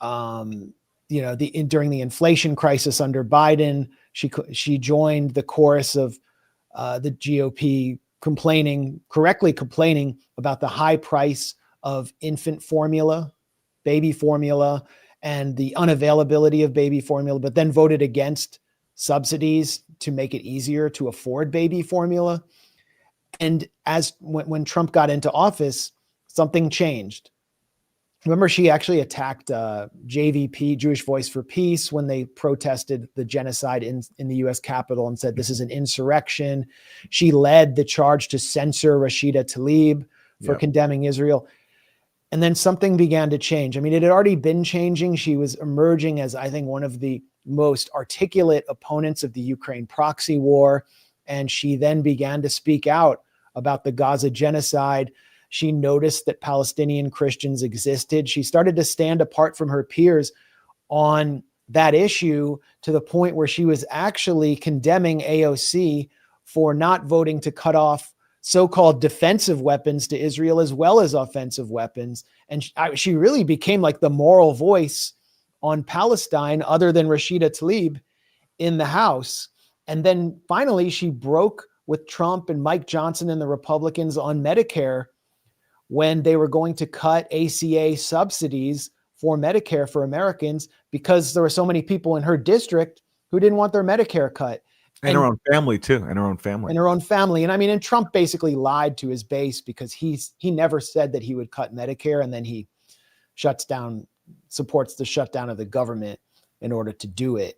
during the inflation crisis under Biden. She joined the chorus of the GOP correctly complaining about the high price of infant formula, baby formula, and the unavailability of baby formula, but then voted against subsidies to make it easier to afford baby formula. And when Trump got into office, something changed. Remember, she actually attacked JVP, Jewish Voice for Peace, when they protested the genocide in the U.S. Capitol and said this is an insurrection. She led the charge to censor Rashida Tlaib for condemning Israel. And then something began to change. I mean, it had already been changing. She was emerging as, I think, one of the most articulate opponents of the Ukraine proxy war. And she then began to speak out about the Gaza genocide. She noticed that Palestinian Christians existed. She started to stand apart from her peers on that issue, to the point where she was actually condemning AOC for not voting to cut off so-called defensive weapons to Israel as well as offensive weapons. And she really became like the moral voice on Palestine, other than Rashida Tlaib, in the House. And then finally, she broke with Trump and Mike Johnson and the Republicans on Medicare when they were going to cut ACA subsidies for Medicare for Americans, because there were so many people in her district who didn't want their Medicare cut. And her own family too, and her own family. And I mean, and Trump basically lied to his base, because he never said that he would cut Medicare, and then he supports the shutdown of the government in order to do it.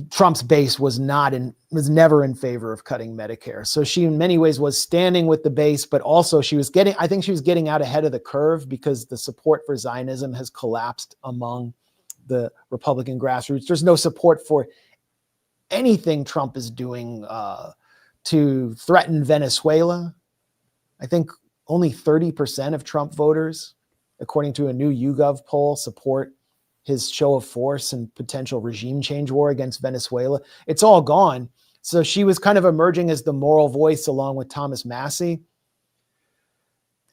Trump's base was never in favor of cutting Medicare. So she in many ways was standing with the base, but also I think she was getting out ahead of the curve, because the support for Zionism has collapsed among the Republican grassroots. There's no support for anything Trump is doing to threaten Venezuela. I think only 30% of Trump voters, according to a new YouGov poll, support his show of force and potential regime change war against Venezuela. It's all gone. So she was kind of emerging as the moral voice along with Thomas Massie.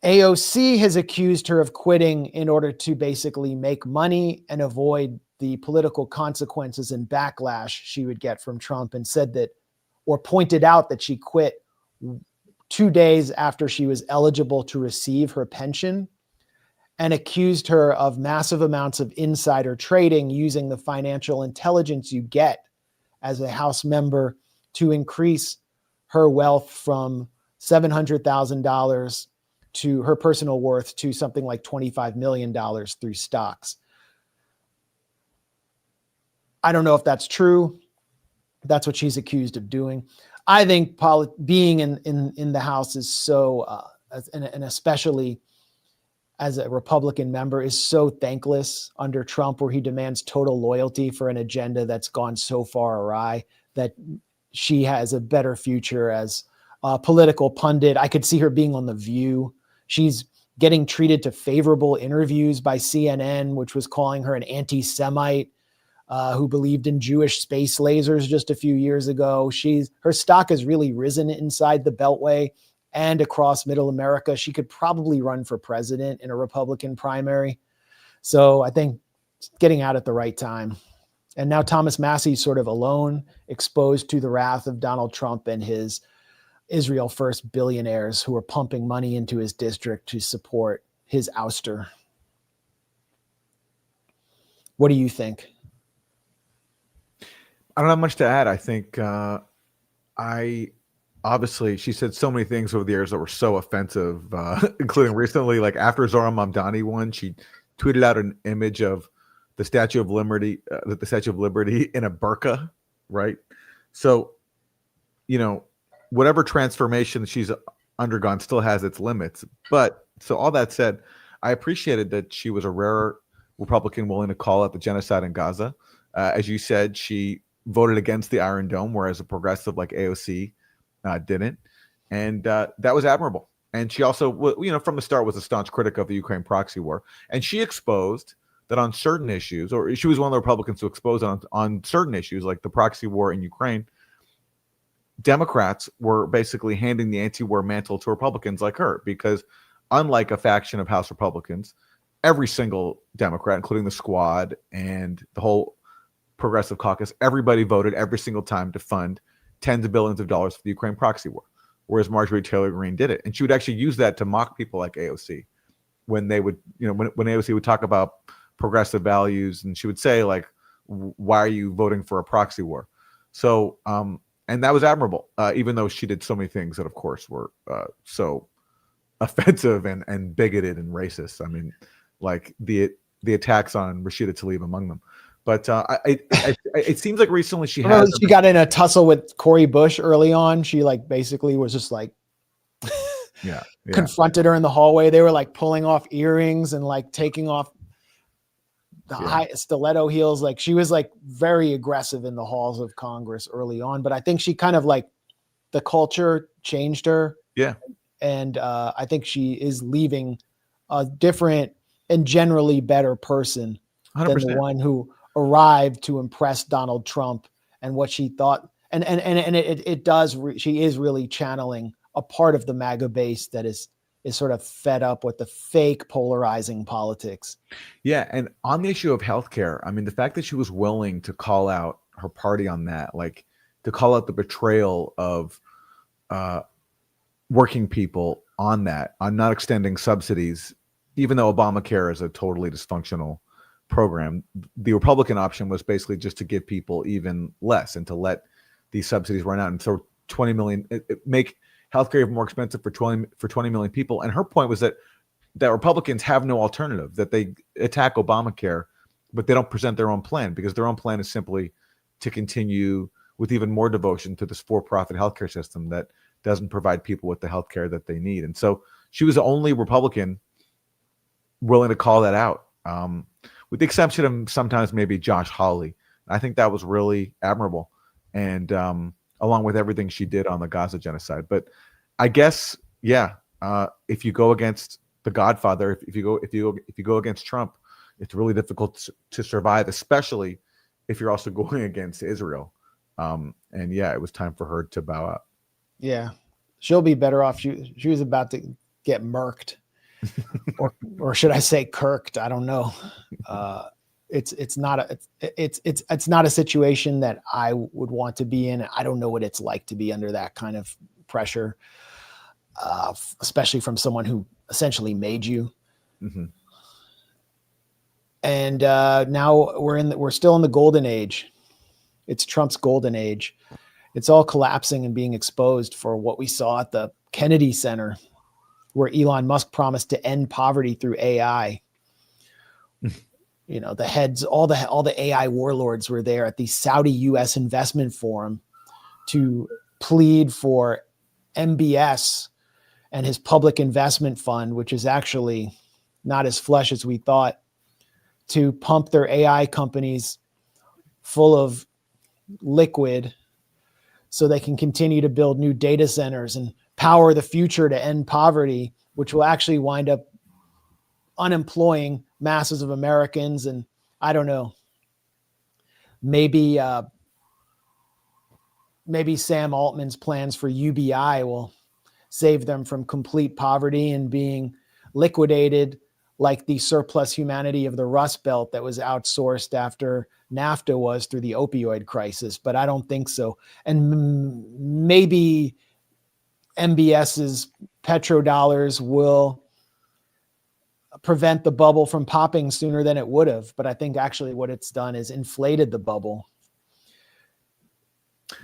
AOC has accused her of quitting in order to basically make money and avoid the political consequences and backlash she would get from Trump, and said that, or pointed out that she quit 2 days after she was eligible to receive her pension, and accused her of massive amounts of insider trading using the financial intelligence you get as a House member to increase her wealth from $700,000 to her personal worth to something like $25 million through stocks. I don't know if that's true. That's what she's accused of doing. I think being in the House is so, and especially as a Republican member, is so thankless under Trump, where he demands total loyalty for an agenda that's gone so far awry, that she has a better future as a political pundit. I could see her being on The View. She's getting treated to favorable interviews by CNN, which was calling her an anti-Semite who believed in Jewish space lasers just a few years ago. Her stock has really risen inside the Beltway and across Middle America. She could probably run for president in a Republican primary. So I think getting out at the right time. And now Thomas Massie's sort of alone, exposed to the wrath of Donald Trump and his Israel First billionaires who are pumping money into his district to support his ouster. What do you think? I don't have much to add. I think obviously she said so many things over the years that were so offensive, including recently, like after Zora Mamdani won, she tweeted out an image of the Statue of Liberty, in a burqa, right? So, whatever transformation she's undergone still has its limits. But so all that said, I appreciated that she was a rare Republican willing to call out the genocide in Gaza. As you said, she voted against the Iron Dome, whereas a progressive like AOC didn't. And that was admirable. And she also, from the start was a staunch critic of the Ukraine proxy war. And she exposed that on certain issues, or she was one of the Republicans to expose on certain issues like the proxy war in Ukraine, Democrats were basically handing the anti-war mantle to Republicans like her, because unlike a faction of House Republicans, every single Democrat, including the Squad and the whole Progressive Caucus, everybody voted every single time to fund tens of billions of dollars for the Ukraine proxy war, whereas Marjorie Taylor Greene did it. And she would actually use that to mock people like AOC when they would, when AOC would talk about progressive values, and she would say, like, why are you voting for a proxy war? So, and that was admirable, even though she did so many things that, of course, were so offensive and bigoted and racist. I mean, like the attacks on Rashida Tlaib among them. But it seems like recently she got in a tussle with Cori Bush early on. She basically was just confronted her in the hallway. They were pulling off earrings and taking off the high stiletto heels. She was very aggressive in the halls of Congress early on. But I think she kind of the culture changed her. Yeah. And I think she is leaving a different and generally better person 100%. than the one who arrived to impress Donald Trump and what she thought. And it does, she is really channeling a part of the MAGA base that is sort of fed up with the fake polarizing politics. Yeah. And on the issue of healthcare, I mean, the fact that she was willing to call out her party on that, to call out the betrayal of working people on that, on not extending subsidies, even though Obamacare is a totally dysfunctional program. The Republican option was basically just to give people even less and to let these subsidies run out and throw 20 million, make healthcare even more expensive for 20 million people. And her point was that Republicans have no alternative, that they attack Obamacare, but they don't present their own plan, because their own plan is simply to continue with even more devotion to this for-profit healthcare system that doesn't provide people with the healthcare that they need. And so she was the only Republican willing to call that out, with the exception of sometimes maybe Josh Hawley. I think that was really admirable, and along with everything she did on the Gaza genocide. But I guess, if you go against the Godfather, if you go against Trump, it's really difficult to survive, especially if you're also going against Israel. And yeah, it was time for her to bow out. Yeah, she'll be better off. She was about to get murked, or should I say kirked? I don't know. It's not a situation that I would want to be in. I don't know what it's like to be under that kind of pressure, especially from someone who essentially made you. Mm-hmm. And now we're still in the golden age. It's Trump's golden age. It's all collapsing and being exposed for what we saw at the Kennedy Center, where Elon Musk promised to end poverty through AI. You know, the heads, all the AI warlords were there at the Saudi U.S. Investment Forum to plead for MBS and his public investment fund, which is actually not as flush as we thought, to pump their AI companies full of liquid so they can continue to build new data centers and power the future to end poverty, which will actually wind up unemploying masses of Americans. And I don't know, maybe Sam Altman's plans for UBI will save them from complete poverty and being liquidated like the surplus humanity of the Rust Belt that was outsourced after NAFTA was through the opioid crisis. But I don't think so. And maybe MBS's petrodollars will prevent the bubble from popping sooner than it would have. But I think actually what it's done is inflated the bubble.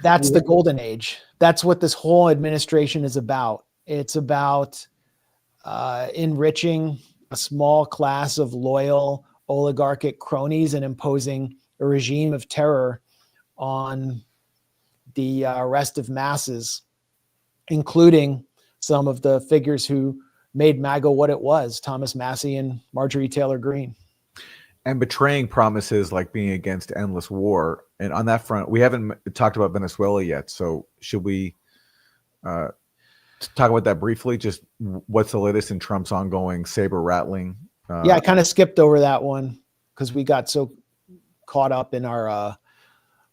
That's the golden age. That's what this whole administration is about. It's about enriching a small class of loyal oligarchic cronies and imposing a regime of terror on the rest of masses, including some of the figures who made MAGA what it was, Thomas Massey and Marjorie Taylor Greene. And betraying promises like being against endless war. And on that front, we haven't talked about Venezuela yet. So should we talk about that briefly? Just what's the latest in Trump's ongoing saber rattling? Yeah, I kind of skipped over that one because we got so caught up in our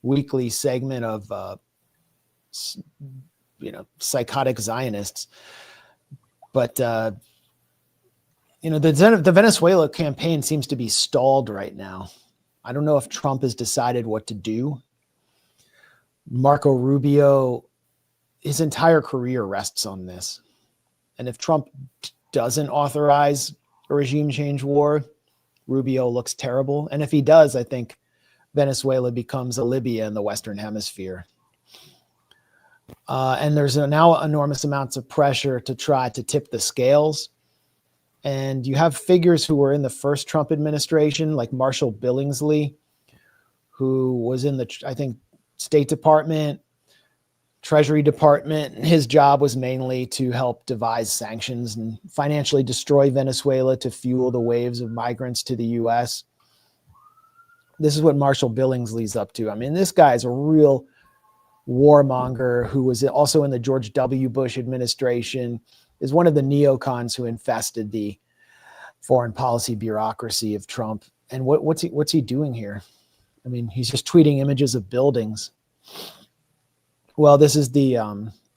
weekly segment of, psychotic Zionists. But, the Venezuela campaign seems to be stalled right now. I don't know if Trump has decided what to do. Marco Rubio, his entire career rests on this. And if Trump doesn't authorize a regime change war, Rubio looks terrible. And if he does, I think Venezuela becomes a Libya in the Western Hemisphere. And there's now enormous amounts of pressure to try to tip the scales. And you have figures who were in the first Trump administration, like Marshall Billingsley, who was in the, I think, State Department, Treasury Department. And his job was mainly to help devise sanctions and financially destroy Venezuela to fuel the waves of migrants to the U.S. This is what Marshall Billingsley's up to. I mean, this guy is a real warmonger who was also in the George W. Bush administration, is one of the neocons who infested the foreign policy bureaucracy of Trump. And what's he doing here? I mean, he's just tweeting images of buildings. Well, this is the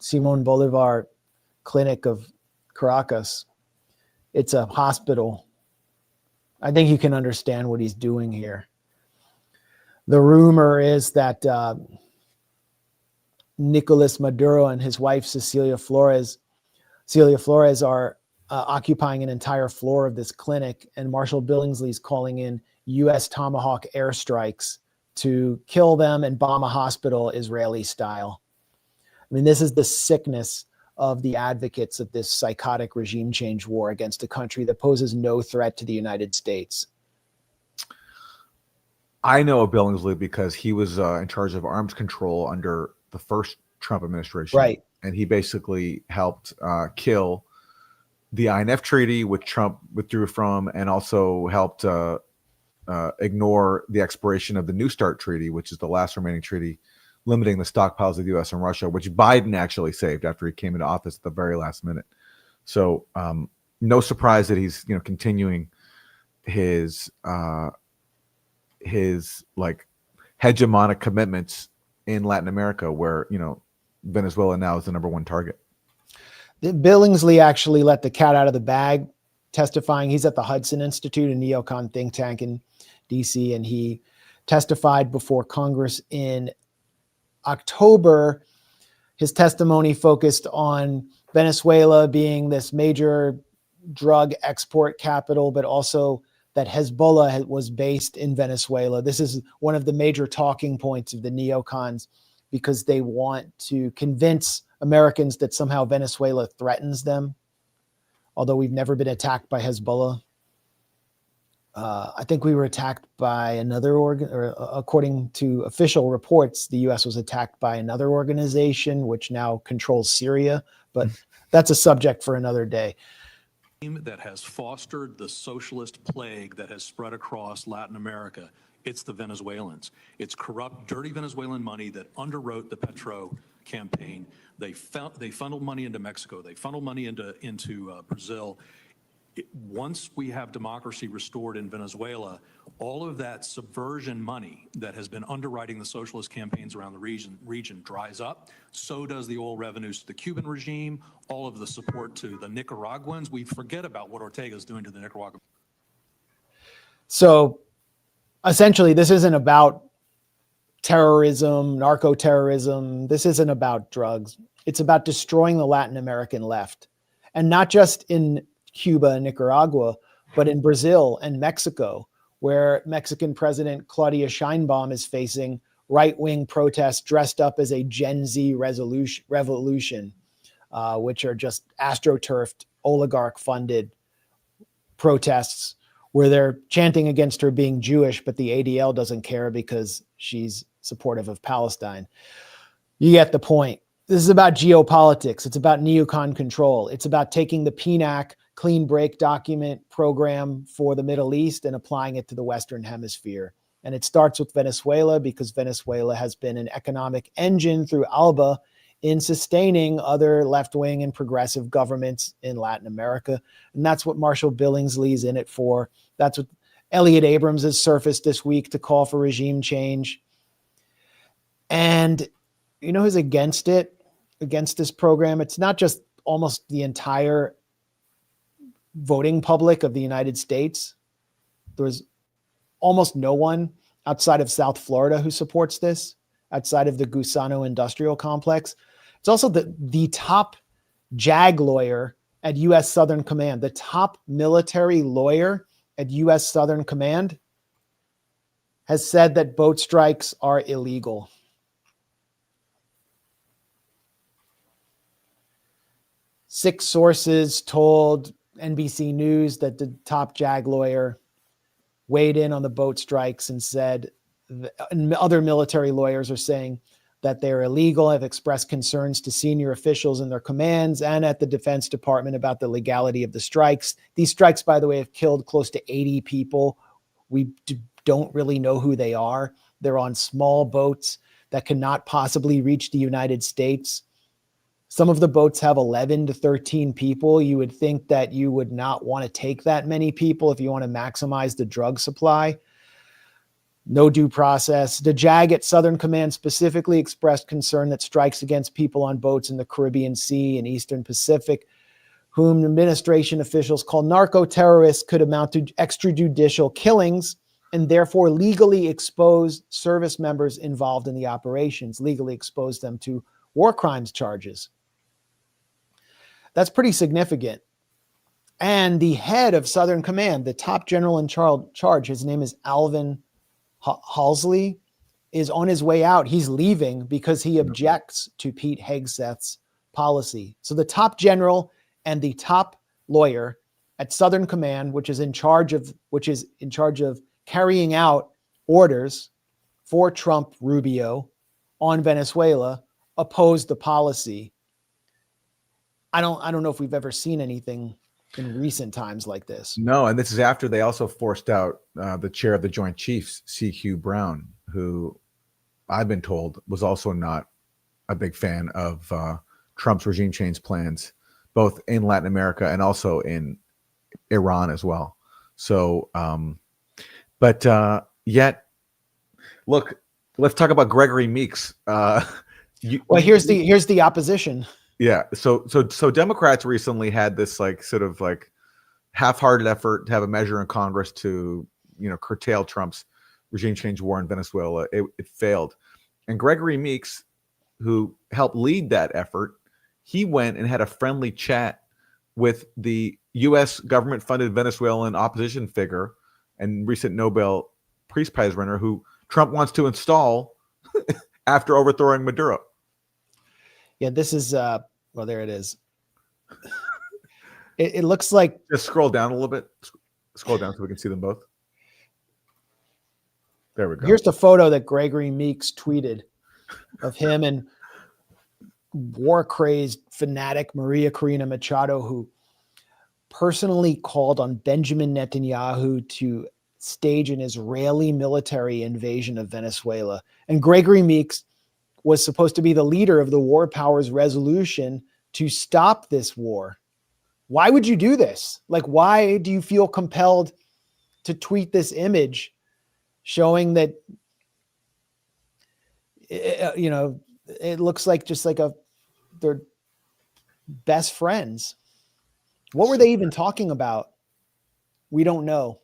Simon Bolivar Clinic of Caracas. It's a hospital. I think you can understand what he's doing here. The rumor is that Nicolas Maduro and his wife, Celia Flores are occupying an entire floor of this clinic, and Marshall Billingsley's calling in U.S. Tomahawk airstrikes to kill them and bomb a hospital Israeli style. I mean, this is the sickness of the advocates of this psychotic regime change war against a country that poses no threat to the United States. I know of Billingsley because he was in charge of arms control under the first Trump administration. Right. And he basically helped kill the INF treaty, which Trump withdrew from, and also helped ignore the expiration of the New START treaty, which is the last remaining treaty limiting the stockpiles of the U.S. and Russia, which Biden actually saved after he came into office at the very last minute. So no surprise that he's continuing his like hegemonic commitments in Latin America, where Venezuela now is the number one target. Billingsley actually let the cat out of the bag, testifying. He's at the Hudson Institute, a neocon think tank in DC, and he testified before Congress in October. His testimony focused on Venezuela being this major drug export capital, but also that Hezbollah was based in Venezuela. This is one of the major talking points of the neocons, because they want to convince Americans that somehow Venezuela threatens them, although we've never been attacked by Hezbollah. I think we were attacked by another according to official reports, the U.S. was attacked by another organization which now controls Syria, but that's a subject for another day. That has fostered the socialist plague that has spread across Latin America. It's the Venezuelans. It's corrupt, dirty Venezuelan money that underwrote the Petro campaign. They funneled money into Mexico. They funneled money into Brazil. Once we have democracy restored in Venezuela, all of that subversion money that has been underwriting the socialist campaigns around the region dries up. So does the oil revenues to the Cuban regime, all of the support to the Nicaraguans. We forget about what Ortega is doing to the Nicaraguan. So essentially, this isn't about terrorism, narco-terrorism. This isn't about drugs. It's about destroying the Latin American left. And not just in Cuba and Nicaragua, but in Brazil and Mexico, where Mexican President Claudia Sheinbaum is facing right-wing protests dressed up as a Gen Z revolution, which are just astroturfed, oligarch-funded protests where they're chanting against her being Jewish, but the ADL doesn't care because she's supportive of Palestine. You get the point. This is about geopolitics. It's about neocon control. It's about taking the PNAC clean break document program for the Middle East and applying it to the Western Hemisphere. And it starts with Venezuela, because Venezuela has been an economic engine through ALBA in sustaining other left-wing and progressive governments in Latin America. And that's what Marshall Billingsley's in it for. That's what Elliot Abrams has surfaced this week to call for regime change. And you know who's against it, against this program? It's not just almost the entire voting public of the United States. There's almost no one outside of South Florida who supports this, outside of the Gusano industrial complex. It's also the top JAG lawyer at U.S. Southern Command, the top military lawyer at U.S. Southern Command, has said that boat strikes are illegal. Six sources told NBC News that the top JAG lawyer weighed in on the boat strikes and said, and other military lawyers are saying that they're illegal, have expressed concerns to senior officials in their commands and at the Defense Department about the legality of the strikes. These strikes, by the way, have killed close to 80 people. We don't really know who they are. They're on small boats that cannot possibly reach the United States. Some of the boats have 11 to 13 people. You would think that you would not want to take that many people if you want to maximize the drug supply. No due process. The JAG at Southern Command specifically expressed concern that strikes against people on boats in the Caribbean Sea and Eastern Pacific, whom administration officials call narco-terrorists, could amount to extrajudicial killings and therefore legally expose service members involved in the operations, legally expose them to war crimes charges. That's pretty significant. And the head of Southern Command, the top general in charge, his name is Alvin Halsey, is on his way out. He's leaving because he objects to Pete Hegseth's policy. So the top general and the top lawyer at Southern Command, which is in charge of carrying out orders for Trump Rubio on Venezuela, opposed the policy. I don't know if we've ever seen anything in recent times like this. No, and this is after they also forced out the chair of the Joint Chiefs, C.Q. Brown, who I've been told was also not a big fan of Trump's regime change plans, both in Latin America and also in Iran as well. So, but yet, look, Let's talk about Gregory Meeks. Here's the opposition. Yeah. So Democrats recently had this like sort of like half-hearted effort to have a measure in Congress to, curtail Trump's regime change war in Venezuela. It failed. And Gregory Meeks, who helped lead that effort, he went and had a friendly chat with the U.S. government-funded Venezuelan opposition figure and recent Nobel Peace Prize winner who Trump wants to install after overthrowing Maduro. Yeah, this is, there it is. It looks like... Just scroll down a little bit. Scroll down so we can see them both. There we go. Here's the photo that Gregory Meeks tweeted of him and war-crazed fanatic Maria Corina Machado, who personally called on Benjamin Netanyahu to stage an Israeli military invasion of Venezuela. And Gregory Meeks was supposed to be the leader of the war powers resolution to stop this war. Why would you do this? Like, why do you feel compelled to tweet this image showing that, it looks like just like they're best friends? What were they even talking about? We don't know.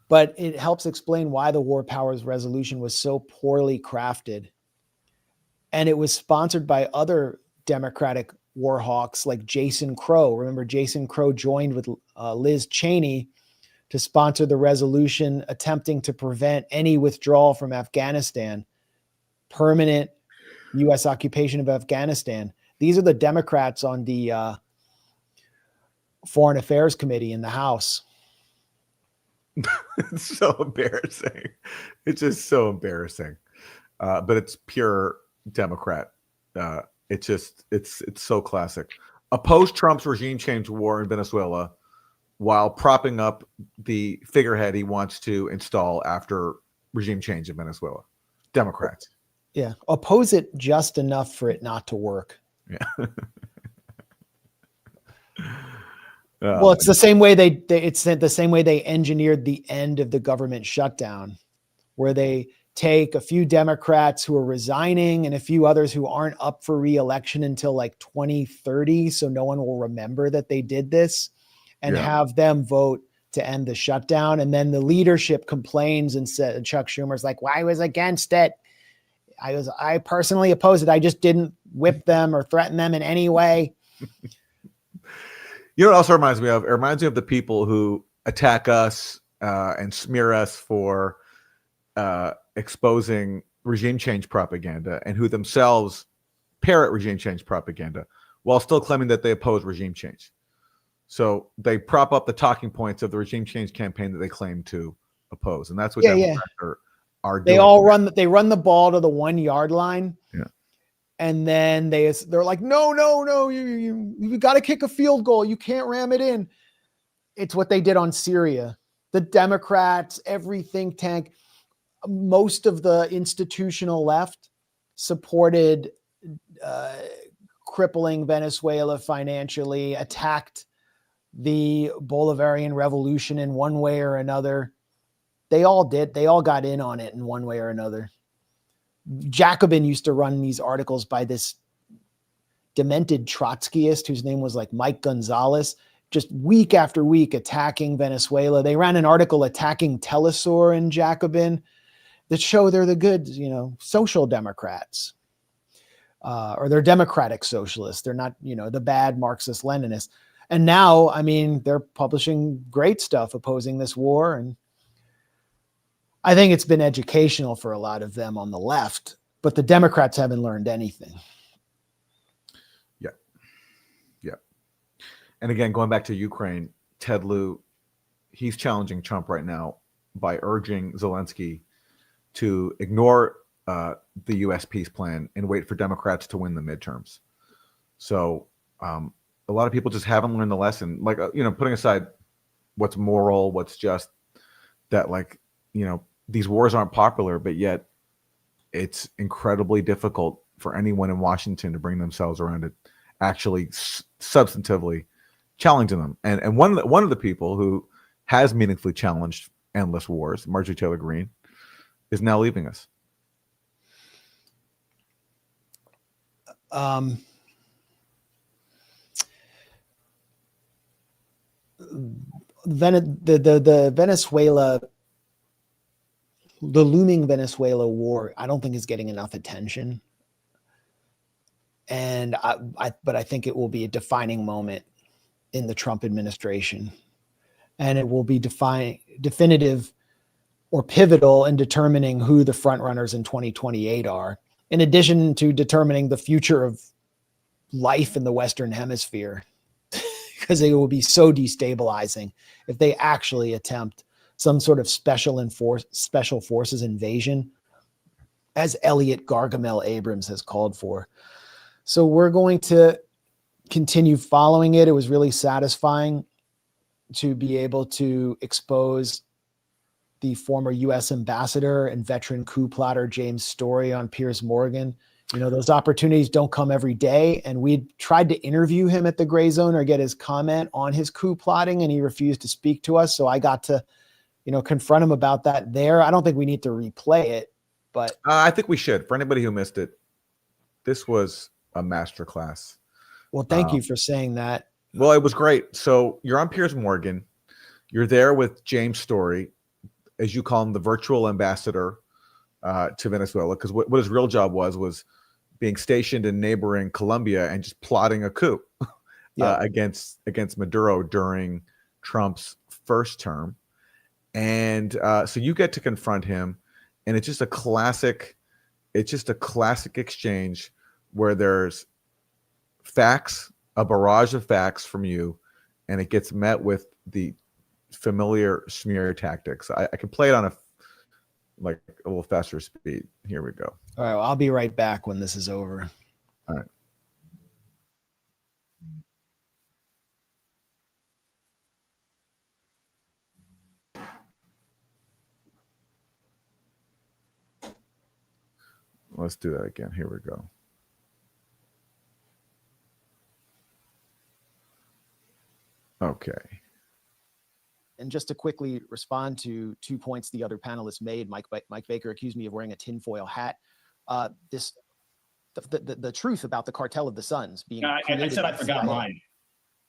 But it helps explain why the war powers resolution was so poorly crafted. And it was sponsored by other Democratic war hawks like Jason Crow. Remember, Jason Crow joined with Liz Cheney to sponsor the resolution attempting to prevent any withdrawal from Afghanistan, permanent U.S. occupation of Afghanistan. These are the Democrats on the Foreign Affairs Committee in the House. It's so embarrassing. It's just so embarrassing. But it's pure Democrat. It's so classic. Oppose Trump's regime change war in Venezuela while propping up the figurehead he wants to install after regime change in Venezuela. Democrats. Yeah. Oppose it just enough for it not to work. Yeah. Well, it's the same way it's the same way they engineered the end of the government shutdown, where they take a few Democrats who are resigning and a few others who aren't up for re-election until like 2030. So no one will remember that they did this, and have them vote to end the shutdown. And then the leadership complains and said, Chuck Schumer's like, well, I was against it. I personally oppose it. I just didn't whip them or threaten them in any way. You know what also reminds me of? It reminds me of the people who attack us and smear us for exposing regime change propaganda, and who themselves parrot regime change propaganda while still claiming that they oppose regime change. So they prop up the talking points of the regime change campaign that they claim to oppose, and that's what Democrats are doing. They all run the ball to the 1 yard line. Yeah. And then they're like, no, you got to kick a field goal. You can't ram it in. It's what they did on Syria. The Democrats, every think tank, most of the institutional left supported crippling Venezuela financially, attacked the Bolivarian revolution in one way or another. They all did. They all got in on it in one way or another. Jacobin used to run these articles by this demented Trotskyist whose name was like Mike Gonzalez, just week after week attacking Venezuela. They ran an article attacking Telesur and Jacobin that show they're the good, social Democrats, or they're democratic socialists. They're not, the bad Marxist Leninists. And now, they're publishing great stuff opposing this war. And I think it's been educational for a lot of them on the left, but the Democrats haven't learned anything. Yeah. And again, going back to Ukraine, Ted Lieu, he's challenging Trump right now by urging Zelensky to ignore the U.S. peace plan and wait for Democrats to win the midterms. So a lot of people just haven't learned the lesson. Like, putting aside what's moral, what's just, that these wars aren't popular, but yet it's incredibly difficult for anyone in Washington to bring themselves around it, actually substantively challenging them. And one of the people who has meaningfully challenged endless wars, Marjorie Taylor Greene, is now leaving us. The Venezuela, the looming Venezuela war, I don't think is getting enough attention. And but I think it will be a defining moment in the Trump administration, and it will be definitive or pivotal in determining who the front runners in 2028 are, in addition to determining the future of life in the Western Hemisphere, because it will be so destabilizing if they actually attempt some sort of special forces invasion, as Elliot Gargamel Abrams has called for. So we're going to continue following it. It was really satisfying to be able to expose the former U.S. ambassador and veteran coup plotter James Story on Piers Morgan. You know, those opportunities don't come every day. And we tried to interview him at the Grayzone or get his comment on his coup plotting, and he refused to speak to us. So I got to, confront him about that there. I don't think we need to replay it, but I think we should. For anybody who missed it, this was a masterclass. Well, thank you for saying that. Well, it was great. So you're on Piers Morgan. You're there with James Story, as you call him, the virtual ambassador to Venezuela, because what his real job was being stationed in neighboring Colombia and just plotting a coup against Maduro during Trump's first term. And so you get to confront him, and it's just a classic exchange where there's facts, a barrage of facts from you, and it gets met with the familiar smear tactics. I can play it on a little faster speed. Here we go. All right, well, I'll be right back when this is over. All right. Let's do that again. Here we go. Okay. And just to quickly respond to 2 points the other panelists made, Mike Baker accused me of wearing a tinfoil hat. The truth about the Cartel of the Suns being I said I forgot mine.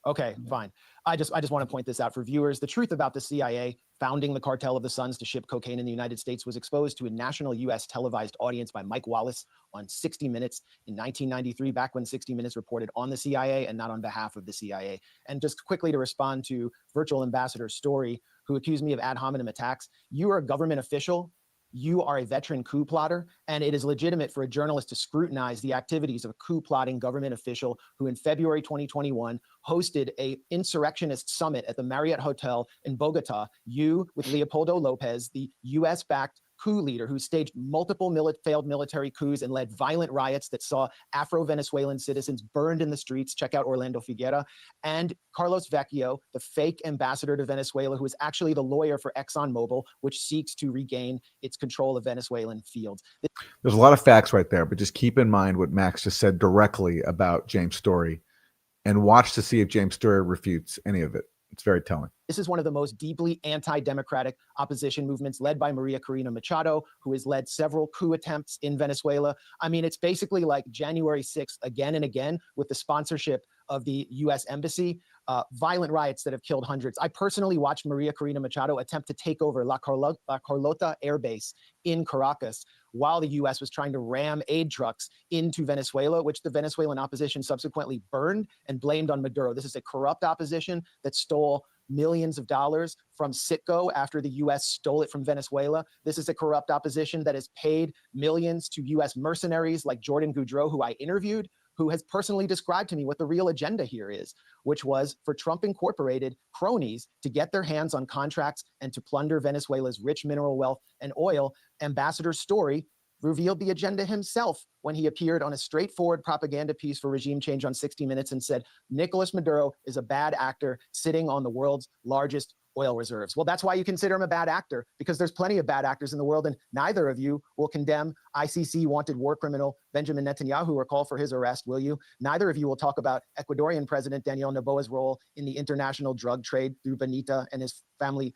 Okay, fine. I just want to point this out for viewers. The truth about the CIA founding the Cartel of the Suns to ship cocaine in the United States was exposed to a national U.S. televised audience by Mike Wallace on 60 Minutes in 1993, back when 60 Minutes reported on the CIA and not on behalf of the CIA. And just quickly to respond to virtual ambassador Story, who accused me of ad hominem attacks. You are a government official. You are a veteran coup plotter, and it is legitimate for a journalist to scrutinize the activities of a coup plotting government official who in February 2021 hosted a insurrectionist summit at the Marriott Hotel in Bogota. You, with Leopoldo Lopez, the US-backed coup leader who staged multiple failed military coups and led violent riots that saw Afro-Venezuelan citizens burned in the streets. Check out Orlando Figuera. And Carlos Vecchio, the fake ambassador to Venezuela, who is actually the lawyer for ExxonMobil, which seeks to regain its control of Venezuelan fields. There's a lot of facts right there, but just keep in mind what Max just said directly about James Story, and watch to see if James Story refutes any of it. It's very telling. This is one of the most deeply anti-democratic opposition movements led by Maria Corina Machado, who has led several coup attempts in Venezuela. I mean, it's basically like January 6th again and again with the sponsorship of the U.S. Embassy, violent riots that have killed hundreds. I personally watched Maria Corina Machado attempt to take over La Carlota Air Base in Caracas while the U.S. was trying to ram aid trucks into Venezuela, which the Venezuelan opposition subsequently burned and blamed on Maduro. This is a corrupt opposition that stole millions of dollars from Citgo after the U.S. stole it from Venezuela. This is a corrupt opposition that has paid millions to U.S. mercenaries like Jordan Goudreau, who I interviewed, who has personally described to me what the real agenda here is, which was for Trump Incorporated cronies to get their hands on contracts and to plunder Venezuela's rich mineral wealth and oil. Ambassador Story revealed the agenda himself when he appeared on a straightforward propaganda piece for regime change on 60 Minutes and said, Nicolas Maduro is a bad actor sitting on the world's largest oil reserves. Well, that's why you consider him a bad actor, because there's plenty of bad actors in the world, and neither of you will condemn ICC wanted war criminal Benjamin Netanyahu or call for his arrest, will you? Neither of you will talk about Ecuadorian President Daniel Noboa's role in the international drug trade through Benita and his family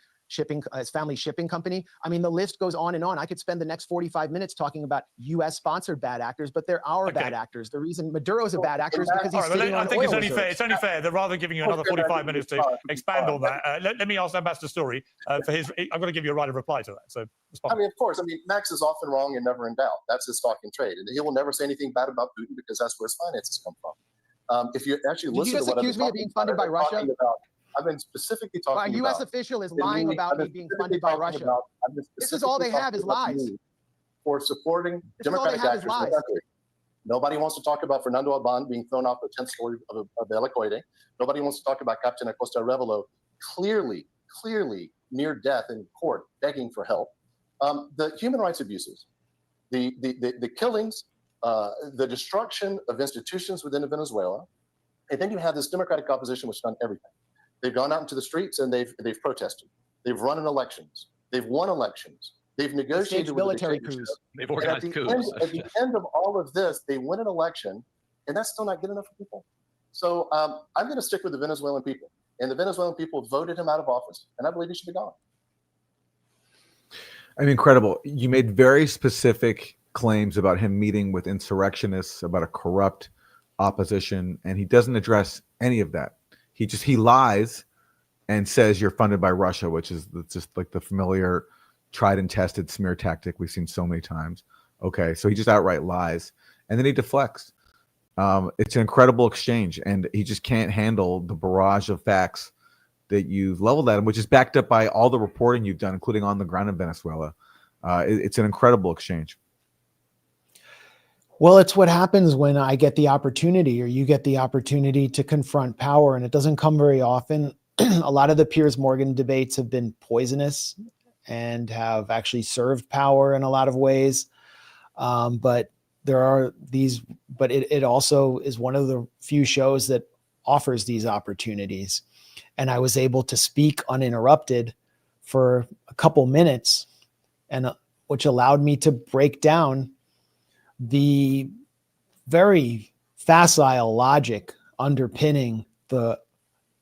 family shipping company. I mean, the list goes on and on. I could spend the next 45 minutes talking about U.S. sponsored bad actors, but they're our bad actors. The reason Maduro's a bad actor is because he's sitting on I think oil it's only fair that rather than giving you another 45 minutes to expand on that, let me ask Ambassador Story for his. I'm going to give you a right of reply to that. So, I mean, of course. I mean, Max is often wrong and never in doubt. That's his stock and trade, and he will never say anything bad about Putin because that's where his finances come from. If you actually listen to what accuse me of being funded by Russia? I've been specifically talking about. A U.S. official is lying about me being funded by Russia. This is all they have is lies. For supporting democratic actors in the country. Nobody wants to talk about Fernando Albán being thrown off the 10th story of El Ecoide. Nobody wants to talk about Captain Acosta Arevalo clearly near death in court, begging for help. The human rights abuses, the killings, the destruction of institutions within Venezuela, and then you have this democratic opposition which has done everything. They've gone out into the streets and they've protested. They've run in elections. They've won elections. They've negotiated with military coups. They've organized coups. At the end of all of this, they win an election, and that's still not good enough for people. So I'm going to stick with the Venezuelan people, and the Venezuelan people voted him out of office, and I believe he should be gone. I mean, incredible. You made very specific claims about him meeting with insurrectionists, about a corrupt opposition, and he doesn't address any of that. He lies and says you're funded by Russia, which is just like the familiar tried and tested smear tactic we've seen so many times. Okay, so he just outright lies, and then he deflects. It's an incredible exchange, and he just can't handle the barrage of facts that you've leveled at him, which is backed up by all the reporting you've done, including on the ground in Venezuela. It's an incredible exchange. Well, it's what happens when I get the opportunity or you get the opportunity to confront power, and it doesn't come very often. A lot of the Piers Morgan debates have been poisonous and have actually served power in a lot of ways. But there are these, but it also is one of the few shows that offers these opportunities. And I was able to speak uninterrupted for a couple minutes, and which allowed me to break down the very facile logic underpinning the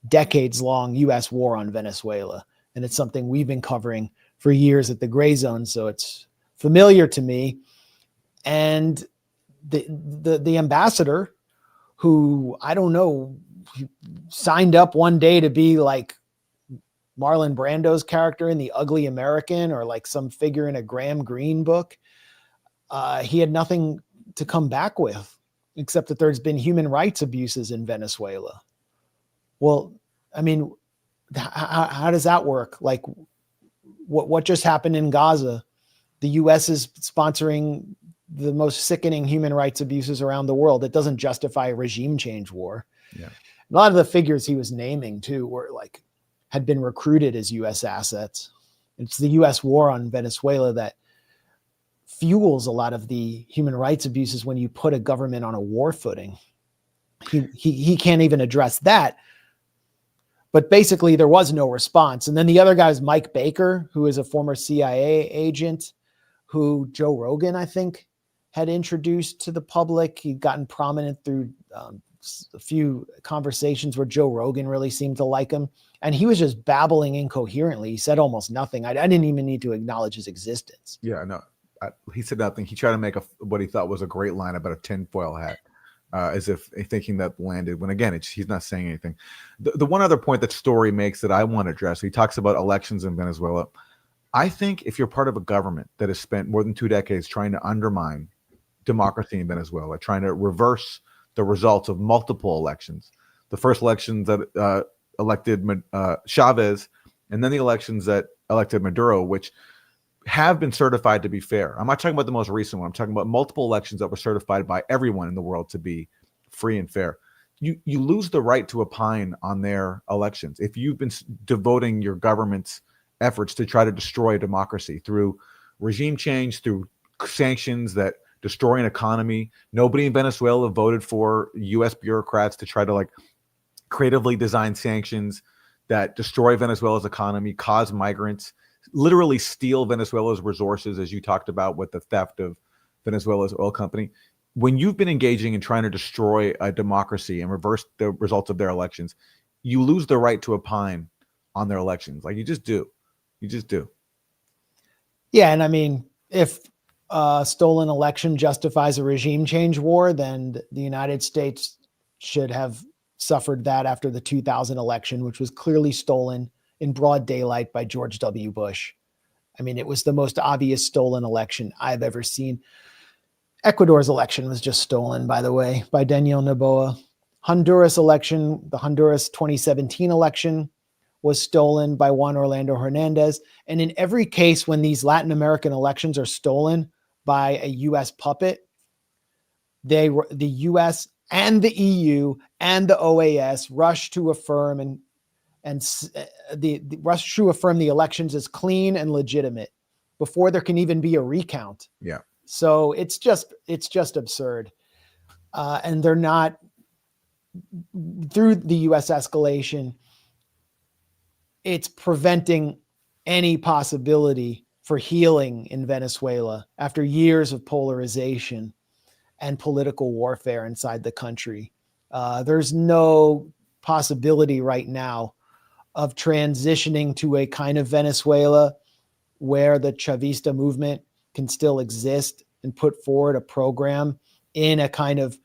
decades-long U.S. war on Venezuela. And it's something we've been covering for years at the Grayzone, so it's familiar to me. And the ambassador, who I don't know, signed up one day to be like Marlon Brando's character in The Ugly American or like some figure in a Graham Greene book, he had nothing to come back with except that there's been human rights abuses in Venezuela. Well, I mean, how does that work? Like what just happened in Gaza? The U.S. is sponsoring the most sickening human rights abuses around the world. It doesn't justify a regime change war. Yeah. A lot of the figures he was naming too were like, had been recruited as U.S. assets. It's the U.S. war on Venezuela that fuels a lot of the human rights abuses when you put a government on a war footing. He can't even address that. But basically there was no response. And then the other guy is Mike Baker, who is a former CIA agent who Joe Rogan, I think, had introduced to the public. He'd gotten prominent through a few conversations where Joe Rogan really seemed to like him. And he was just babbling incoherently. He said almost nothing. I didn't even need to acknowledge his existence. Yeah, no. He said nothing. He tried to make what he thought was a great line about a tinfoil hat, as if thinking that landed, when again, he's not saying anything. The one other point that Story makes that I want to address, he talks about elections in Venezuela. I think if you're part of a government that has spent more than 2 decades trying to undermine democracy in Venezuela, trying to reverse the results of multiple elections, the first elections that elected Chavez, and then the elections that elected Maduro, which have been certified to be fair. I'm not talking about the most recent one. I'm talking about multiple elections that were certified by everyone in the world to be free and fair. You lose the right to opine on their elections if you've been devoting your government's efforts to try to destroy democracy through regime change, through sanctions that destroy an economy. Nobody in Venezuela voted for U.S. bureaucrats to try to like creatively design sanctions that destroy Venezuela's economy, cause migrants, literally steal Venezuela's resources, as you talked about with the theft of Venezuela's oil company. When you've been engaging in trying to destroy a democracy and reverse the results of their elections, you lose the right to opine on their elections. Like you just do. You just do. Yeah, and I mean, if a stolen election justifies a regime change war, then the United States should have suffered that after the 2000 election, which was clearly stolen in broad daylight by George W. Bush. I mean, it was the most obvious stolen election I've ever seen. Ecuador's election was just stolen, by the way, by Daniel Noboa. Honduras election, the Honduras 2017 election, was stolen by Juan Orlando Hernandez. And in every case, when these Latin American elections are stolen by a U.S. puppet, the U.S. and the EU and the OAS rush to affirm the rush to affirm the elections as clean and legitimate before there can even be a recount. Yeah. So it's just absurd. And they're not, through the U.S. escalation, it's preventing any possibility for healing in Venezuela after years of polarization and political warfare inside the country. There's no possibility right now of transitioning to a kind of Venezuela where the Chavista movement can still exist and put forward a program in a kind of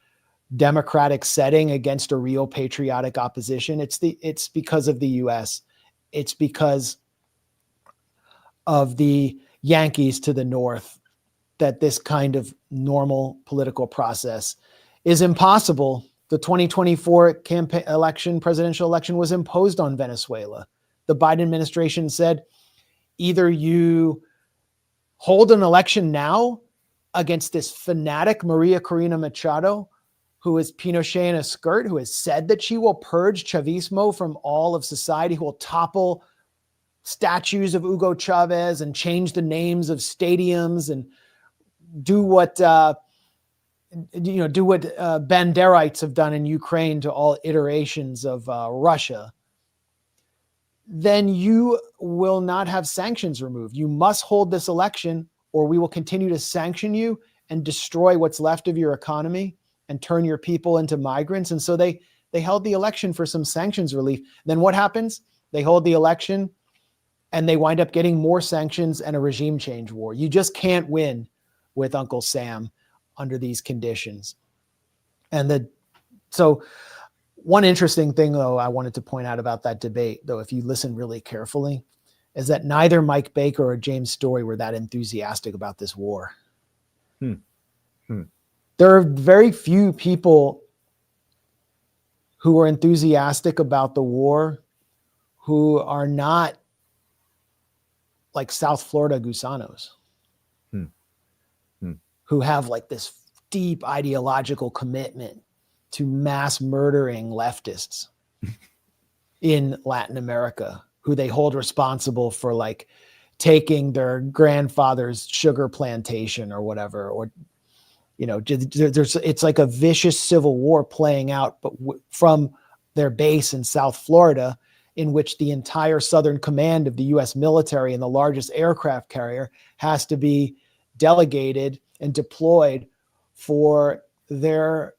democratic setting against a real patriotic opposition. It's because of the U.S. It's because of the Yankees to the north that this kind of normal political process is impossible. The 2024 presidential election was imposed on Venezuela. The Biden administration said, either you hold an election now against this fanatic Maria Corina Machado, who is Pinochet in a skirt, who has said that she will purge Chavismo from all of society, who will topple statues of Hugo Chavez and change the names of stadiums and do what Banderites have done in Ukraine to all iterations of Russia, then you will not have sanctions removed. You must hold this election or we will continue to sanction you and destroy what's left of your economy and turn your people into migrants. And so they held the election for some sanctions relief. Then what happens? They hold the election and they wind up getting more sanctions and a regime change war. You just can't win with Uncle Sam under these conditions. So one interesting thing, though, I wanted to point out about that debate, though, if you listen really carefully, is that neither Mike Baker or James Story were that enthusiastic about this war. There are very few people who are enthusiastic about the war who are not like South Florida gusanos, who have like this deep ideological commitment to mass murdering leftists in Latin America, who they hold responsible for like taking their grandfather's sugar plantation or whatever, or, you know, it's like a vicious civil war playing out, but from their base in South Florida, in which the entire Southern Command of the U.S. military and the largest aircraft carrier has to be delegated and deployed for their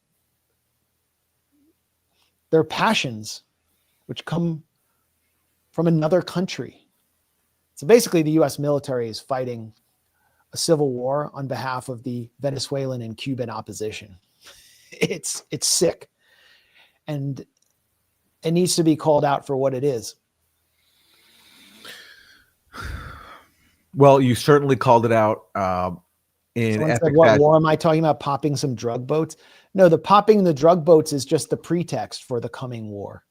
passions, which come from another country. So basically, the U.S. military is fighting a civil war on behalf of the Venezuelan and Cuban opposition. It's sick, and it needs to be called out for what it is. Well, you certainly called it out in Someone epic said, what fashion. war am I talking about? Popping some drug boats? No, the popping the drug boats is just the pretext for the coming war.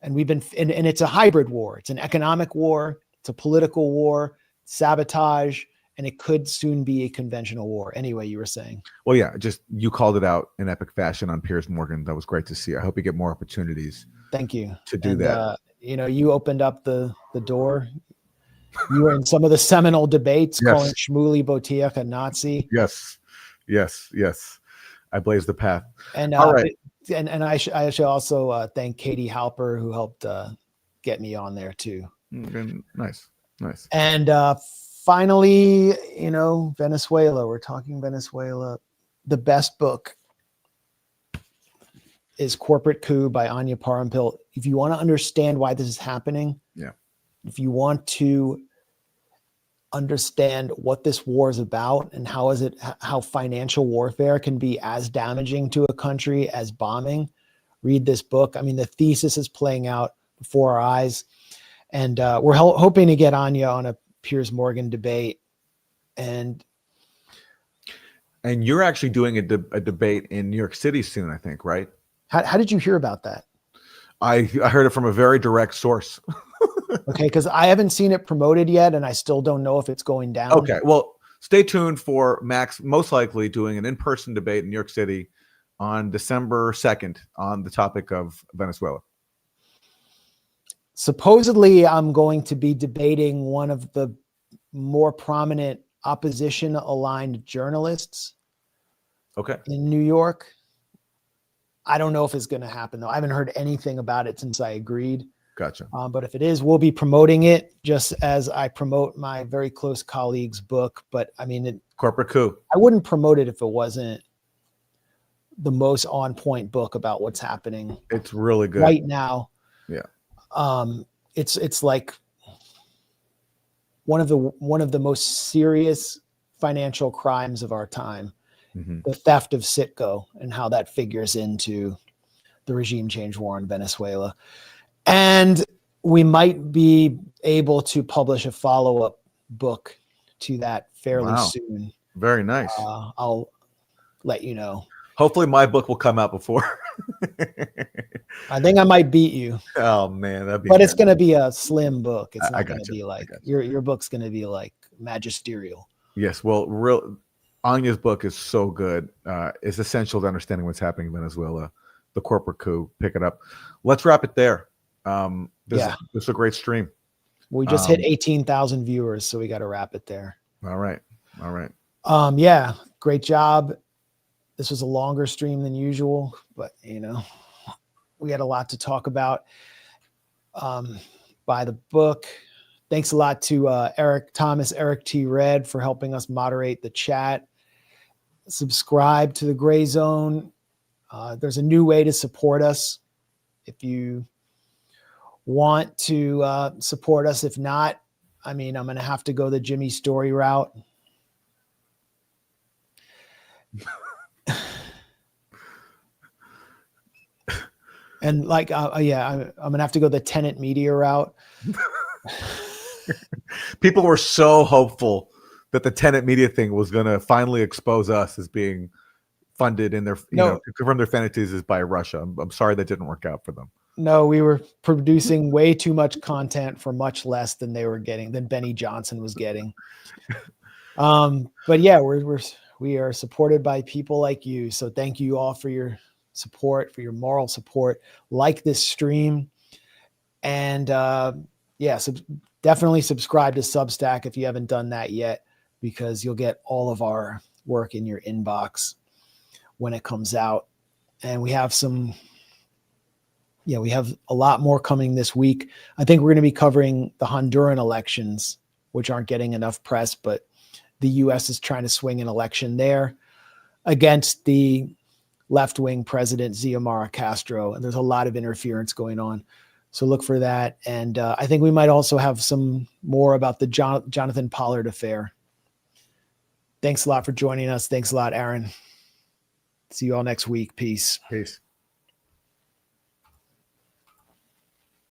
And and it's a hybrid war. It's an economic war. It's a political war, sabotage, and it could soon be a conventional war. Anyway, you were saying. Well, yeah, just you called it out in epic fashion on Piers Morgan. That was great to see. I hope you get more opportunities. Thank you. To do that. You opened up the door. You were in some of the seminal debates calling Shmuley Boteach a Nazi. Yes. I blazed the path. And all right. And I should also thank Katie Halper, who helped get me on there too. Nice. And finally, Venezuela. We're talking Venezuela. The best book is Corporate Coup by Anya Parampil. If you want to understand why this is happening, if you want to understand what this war is about and how financial warfare can be as damaging to a country as bombing, read this book. I mean, the thesis is playing out before our eyes, and we're hoping to get Anya on a Piers Morgan debate. And you're actually doing a debate in New York City soon, I think, right? How did you hear about that? I heard it from a very direct source. Okay, because I haven't seen it promoted yet, and I still don't know if it's going down. Okay, well, stay tuned for Max most likely doing an in-person debate in New York City on December 2nd on the topic of Venezuela. Supposedly, I'm going to be debating one of the more prominent opposition-aligned journalists. Okay. In New York. I don't know if it's going to happen, though. I haven't heard anything about it since I agreed. Gotcha. But if it is, we'll be promoting it just as I promote my very close colleague's book. But I mean, Corporate Coup. I wouldn't promote it if it wasn't the most on point book about what's happening. It's really good right now. Yeah. It's like one of the most serious financial crimes of our time, the theft of Citgo and how that figures into the regime change war in Venezuela. And we might be able to publish a follow-up book to that fairly soon. Very nice. I'll let you know. Hopefully my book will come out before. I think I might beat you. Oh man, that'd be. But it's going to be a slim book. It's I not got going to you. be like your book's going to be like magisterial. Yes, well, Anya's book is so good. It's essential to understanding what's happening in Venezuela. The corporate coup. Pick it up. Let's wrap it there. This is a great stream. We just hit 18,000 viewers, so we got to wrap it there. All right. Yeah, great job. This was a longer stream than usual, but we had a lot to talk about. By the book. Thanks a lot to Eric T. Red for helping us moderate the chat. Subscribe to the Grayzone. There's a new way to support us. If you want to support us, if not, I'm going to have to go the Jimmy Story route. And I'm going to have to go the Tenant Media route. People were so hopeful that the Tenant Media thing was going to finally expose us as being funded in their, to confirm their fantasies by Russia. I'm sorry that didn't work out for them. No, we were producing way too much content for much less than they were getting, than Benny Johnson was getting. But yeah, we are supported by people like you. So thank you all for your support, for your moral support. Like this stream, and definitely subscribe to Substack if you haven't done that yet, because you'll get all of our work in your inbox when it comes out. And we have we have a lot more coming this week. I think we're going to be covering the Honduran elections, which aren't getting enough press, but the U.S. is trying to swing an election there against the left-wing president, Xiomara Castro. And there's a lot of interference going on. So look for that. And I think we might also have some more about the Jonathan Pollard affair. Thanks a lot for joining us. Thanks a lot, Aaron. See you all next week. Peace. Peace.